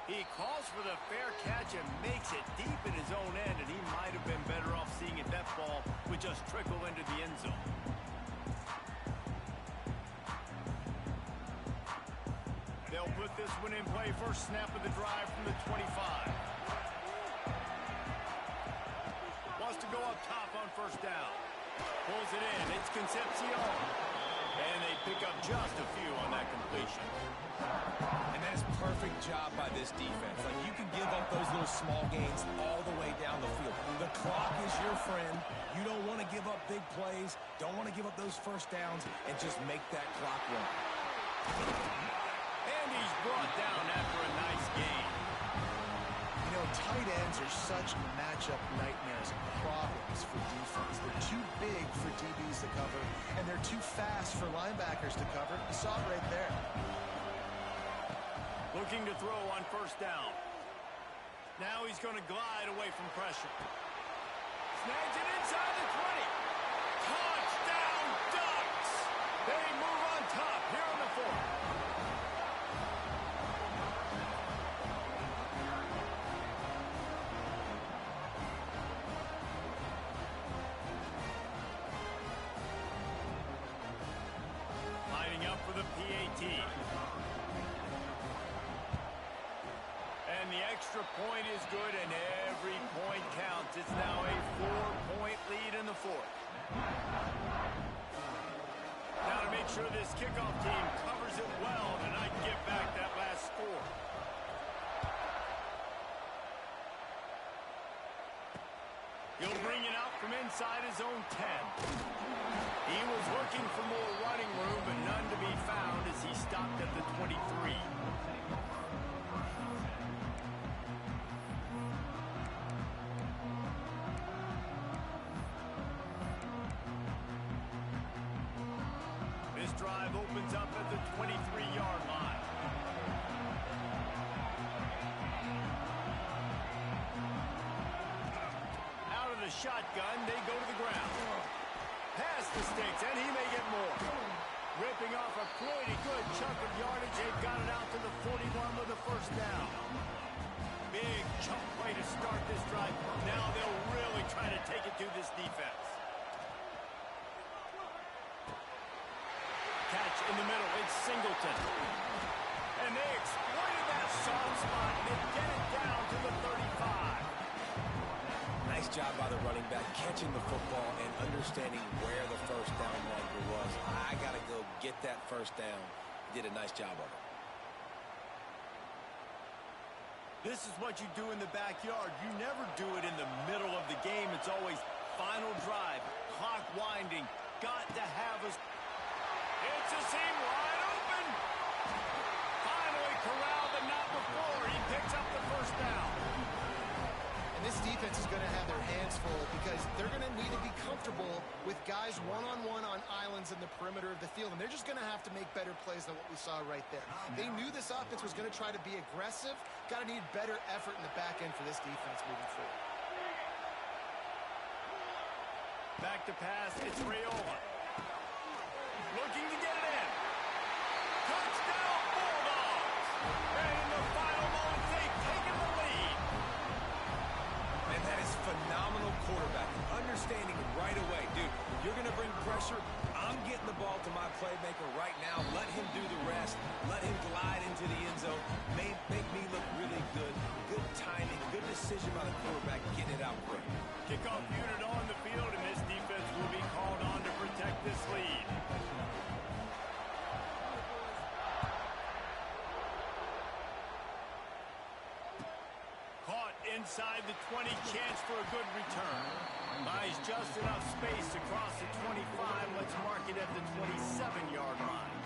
[SPEAKER 1] He calls for the fair catch and makes it deep in his own end, and he might have been better off seeing it that ball would just trickle into the end zone. They'll put this one in play. First snap of the drive from the 25. Wants to go up top on first down. Pulls it in. It's Concepcion. And they pick up just a few on that completion.
[SPEAKER 3] And that's perfect job by this defense. Like, you can give up those little small gains all the way down the field. The clock is your friend. You don't want to give up big plays. Don't want to give up those first downs and just make that clock run.
[SPEAKER 1] And he's brought down after a nice gain.
[SPEAKER 2] You know, tight ends are such matchup nightmares and problems for defense. They're too big for DBs to cover, and they're too fast for linebackers to cover. You saw it right there.
[SPEAKER 1] Looking to throw on first down. Now he's going to glide away from pressure. Snags it inside the 20. Touchdown, Ducks! They move on top here in the fourth. Lining up for the PAT. And the extra point is good, and every point counts. It's now a 4-point lead in the fourth. Now to make sure this kickoff team covers it well and I can get back that last score. He'll bring it out from inside his own 10. He was looking for more running room, but none to be found as he stopped at the 23. This drive opens up at the 23-yard line. Out of the shotgun, they go to the ground. Past the sticks, and he may get more. Ripping off a pretty good chunk of yardage. They've got it out to the 41 with the first down. Big chunk play to start this drive. Now they'll really try to take it to this defense. Catch in the middle. It's Singleton. And they exploited that soft spot. They get it down to the 35.
[SPEAKER 3] Nice job by the running back, catching the football and understanding where the first down marker was. I got to go get that first down. Did a nice job of it.
[SPEAKER 1] This is what you do in the backyard. You never do it in the middle of the game. It's always final drive, clock winding. Got to have us. It's a seam wide open. Finally corralled, but not before. He picks up the first down.
[SPEAKER 2] And this defense is going to have their hands full because they're going to need to be comfortable with guys one-on-one on islands in the perimeter of the field. And they're just going to have to make better plays than what we saw right there. They knew this offense was going to try to be aggressive. Got to need better effort in the back end for this defense moving forward.
[SPEAKER 1] Back to pass. It's Raiola. Looking to get it in. Touchdown, Bulldogs! And in the final moments, they've taken the lead.
[SPEAKER 3] And that is phenomenal quarterbacking. Understanding right away, dude, you're going to bring pressure. I'm getting the ball to my playmaker right now. Let him do the rest. Let him glide into the end zone. Make me look really good. Good timing, good decision by the quarterback, getting it out quick.
[SPEAKER 1] Kickoff unit on the field, and this defense will be called on to protect this lead. Caught inside the 20, chance for a good return. Buys just enough space across the 25. Let's mark it at the 27-yard line.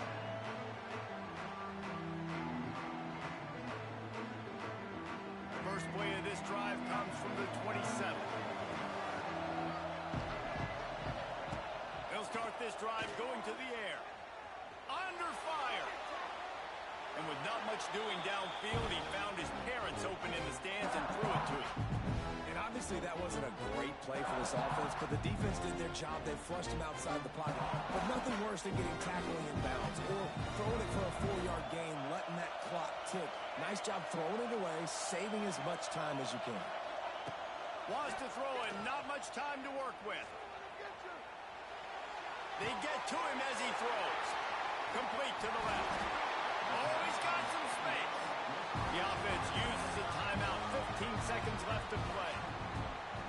[SPEAKER 1] much doing downfield. He found his parents open in the stands and threw it to him.
[SPEAKER 3] And obviously that wasn't a great play for this offense, but the defense did their job. They flushed him outside the pocket. But nothing worse than getting tackling in bounds or throwing it for a 4-yard gain, letting that clock tick. Nice job throwing it away, saving as much time as you can.
[SPEAKER 1] Wants to throw and not much time to work with. They get to him as he throws. Complete to the left. Oh, he's got some space. The offense uses a timeout. 15 seconds left to play.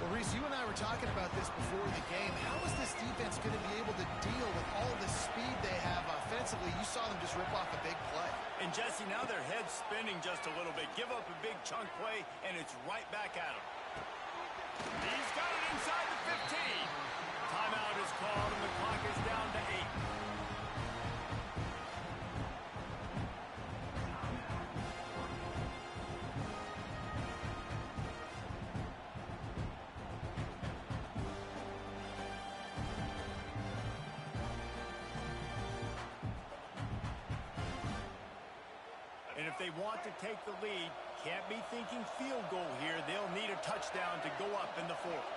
[SPEAKER 2] Well, Reese, you and I were talking about this before the game. How is this defense going to be able to deal with all the speed they have offensively? You saw them just rip off a big play.
[SPEAKER 1] And, Jesse, now their head's spinning just a little bit. Give up a big chunk play, and it's right back at them. He's got it inside the 15. Timeout is called, and the clock is down to 8. And if they want to take the lead, can't be thinking field goal here. They'll need a touchdown to go up in the fourth.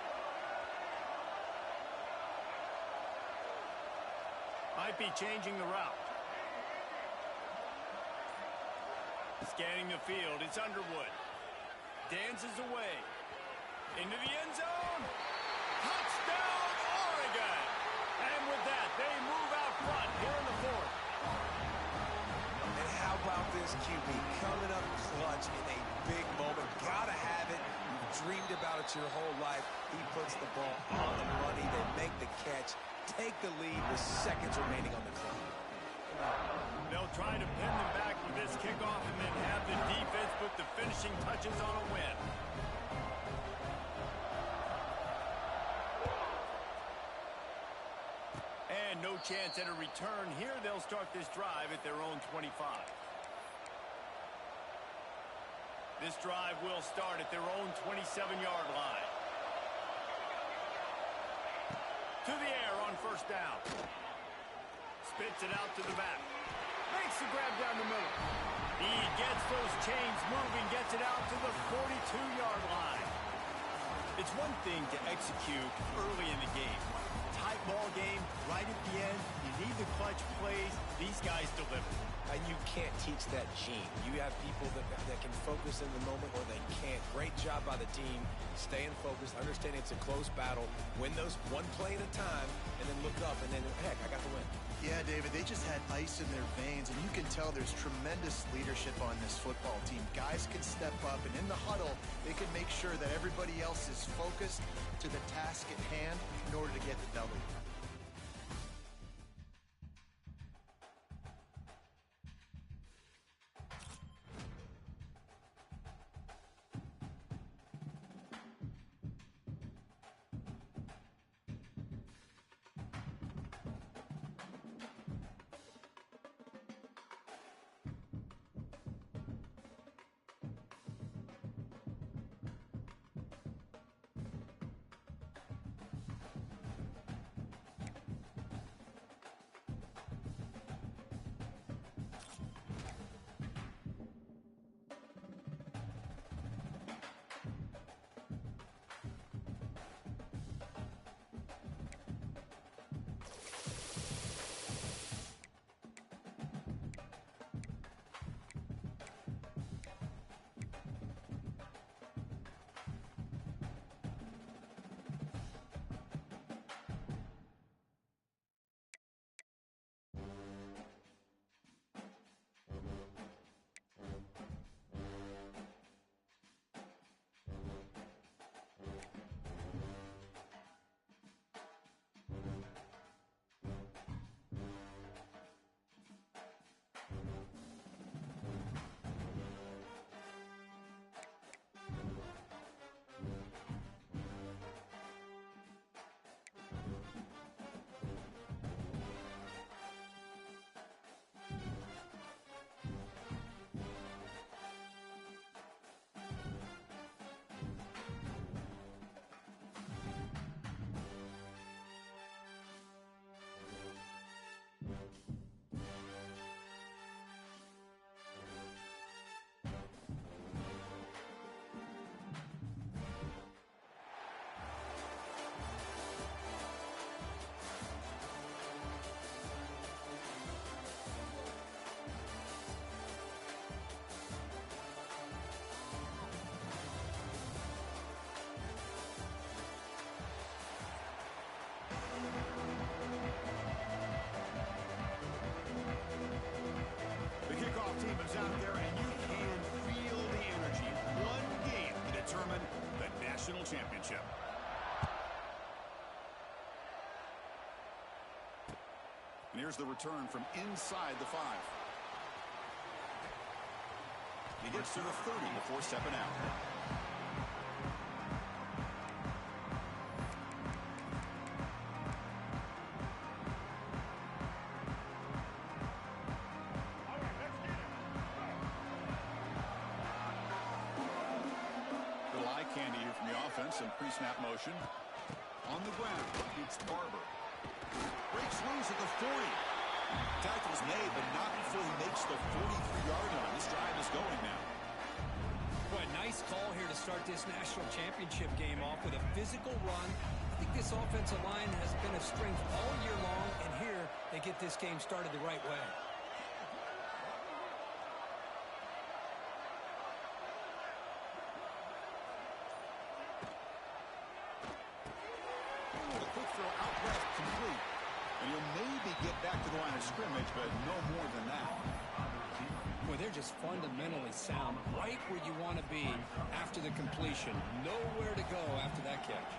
[SPEAKER 1] Might be changing the route. Scanning the field, it's Underwood. Dances away. Into the end zone. Touchdown, Oregon! And with that, they move out front here in the fourth.
[SPEAKER 3] And how about this QB coming up clutch in a big moment? Gotta have it. You've dreamed about it your whole life. He puts the ball on the money. They make the catch. Take the lead with seconds remaining on the clock.
[SPEAKER 1] They'll try to pin them back with this kickoff and then have the defense put the finishing touches on a win. And no chance at a return here. They'll start this drive at their own 25. This drive will start at their own 27-yard line. To the air on first down. Spits it out to the back. Makes the grab down the middle. He gets those chains moving, gets it out to the 42-yard line. It's one thing to execute early in the game. Tight ball game, right at the end. You need the clutch plays. These guys deliver.
[SPEAKER 3] And you can't teach that gene. You have people that can focus in the moment or they can't. Great job by the team, staying focused, understanding it's a close battle, win those one play at a time, and then look up, and then, heck, I got the win.
[SPEAKER 2] Yeah, David, they just had ice in their veins, and you can tell there's tremendous leadership on this football team. Guys can step up, and in the huddle, they can make sure that everybody else is focused to the task at hand in order to get the W.
[SPEAKER 1] championship. And here's the return from inside the 5. He gets to the 30 before stepping out. Little eye candy here from the offense. Some pre-snap motion. On the ground, it's Barber. Breaks loose at the 40. Tackle's made, but not before he makes the 43-yard line. This drive is going now.
[SPEAKER 6] Boy, nice call here to start this national championship game off with a physical run. I think this offensive line has been a strength all year long, and here they get this game started the right way.
[SPEAKER 1] The quick throw out left complete. And he'll maybe get back to the line of scrimmage, but no more than that.
[SPEAKER 6] Boy, they're just fundamentally sound, right where you want to be after the completion. Nowhere to go after that catch.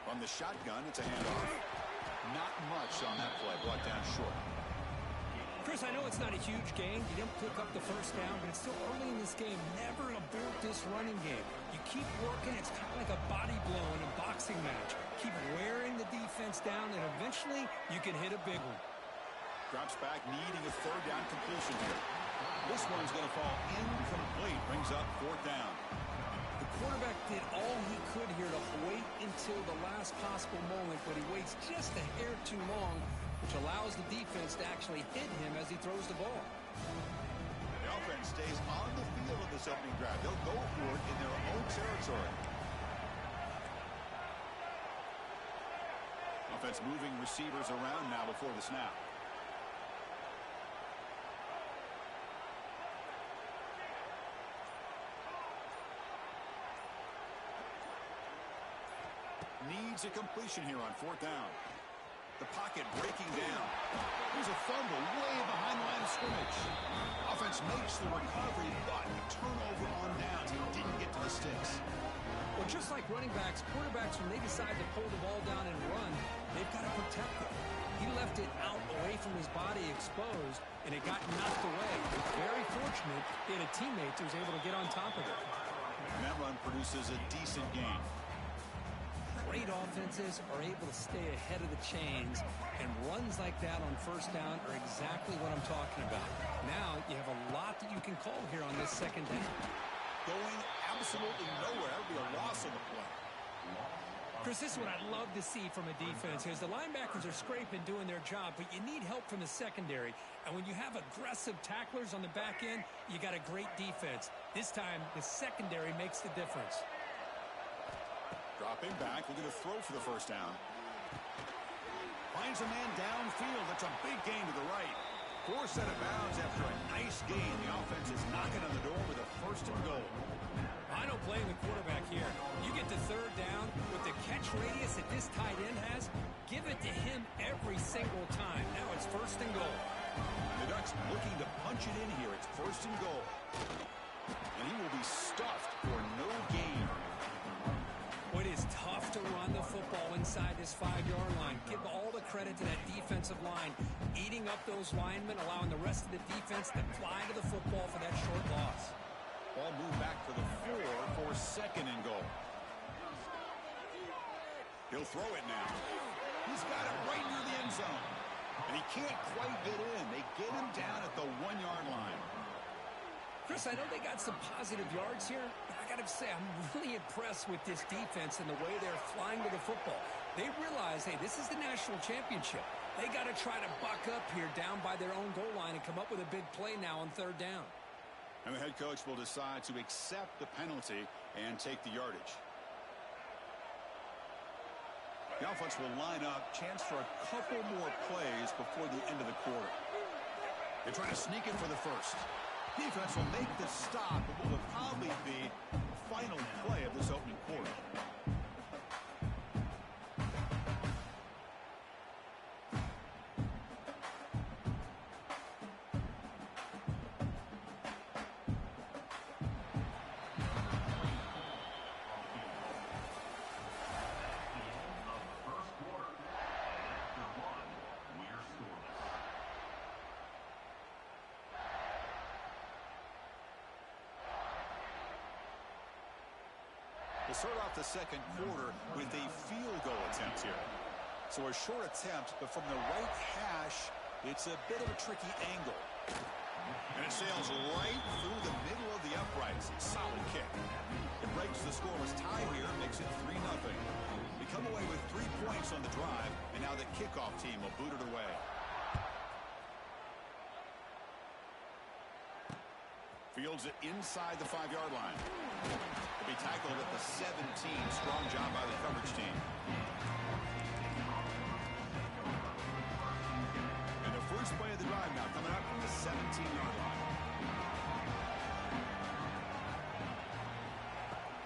[SPEAKER 1] On the shotgun, it's a handoff. Not much on that play, brought down short.
[SPEAKER 6] Chris, I know it's not a huge game. You didn't pick up the first down, but it's still early in this game. Never abort this running game. You keep working. It's kind of like a body blow in a boxing match. Keep wearing the defense down, and eventually you can hit a big one.
[SPEAKER 1] Drops back, needing a third down completion here. This one's going to fall incomplete. Brings up 4th down.
[SPEAKER 6] The quarterback did all he could here to wait until the last possible moment, but he waits just a hair too long, which allows the defense to actually hit him as he throws the ball.
[SPEAKER 1] The offense stays on the field in this opening drive. They'll go for it in their own territory. Offense moving receivers around now before the snap. Needs a completion here on 4th down. The pocket breaking down. There's a fumble way behind the line of scrimmage. Offense makes the recovery, but a turnover on downs. He didn't get to the sticks.
[SPEAKER 6] Well, just like running backs, quarterbacks, when they decide to pull the ball down and run, they've got to protect it. He left it out away from his body exposed, and it got knocked away. Very fortunate he had a teammate who was able to get on top of it.
[SPEAKER 1] And that run produces a decent gain.
[SPEAKER 6] Great offenses are able to stay ahead of the chains, and runs like that on 1st down are exactly what I'm talking about. Now you have a lot that you can call here on this 2nd down.
[SPEAKER 1] Going absolutely nowhere. That would be a loss on the play.
[SPEAKER 6] Chris, this is what I love to see from a defense is the linebackers are scraping, doing their job, but you need help from the secondary. And when you have aggressive tacklers on the back end, you got a great defense. This time, the secondary makes the difference.
[SPEAKER 1] Dropping back, looking to throw for the 1st down. Finds a man downfield. That's a big gain to the right. 4 set of bounds after a nice gain. The offense is knocking on the door with a 1st and goal.
[SPEAKER 6] I don't blame the quarterback here. You get the 3rd down with the catch radius that this tight end has. Give it to him every single time. Now it's 1st and goal.
[SPEAKER 1] The Ducks looking to punch it in here. It's 1st and goal. And he will be stuffed for no gain.
[SPEAKER 6] It is tough to run the football inside this 5-yard line. Give all the credit to that defensive line, eating up those linemen, allowing the rest of the defense to fly to the football for that short loss.
[SPEAKER 1] Ball moved back to the 4 for 2nd and goal. He'll throw it now. He's got it right near the end zone. And he can't quite get in. They get him down at the 1-yard line.
[SPEAKER 6] Chris, I know they got some positive yards here, but I got to say I'm really impressed with this defense and the way they're flying to the football. They realize, hey, this is the national championship. They got to try to buck up here down by their own goal line and come up with a big play now on 3rd down.
[SPEAKER 1] And the head coach will decide to accept the penalty and take the yardage. The offense will line up. Chance for a couple more plays before the end of the quarter. They're trying to sneak it for the 1st. Defense will make the stop, but will probably be the final play of this opening quarter.
[SPEAKER 7] We'll start off the second quarter with a field goal attempt here. So a short attempt, but from the right hash, it's a bit of a tricky angle.
[SPEAKER 1] And it sails right through the middle of the uprights. Solid kick.
[SPEAKER 7] It breaks the scoreless tie here, makes it 3-0. They come away with 3 points on the drive, and now the kickoff team will boot it away.
[SPEAKER 1] Fields it inside the 5-yard line. He'll be tackled at the 17. Strong job by the coverage team. And the first play of the drive now coming up from the 17-yard line.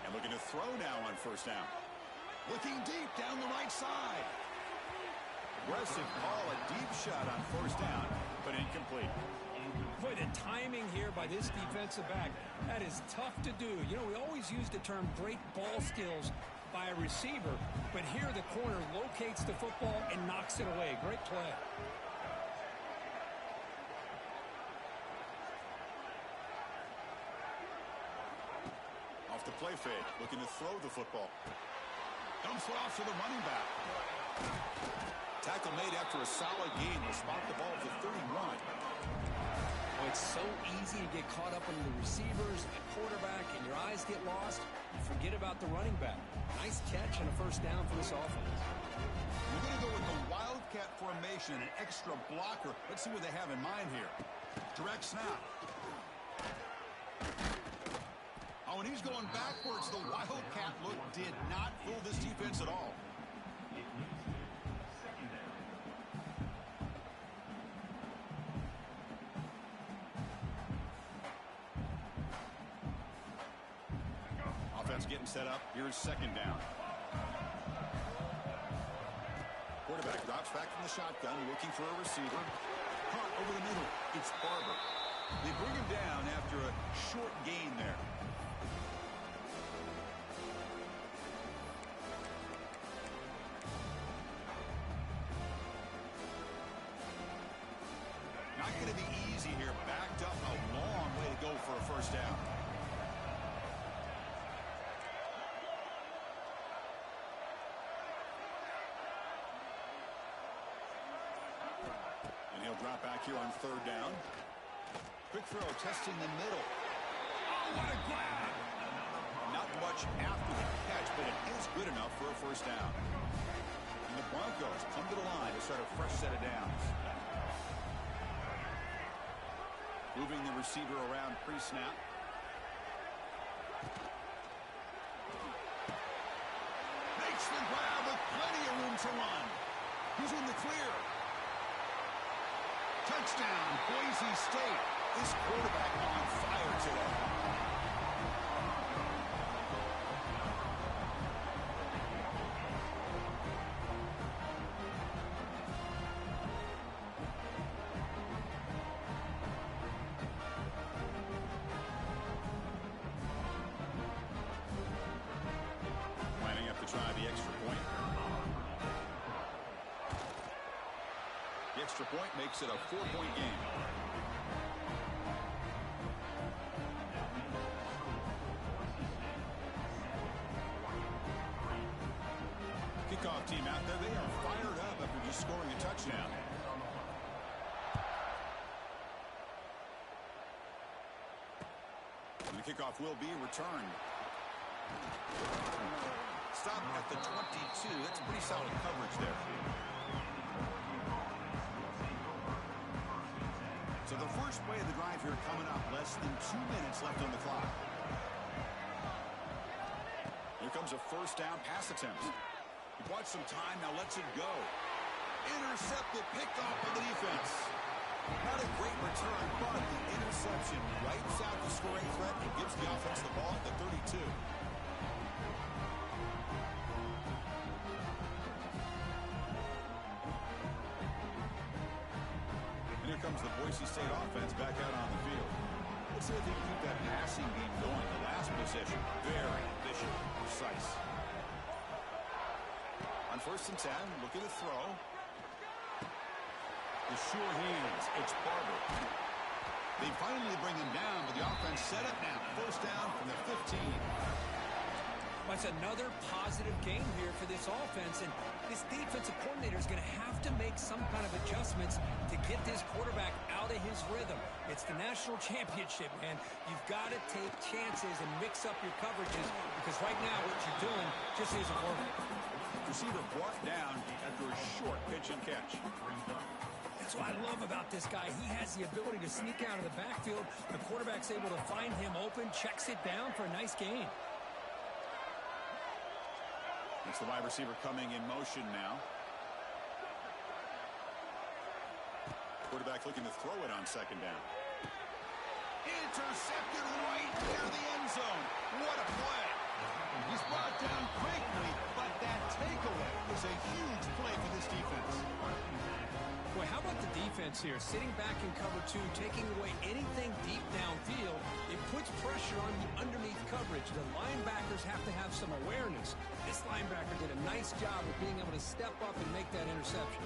[SPEAKER 1] And looking to throw now on first down. Looking deep down the right side. Aggressive call, a deep shot on first down, but incomplete.
[SPEAKER 6] Boy, the timing here by this defensive back, that is tough to do. You know, we always use the term great ball skills by a receiver, but here the corner locates the football and knocks it away. Great play.
[SPEAKER 1] Off the play fake, looking to throw the football. Dumps it off to the running back. Tackle made after a solid gain. Will spot the ball at the 31.
[SPEAKER 6] Oh, it's so easy to get caught up in the receivers and quarterback, and your eyes get lost. You forget about the running back. Nice catch and a first down for this offense.
[SPEAKER 1] We're going to go with the wildcat formation, an extra blocker. Let's see what they have in mind here. Direct snap. Oh, and he's going backwards. The wildcat look did not fool this defense at all. Offense getting set up. Here's second down. Quarterback drops back from the shotgun, looking for a receiver. Caught over the middle. It's Barber. They bring him down after a short gain there. Not going to be easy here. Backed up a long way to go for a first down. Drop back here on third down. Quick throw, testing the middle. Oh, what a grab! Not much after the catch, but it is good enough for a first down. And the Broncos come to the line to start a fresh set of downs. Moving the receiver around pre-snap. Makes the grab with plenty of room to run. He's in the clear. Touchdown, Boise State. This quarterback on fire today. Lining up to try the extra point. The extra point makes it a 4-point game. Kickoff team out there. They are fired up after just scoring a touchdown. And the kickoff will be returned. Stop at the 22. That's pretty solid coverage there. So the first play of the drive here coming up. Less than 2 minutes left on the clock. Here comes a first down pass attempt. He bought some time, now lets it go. Intercepted, picked off by the defense. Not a great return, but the interception wipes out the scoring threat and gives the offense the ball at the 32. And here comes the Boise State offense back out on the field. Let's see if they can keep that passing game going. The last possession, very efficient, precise. On 1st and 10, looking to throw. The sure hands, it's Barber. They finally bring him down, but the offense set up now. First down from the 15.
[SPEAKER 6] That's another positive game here for this offense, and this defensive coordinator is going to have to make some kind of adjustments to get this quarterback out of his rhythm. It's the national championship, man. You've got to take chances and mix up your coverages because right now what you're doing just isn't working.
[SPEAKER 7] Receiver brought down after a short pitch and catch.
[SPEAKER 6] That's what I love about this guy. He has the ability to sneak out of the backfield. The quarterback's able to find him open, checks it down for a nice gain.
[SPEAKER 7] It's the wide receiver coming in motion now. Quarterback looking to throw it on second down. Intercepted right near the end zone. What a play.
[SPEAKER 4] He's brought down quickly, but that takeaway is a huge play for this defense.
[SPEAKER 6] Boy, how about the defense here? Sitting back in cover two, taking away anything deep downfield. It puts pressure on the underneath coverage. The linebackers have to have some awareness. This linebacker did a nice job of being able to step up and make that interception.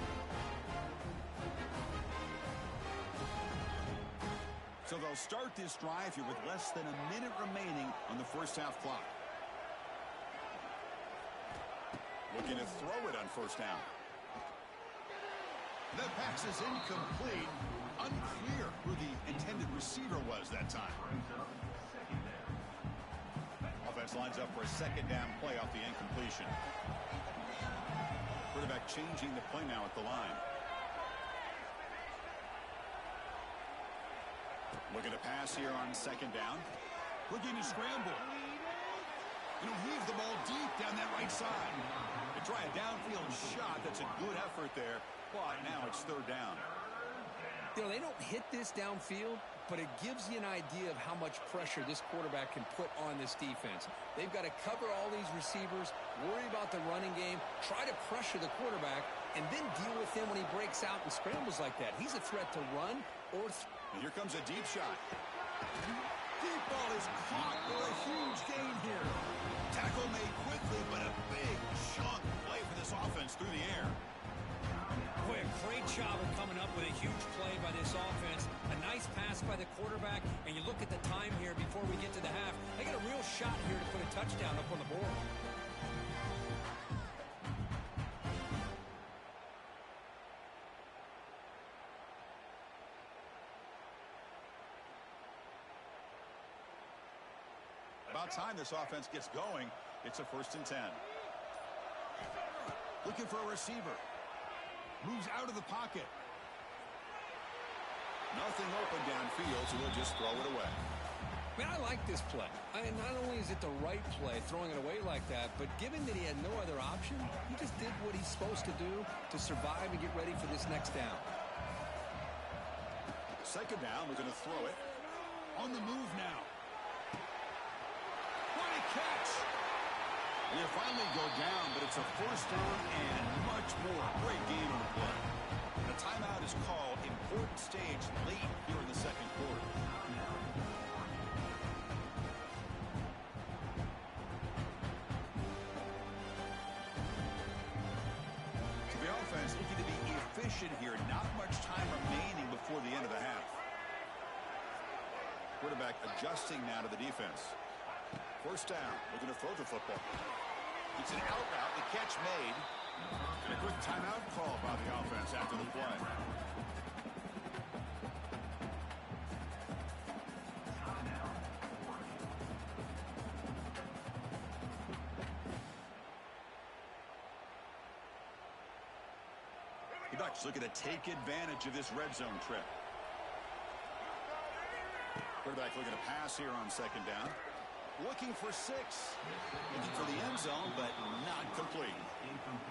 [SPEAKER 7] So they'll start this drive here with less than a minute remaining on the first half clock. Looking to throw it on first down.
[SPEAKER 4] The pass is incomplete. Unclear who the intended receiver was that time.
[SPEAKER 7] Offense lines up for a second down play off the incompletion. Quarterback changing the play now at the line. Looking to pass here on second down.
[SPEAKER 4] Looking to scramble. And he'll heave the ball deep down that right side.
[SPEAKER 7] To try a downfield shot, that's a good effort there. But now it's third down.
[SPEAKER 6] You know, they don't hit this downfield, but it gives you an idea of how much pressure this quarterback can put on this defense. They've got to cover all these receivers, worry about the running game, try to pressure the quarterback, and then deal with him when he breaks out and scrambles like that. He's a threat to run or
[SPEAKER 7] and here comes a deep shot.
[SPEAKER 4] Deep ball is caught for a huge gain here. Tackle made quickly, but a big chunk play for this offense through the air.
[SPEAKER 6] Boy, a great job of coming up with a huge play by this offense. A nice pass by the quarterback, and you look at the time here before we get to the half. They got a real shot here to put a touchdown up on the board.
[SPEAKER 7] About time this offense gets going. It's a 1st and 10.
[SPEAKER 4] Looking for a receiver. Moves out of the pocket.
[SPEAKER 7] Nothing open downfield, so he'll just throw it away.
[SPEAKER 6] Man, I like this play. Not only is it the right play, throwing it away like that, but given that he had no other option, he just did what he's supposed to do to survive and get ready for this next down.
[SPEAKER 7] Second down, we're going to throw it.
[SPEAKER 4] On the move now. What a catch!
[SPEAKER 7] They finally go down, but it's a first down and much more. Great game on the play. The timeout is called. Important stage late here in the second quarter. So the offense looking to be efficient here. Not much time remaining before the end of the half. Quarterback adjusting now to the defense. First down, looking to throw the football. It's an out route, the catch made. And a quick timeout call by the offense after the play. The Ducks looking to take advantage of this red zone trip. Quarterback looking to pass here on second down. Looking for 6. Looking for the end zone, but not complete.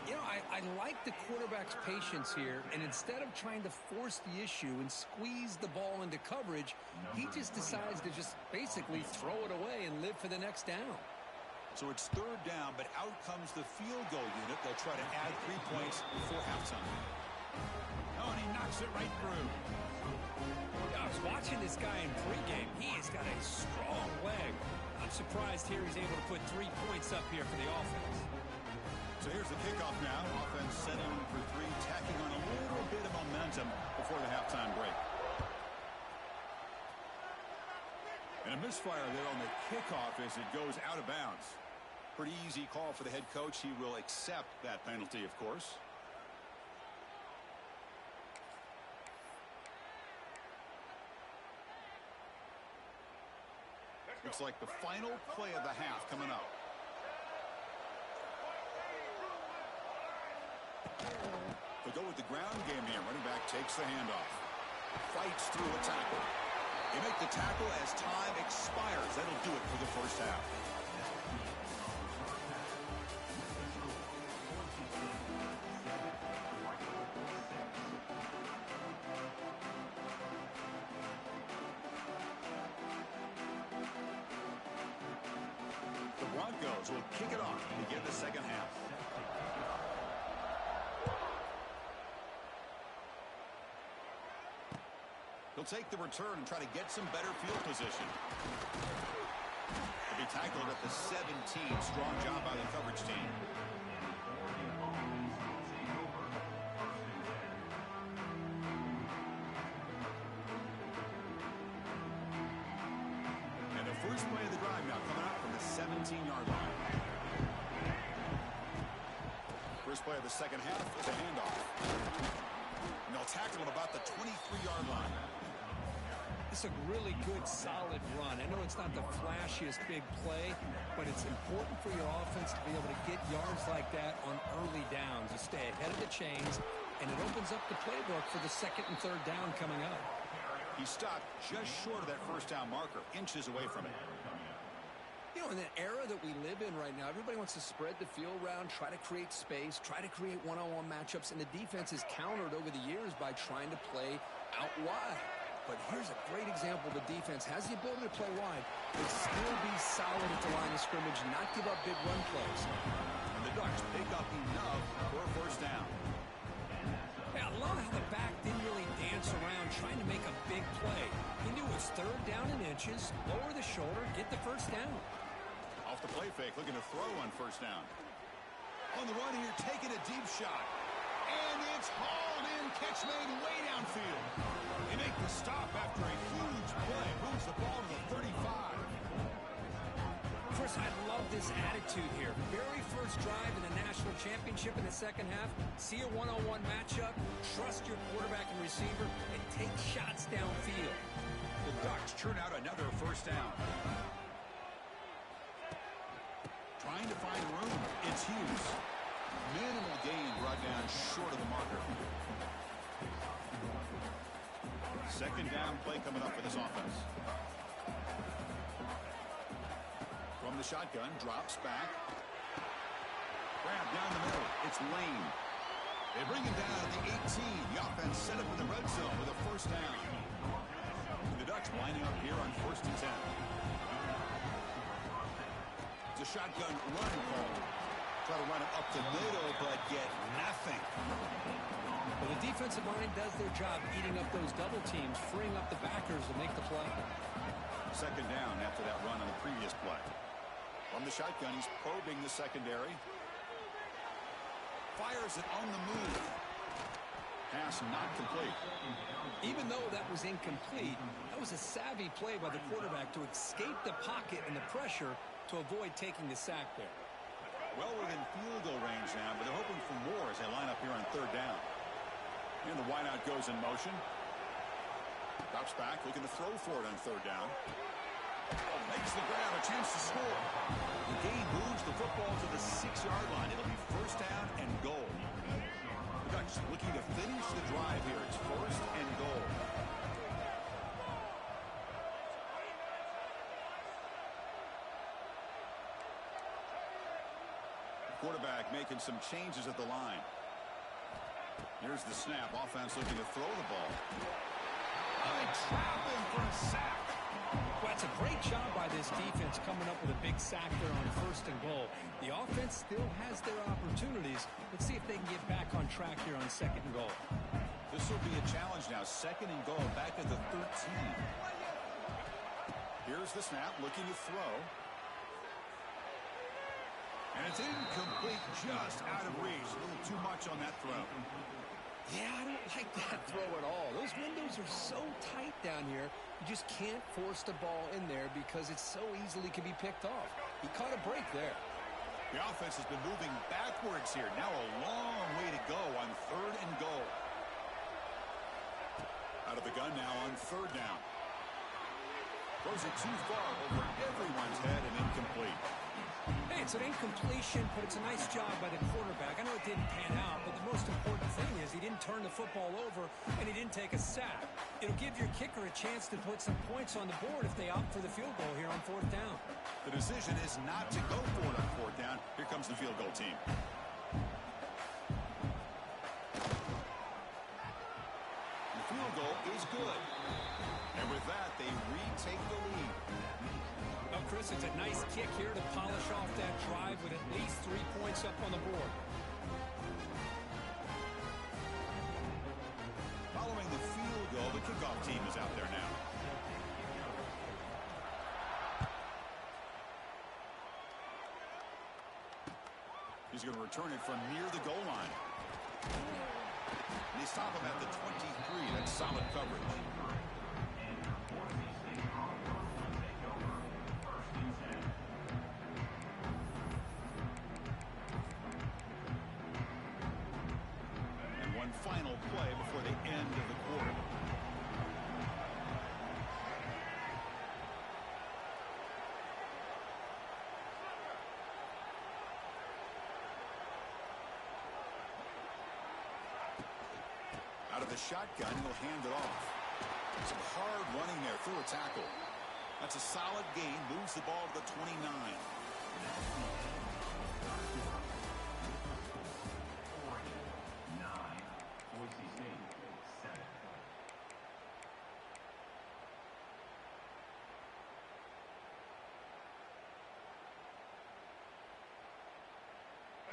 [SPEAKER 6] You know, I like the quarterback's patience here, and instead of trying to force the issue and squeeze the ball into coverage, he just decides to just basically throw it away and live for the next down.
[SPEAKER 7] So it's third down, but out comes the field goal unit. They'll try to add 3 points before halftime.
[SPEAKER 4] Oh, and he knocks it right through.
[SPEAKER 6] Yeah, I was watching this guy in pregame. He has got a strong leg. I'm surprised here he's able to put 3 points up here for the offense.
[SPEAKER 7] So here's the kickoff now. Offense settling for 3, tacking on a little bit of momentum before the halftime break. And a misfire there on the kickoff as it goes out of bounds. Pretty easy call for the head coach. He will accept that penalty, of course. Looks like the final play of the half coming up. They'll go with the ground game here. Running back takes the handoff. Fights through a tackle. They make the tackle as time expires. That'll do it for the first half. The Broncos will kick it off to begin the second half. He'll take the return and try to get some better field position. He'll be tackled at the 17. Strong job by the coverage team. And the first play of the drive now coming up from the 17-yard line. First play of the second half is a handoff. And they'll tackle him about the 23-yard line.
[SPEAKER 6] It's a really good, solid run. I know it's not the flashiest big play, but it's important for your offense to be able to get yards like that on early downs, to stay ahead of the chains, and it opens up the playbook for the second and third down coming up.
[SPEAKER 7] He stopped just short of that first down marker, inches away from it.
[SPEAKER 6] You know, in the era that we live in right now, everybody wants to spread the field around, try to create space, try to create one-on-one matchups, and the defense has countered over the years by trying to play out wide. But here's a great example. The defense has the ability to play wide, but still be solid at the line of scrimmage, not give up big run plays.
[SPEAKER 7] And the Ducks pick up enough for a first down.
[SPEAKER 6] Hey, I love how the back didn't really dance around trying to make a big play. He knew it was third down in inches, lower the shoulder, get the first down.
[SPEAKER 7] Off the play fake, looking to throw on first down. On the run here, taking a deep shot. And it's hauled in, catch made way downfield. They make the stop after a huge play. Moves the ball to the 35.
[SPEAKER 6] Chris, I love this attitude here. Very first drive in the national championship in the second half. See a one-on-one matchup, trust your quarterback and receiver, and take shots downfield.
[SPEAKER 7] The Ducks churn out another first down. Trying to find room. It's Hughes. Minimal gain brought down short of the marker. Second down play coming up for this offense. From the shotgun, drops back. Grab down the middle. It's Lane. They bring him down at the 18. The offense set up in the red zone with a first down. And the Ducks lining up here on first and 10. It's a shotgun run call. Try to run it up the middle, but get nothing.
[SPEAKER 6] Well, the defensive line does their job eating up those double teams, freeing up the backers to make the play.
[SPEAKER 7] Second down after that run on the previous play. From the shotgun, he's probing the secondary. Fires it on the move. Pass not complete.
[SPEAKER 6] Even though that was incomplete, that was a savvy play by the quarterback to escape the pocket and the pressure to avoid taking the sack there.
[SPEAKER 7] Well within field goal range now, but they're hoping for more as they line up here on third down. And the wideout goes in motion. Drops back, looking to throw for it on third down. Makes the grab, a chance to score. The gain moves the football to the 6-yard line. It'll be first down and goal. The Ducks looking to finish the drive here. It's first and goal. Quarterback making some changes at the line. Here's the snap. Offense looking to throw the ball. They trap him for a sack.
[SPEAKER 6] Well, it's a great job by this defense coming up with a big sack there on first and goal. The offense still has their opportunities. Let's see if they can get back on track here on second and goal.
[SPEAKER 7] This will be a challenge now. Second and goal back at the 13. Here's the snap. Looking to throw. And it's incomplete, just out of reach. A little too much on that throw.
[SPEAKER 6] Yeah, I don't like that throw at all. Those windows are so tight down here. You just can't force the ball in there because it so easily can be picked off. He caught a break there.
[SPEAKER 7] The offense has been moving backwards here. Now a long way to go on 3rd and goal. Out of the gun now on 3rd down. Throws it too far over everyone's head and incomplete.
[SPEAKER 6] Hey, it's an incompletion, but it's a nice job by the quarterback. I know it didn't pan out, but the most important thing is he didn't turn the football over and he didn't take a sack. It'll give your kicker a chance to put some points on the board if they opt for the field goal here on 4th down.
[SPEAKER 7] The decision is not to go for it on 4th down. Here comes the field goal team. The field goal is good. And with that, they retake the lead.
[SPEAKER 6] Well, Chris, it's a nice kick here to polish off that drive with at least 3 points up on the board.
[SPEAKER 7] Following the field goal, the kickoff team is out there now. He's going to return it from near the goal line. And they stop him at the 23. That's solid coverage. And one final play before the end of the quarter. Out of the shotgun, he'll hand it off. Some hard running there through a tackle. That's a solid gain. Moves the ball to the 29.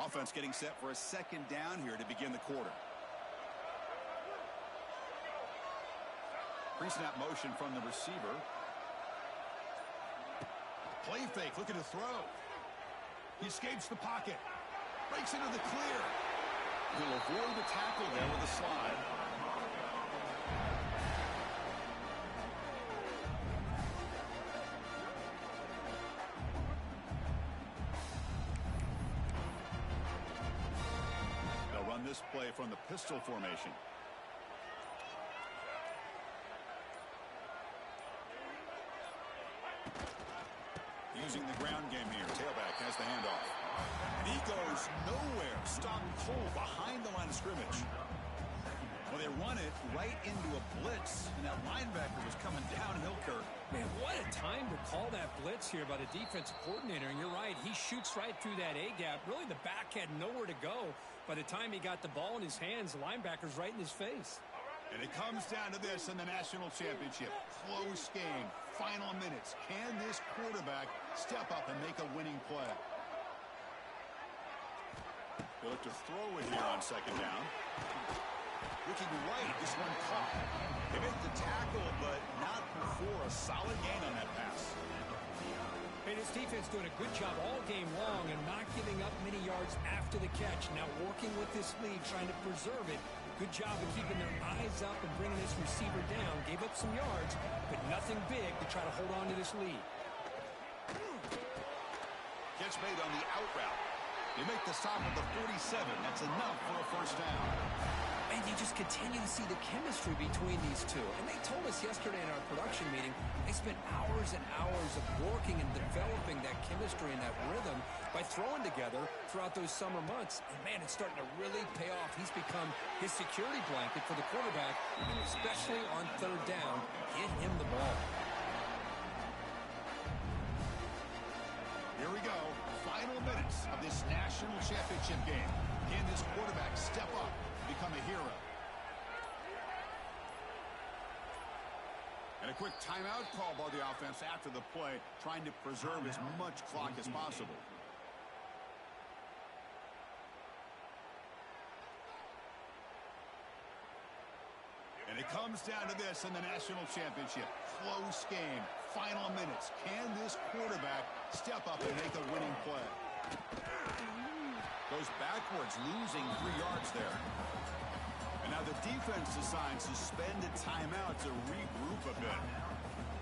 [SPEAKER 7] Offense getting set for a 2nd down here to begin the quarter. Pre-snap motion from the receiver. Play fake, looking to throw. He escapes the pocket. Breaks into the clear. He'll avoid the tackle there with a slide. They'll run this play from the pistol formation. Using the ground game here. Tailback has the handoff. And he goes nowhere. Stopped cold behind the line of scrimmage. Well, they run it right into a blitz, and that linebacker was coming downhill, Kirk.
[SPEAKER 6] Man, what a time to call that blitz here by the defensive coordinator. And you're right, he shoots right through that A-gap. Really, the back had nowhere to go. By the time he got the ball in his hands, the linebacker's right in his face.
[SPEAKER 7] And it comes down to this in the national championship. Close game. Final minutes. Can this quarterback step up and make a winning play? They look to throw it here on 2nd down. Looking right. This one caught. They make the tackle, but not before a solid gain on that pass.
[SPEAKER 6] And his defense doing a good job all game long and not giving up many yards after the catch. Now working with this lead, trying to preserve it. Good job of keeping their eyes up and bringing this receiver down. Gave up some yards, but nothing big to try to hold on to this lead.
[SPEAKER 7] Catch made on the out route. They make the stop at the 47. That's enough for a 1st down.
[SPEAKER 6] And you just continue to see the chemistry between these two. And they told us yesterday in our production meeting, they spent hours and hours of working and developing that chemistry and that rhythm by throwing together throughout those summer months. And, man, it's starting to really pay off. He's become his security blanket for the quarterback, and especially on 3rd down, get him the ball.
[SPEAKER 7] Here we go. Final minutes of this national championship game. Can this quarterback step up, become a hero? And a quick timeout call by the offense after the play, trying to preserve as much clock as possible. And it comes down to this in the national championship. Close game. Final minutes. Can this quarterback step up and make a winning play? Goes backwards, losing 3 yards there. And now the defense decides to spend a timeout to regroup a bit.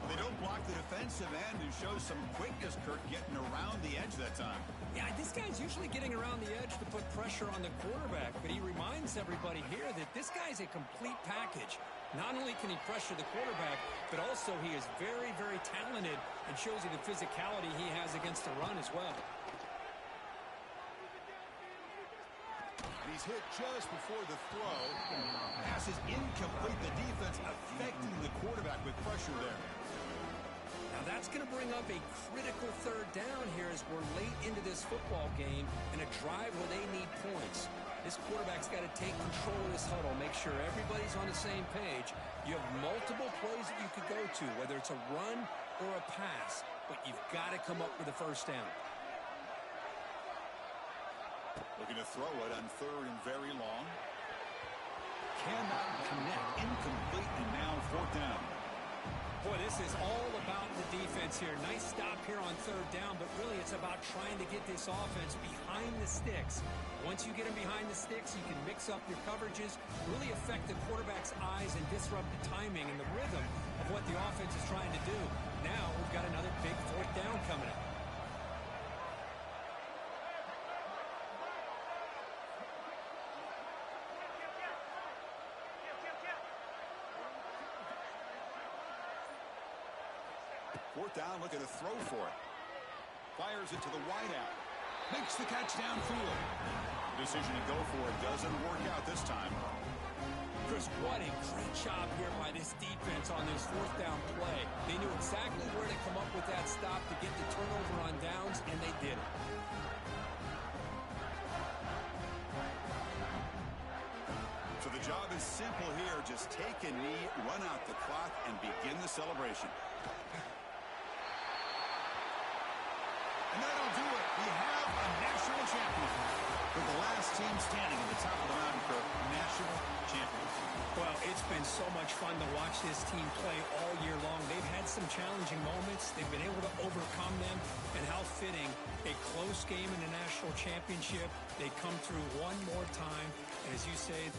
[SPEAKER 7] They don't block the defensive end and show some quickness, Kirk, getting around the edge that time.
[SPEAKER 6] Yeah, this guy's usually getting around the edge to put pressure on the quarterback, but he reminds everybody here that this guy's a complete package. Not only can he pressure the quarterback, but also he is very, very talented and shows you the physicality he has against the run as well.
[SPEAKER 7] And he's hit just before the throw. Pass is incomplete. The defense affecting the quarterback with pressure there.
[SPEAKER 6] Now that's going to bring up a critical third down here as we're late into this football game in a drive where they need points. This quarterback's got to take control of this huddle, make sure everybody's on the same page. You have multiple plays that you could go to, whether it's a run or a pass, but you've got to come up with a first down.
[SPEAKER 7] Looking to throw it on third and very long. Cannot connect. Incomplete, and now fourth down.
[SPEAKER 6] Boy, this is all about the defense here. Nice stop here on third down, but really it's about trying to get this offense behind the sticks. Once you get them behind the sticks, you can mix up your coverages, really affect the quarterback's eyes and disrupt the timing and the rhythm of what the offense is trying to do. Now we've got another big fourth down coming up.
[SPEAKER 7] Fourth down, looking to throw for it. Fires it to the wideout. Makes the catch downfield. Decision to go for it doesn't work out this time.
[SPEAKER 6] Chris, what a great job here by this defense on this fourth down play. They knew exactly where to come up with that stop to get the turnover on downs, and they did it.
[SPEAKER 7] So the job is simple here. Just take a knee, run out the clock, and begin the celebration. And that'll do it. We have a national champion. With the last team standing at the top of the mountain for national champions.
[SPEAKER 6] Well, it's been so much fun to watch this team play all year long. They've had some challenging moments. They've been able to overcome them. And how fitting, a close game in the national championship. They come through one more time. And as you say,